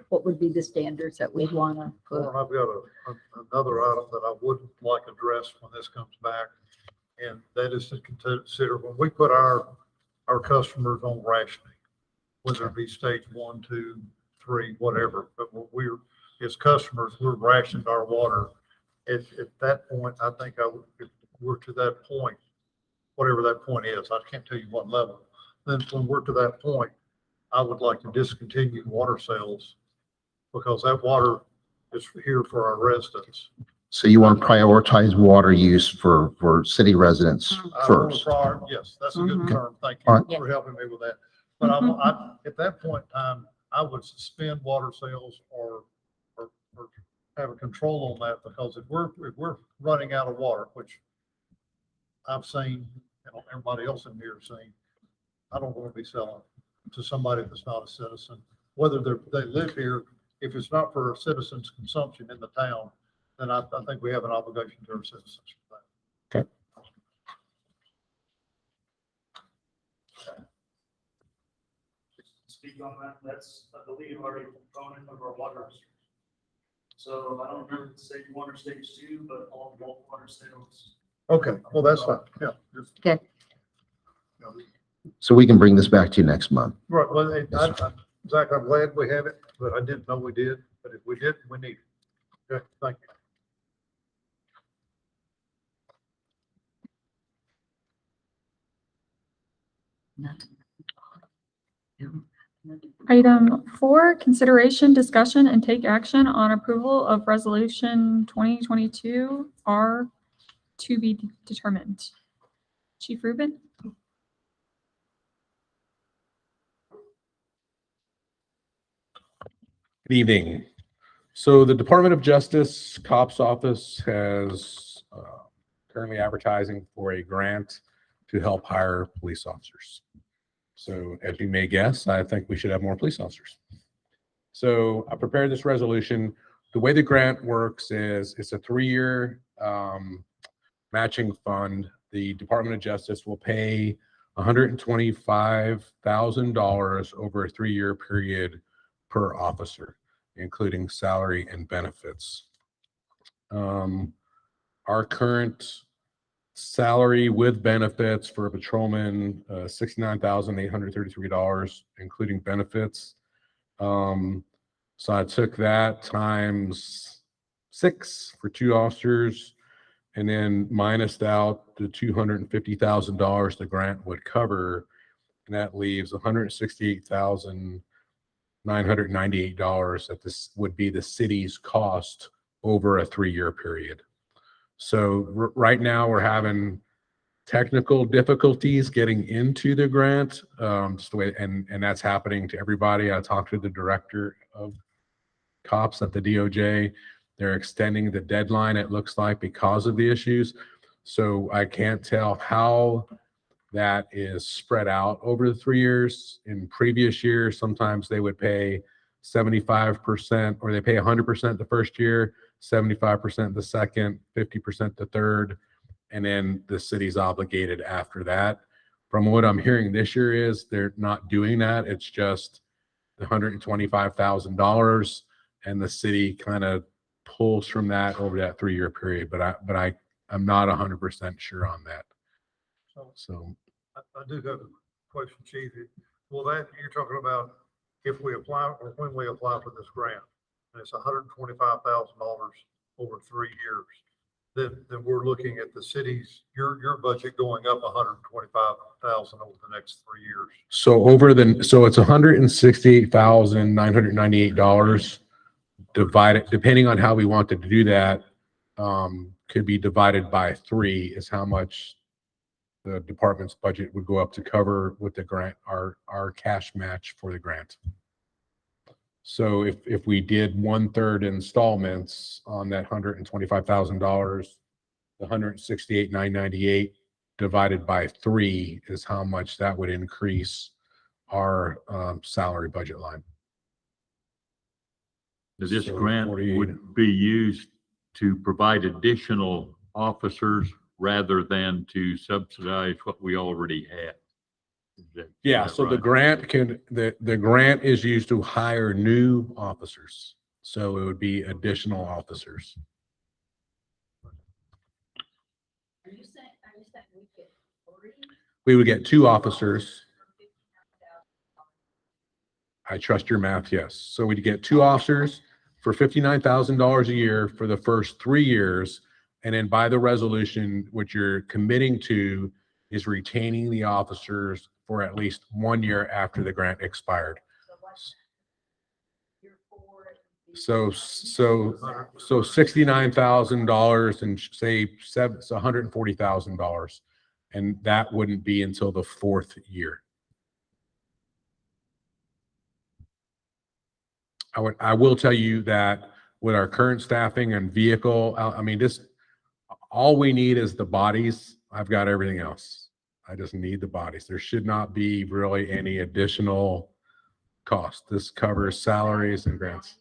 what would be the standards that we'd want to put? Well, I've got another item that I would like addressed when this comes back, and that is to consider when we put our customers on rationing, whether it be stage 1, 2, 3, whatever. But when as customers, we're rationed our water. At that point, I think if we're to that point, whatever that point is, I can't tell you what level. Then when we're to that point, I would like to discontinue water sales, because that water is here for our residents. So you want to prioritize water use for city residents first? Yes, that's a good term. Thank All you for helping me with that. But at that point in time, I would suspend water sales or have a control on that, because if we're running out of water, which I've seen, and everybody else in here has seen, I don't want to be selling to somebody that's not a citizen, whether they live here. If it's not for citizens' consumption in the town, then I think we have an obligation to our citizens for that. Okay. Speak on that, that's, I believe, already a component of our water. So I don't remember stage 1 or stage 2, but all bulk water sales. Okay, well, that's fine. Yeah. Okay. So we can bring this back to you next month. Right, well, Zach, I'm glad we have it, but I didn't know we did, but if we did, we need it. Okay, thank No. Item 4, consideration, discussion, and take action on approval of resolution 2022 R to be determined. Chief Rubin? Good evening. So the Department of Justice Cops Office has currently advertising for a grant to help hire police officers. So as you may guess, I think we should have more police officers. So I prepared this resolution. The way the grant works is it's a 3-year matching fund. The Department of Justice will pay $125,000 over a 3-year period per officer, including salary and benefits. Our current salary with benefits for a patrolman, $69,833, including benefits. So I took that times 6 for 2 officers, and then minused out the $250,000 the grant would cover, and that leaves $168,998 that this would be the city's cost over a 3-year period. So right now we're having technical difficulties getting into the grant, just the way, and that's happening to everybody. I talked to the director of cops at the DOJ. They're extending the deadline, it looks like, because of the issues. So I can't tell how that is spread out over the 3 years. In previous years, sometimes they would pay 75%, or they pay 100% the first year, 75% the second, 50% the third, and then the city's obligated after that. From what I'm hearing this year is they're not doing that. It's just the $125,000, and the city kind of pulls from that over that 3-year period. But I'm not 100% sure on that. So I do have a question, Chief. Well, that you're talking about if we apply or when we apply for this grant, and it's $125,000 over 3 years, then we're looking at the city's, your budget going up 125,000 over the next 3 years. so it's $168,998 divided, depending on how we wanted to do that, could be divided by 3 is how much the department's budget would go up to cover with the grant, our cash match for the grant. So if we did 1/3 installments on that $125,000, the $168,998 divided by 3 is how much that would increase our salary budget line. This So grant 48. would be used to provide additional officers rather than to subsidize what we already had. Yeah, so the grant the grant is used to hire new officers. So it would be additional officers. We would get 2 officers. I trust your math, yes. So we'd get 2 officers for $59,000 a year for the first 3 years. And then by the resolution, what you're committing to is retaining the officers for at least 1 year after the grant expired. So $69,000 and say it's $140,000, and that wouldn't be until the 4th year. I will tell you that with our current staffing and vehicle, I mean, all we need is the bodies. I've got everything else. I just need the bodies. There should not be really any additional cost. This covers salaries and grants.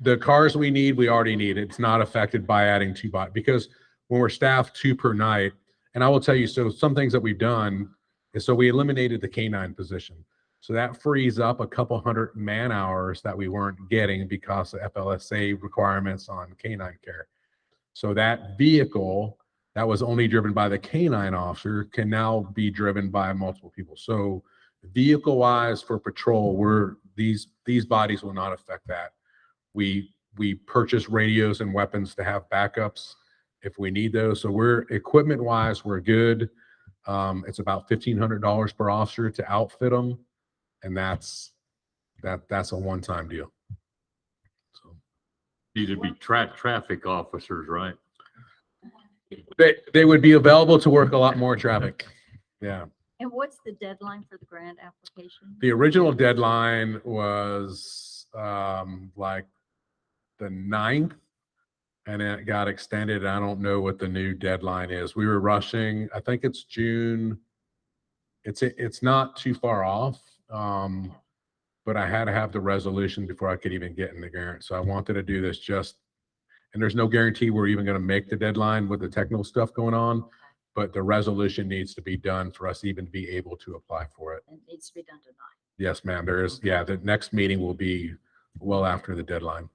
The cars we need, we already need. It's not affected by adding 2 bodies, because when we're staffed 2 per night, and I will tell you, so some things that we've done is, so we eliminated the K-9 position. So that frees up a couple hundred man hours that we weren't getting because of FLSA requirements on K-9 care. So that vehicle that was only driven by the K-9 officer can now be driven by multiple people. So vehicle wise for patrol, these bodies will not affect that. We purchase radios and weapons to have backups if we need those. So equipment wise, we're good. It's about $1,500 per officer to outfit them. And that's a one-time deal. So Need to be traffic officers, right? they would be available to work a lot more traffic. Yeah. And what's the deadline for the grant application? The original deadline was like the 9th, and it got extended. I don't know what the new deadline is. We were rushing. I think it's June. It's not too far off. But I had to have the resolution before I could even get in the grant. So I wanted to do this and there's no guarantee we're even going to make the deadline with the technical stuff going on, but the resolution needs to be done for us even to be able to apply for it. It needs to be done tonight. Yes, ma'am. There is. Yeah. The next meeting will be well after the deadline.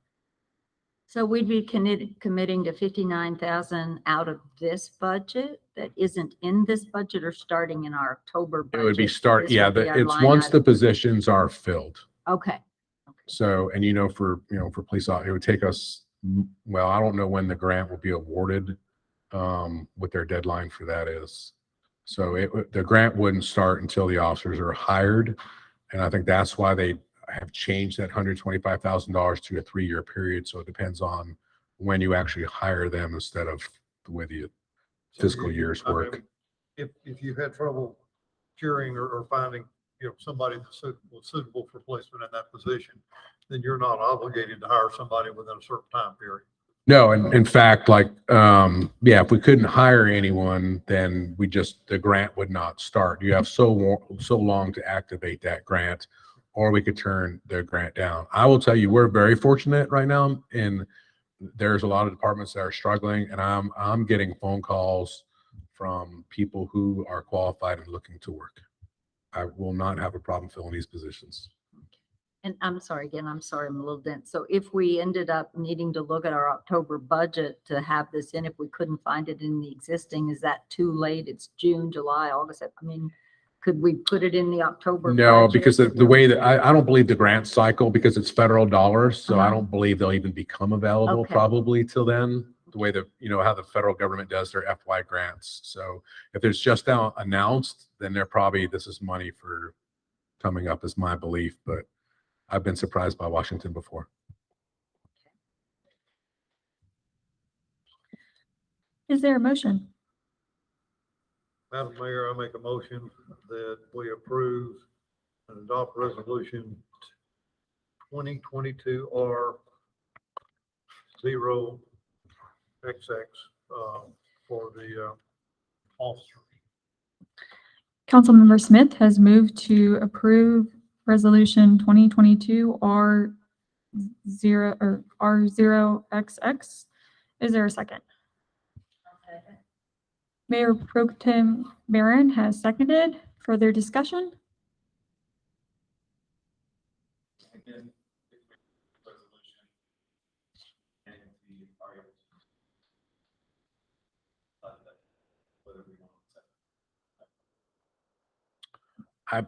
So we'd be committing to 59,000 out of this budget that isn't in this budget, or starting in our October budget? It would be This would be our it's line once the item. positions are filled. Okay. So, and for police officers, it would take us well, I don't know when the grant will be awarded, what their deadline for that is. So the grant wouldn't start until the officers are hired. And I think that's why they have changed that $125,000 to a 3-year period. So it depends on when you actually hire them instead of the way the fiscal years I mean, work. If you had trouble curing or finding, somebody that's suitable for placement in that position, then you're not obligated to hire somebody within a certain time period. No, and in fact, like, if we couldn't hire anyone, then the grant would not start. You have so long to activate that grant, or we could turn the grant down. I will tell you, we're very fortunate right now, and there's a lot of departments that are struggling, and I'm getting phone calls from people who are qualified and looking to work. I will not have a problem filling these positions. And I'm sorry, I'm a little dense. So if we ended up needing to look at our October budget to have this in, if we couldn't find it in the existing, is that too late? It's June, July, August. I mean, could we put it in the October? No, budget? because the way that I don't believe the grant cycle, because it's federal dollars. So I don't believe they'll even become available Okay. probably till then, the way that, how the federal government does their FY grants. So if it's just now announced, then this is money for coming up, is my belief, but I've been surprised by Washington before. Is there a motion? Madam Mayor, I make a motion that we approve and adopt resolution 2022 R0XX for the officer. Councilmember Smith has moved to approve resolution 2022 R0 or R0XX. Is there a second? Mayor Pro Tem Barron has seconded. Further discussion?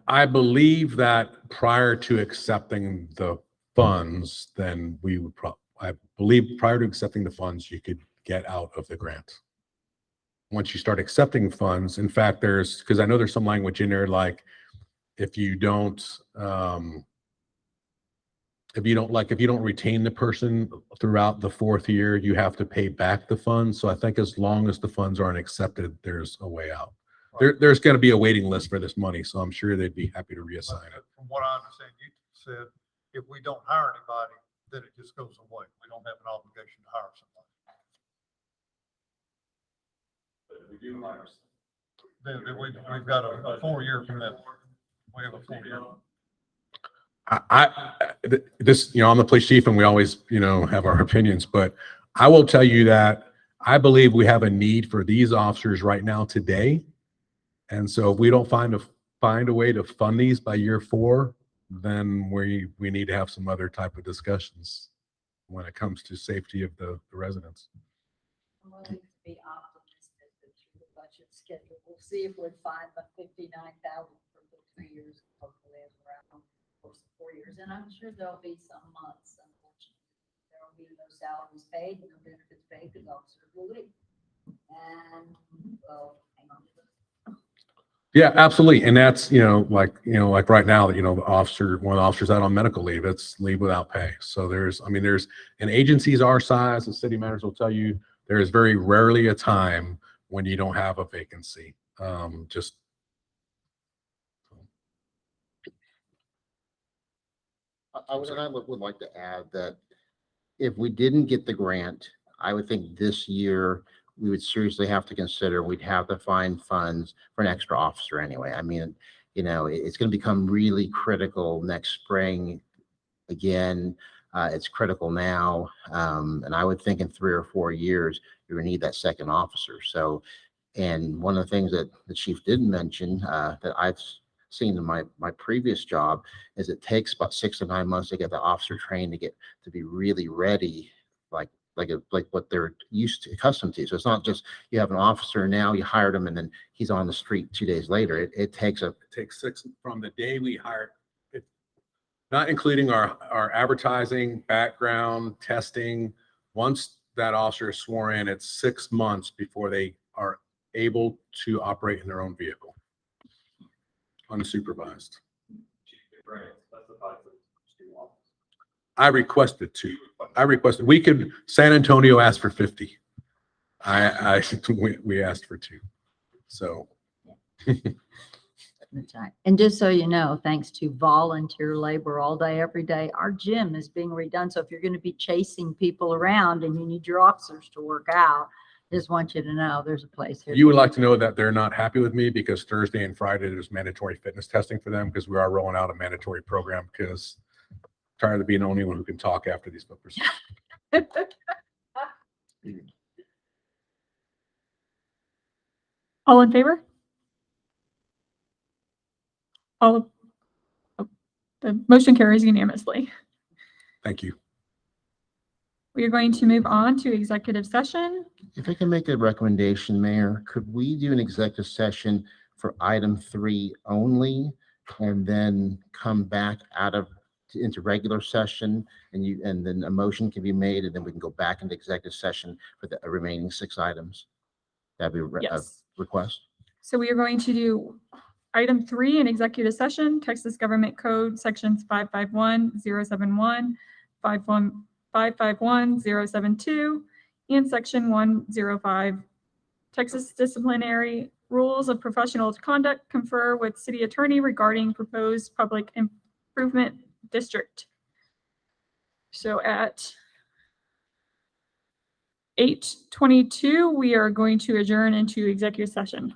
I believe that prior to accepting the funds, then we would I believe prior to accepting the funds, you could get out of the grant. Once you start accepting funds, in fact, because I know there's some language in there, like if you don't retain the person throughout the 4th year, you have to pay back the funds. So I think as long as the funds aren't accepted, there's a way out. There's going to be a waiting list for this money, so I'm sure they'd be happy to reassign it. From what I understand, you said if we don't hire anybody, then it just goes away. We don't have an obligation to hire somebody. But if we do hire Then we've got a 4-year commitment. We have a 4-year. I'm the police chief and we always, have our opinions, but I will tell you that I believe we have a need for these officers right now today. And so if we don't find a way to fund these by year 4, then we need to have some other type of discussions when it comes to safety of the residents. I'm willing to be optimistic that through the budget schedule, we'll see if we find the 59,000 for the 3 years, hopefully as around 4 years. And I'm sure there'll be some months, unfortunately, there will be no salaries paid, no benefits paid, because officers will leave. And well, hang on to this. Yeah, absolutely. And that's, like right now, one of the officers out on medical leave, it's leave without pay. So there's and agencies our size, and city managers will tell you, there is very rarely a time when you don't have a vacancy. I would like to add that if we didn't get the grant, I would think this year we would seriously have to consider, we'd have to find funds for an extra officer anyway. I mean, it's going to become really critical next spring. Again, it's critical now. And I would think in 3 or 4 years, you're going to need that second officer. So, and one of the things that the chief didn't mention that I've seen in my previous job is it takes about 6 to 9 months to get the officer trained to be really ready, like what they're accustomed to. So it's not just you have an officer now, you hired him, and then he's on the street 2 days later. It takes 6 from the day we hired, not including our advertising, background, testing, Once that officer is sworn in, it's 6 months before they are able to operate in their own vehicle, unsupervised. I requested 2. San Antonio asked for 50. We asked for 2. So. That's right. And just so you know, thanks to volunteer labor all day, every day, our gym is being redone. So if you're going to be chasing people around and you need your officers to work out, just want you to know there's a place here. You would like to know that they're not happy with me because Thursday and Friday there's mandatory fitness testing for them because we are rolling out a mandatory program because I'm tired of being the only one who can talk after these flippers. All in favor? All, the motion carries unanimously. Thank you. We are going to move on to executive session. If I can make a recommendation, Mayor, could we do an executive session for item 3 only and then come back into regular session and then a motion can be made and then we can go back into executive session for the remaining 6 items? That'd be a Yes. request. So we are going to do item 3 in executive session, Texas Government Code sections 551-071, 551-072, and section 105. Texas disciplinary rules of professional conduct confer with city attorney regarding proposed public improvement district. So at 8:22, we are going to adjourn into executive session.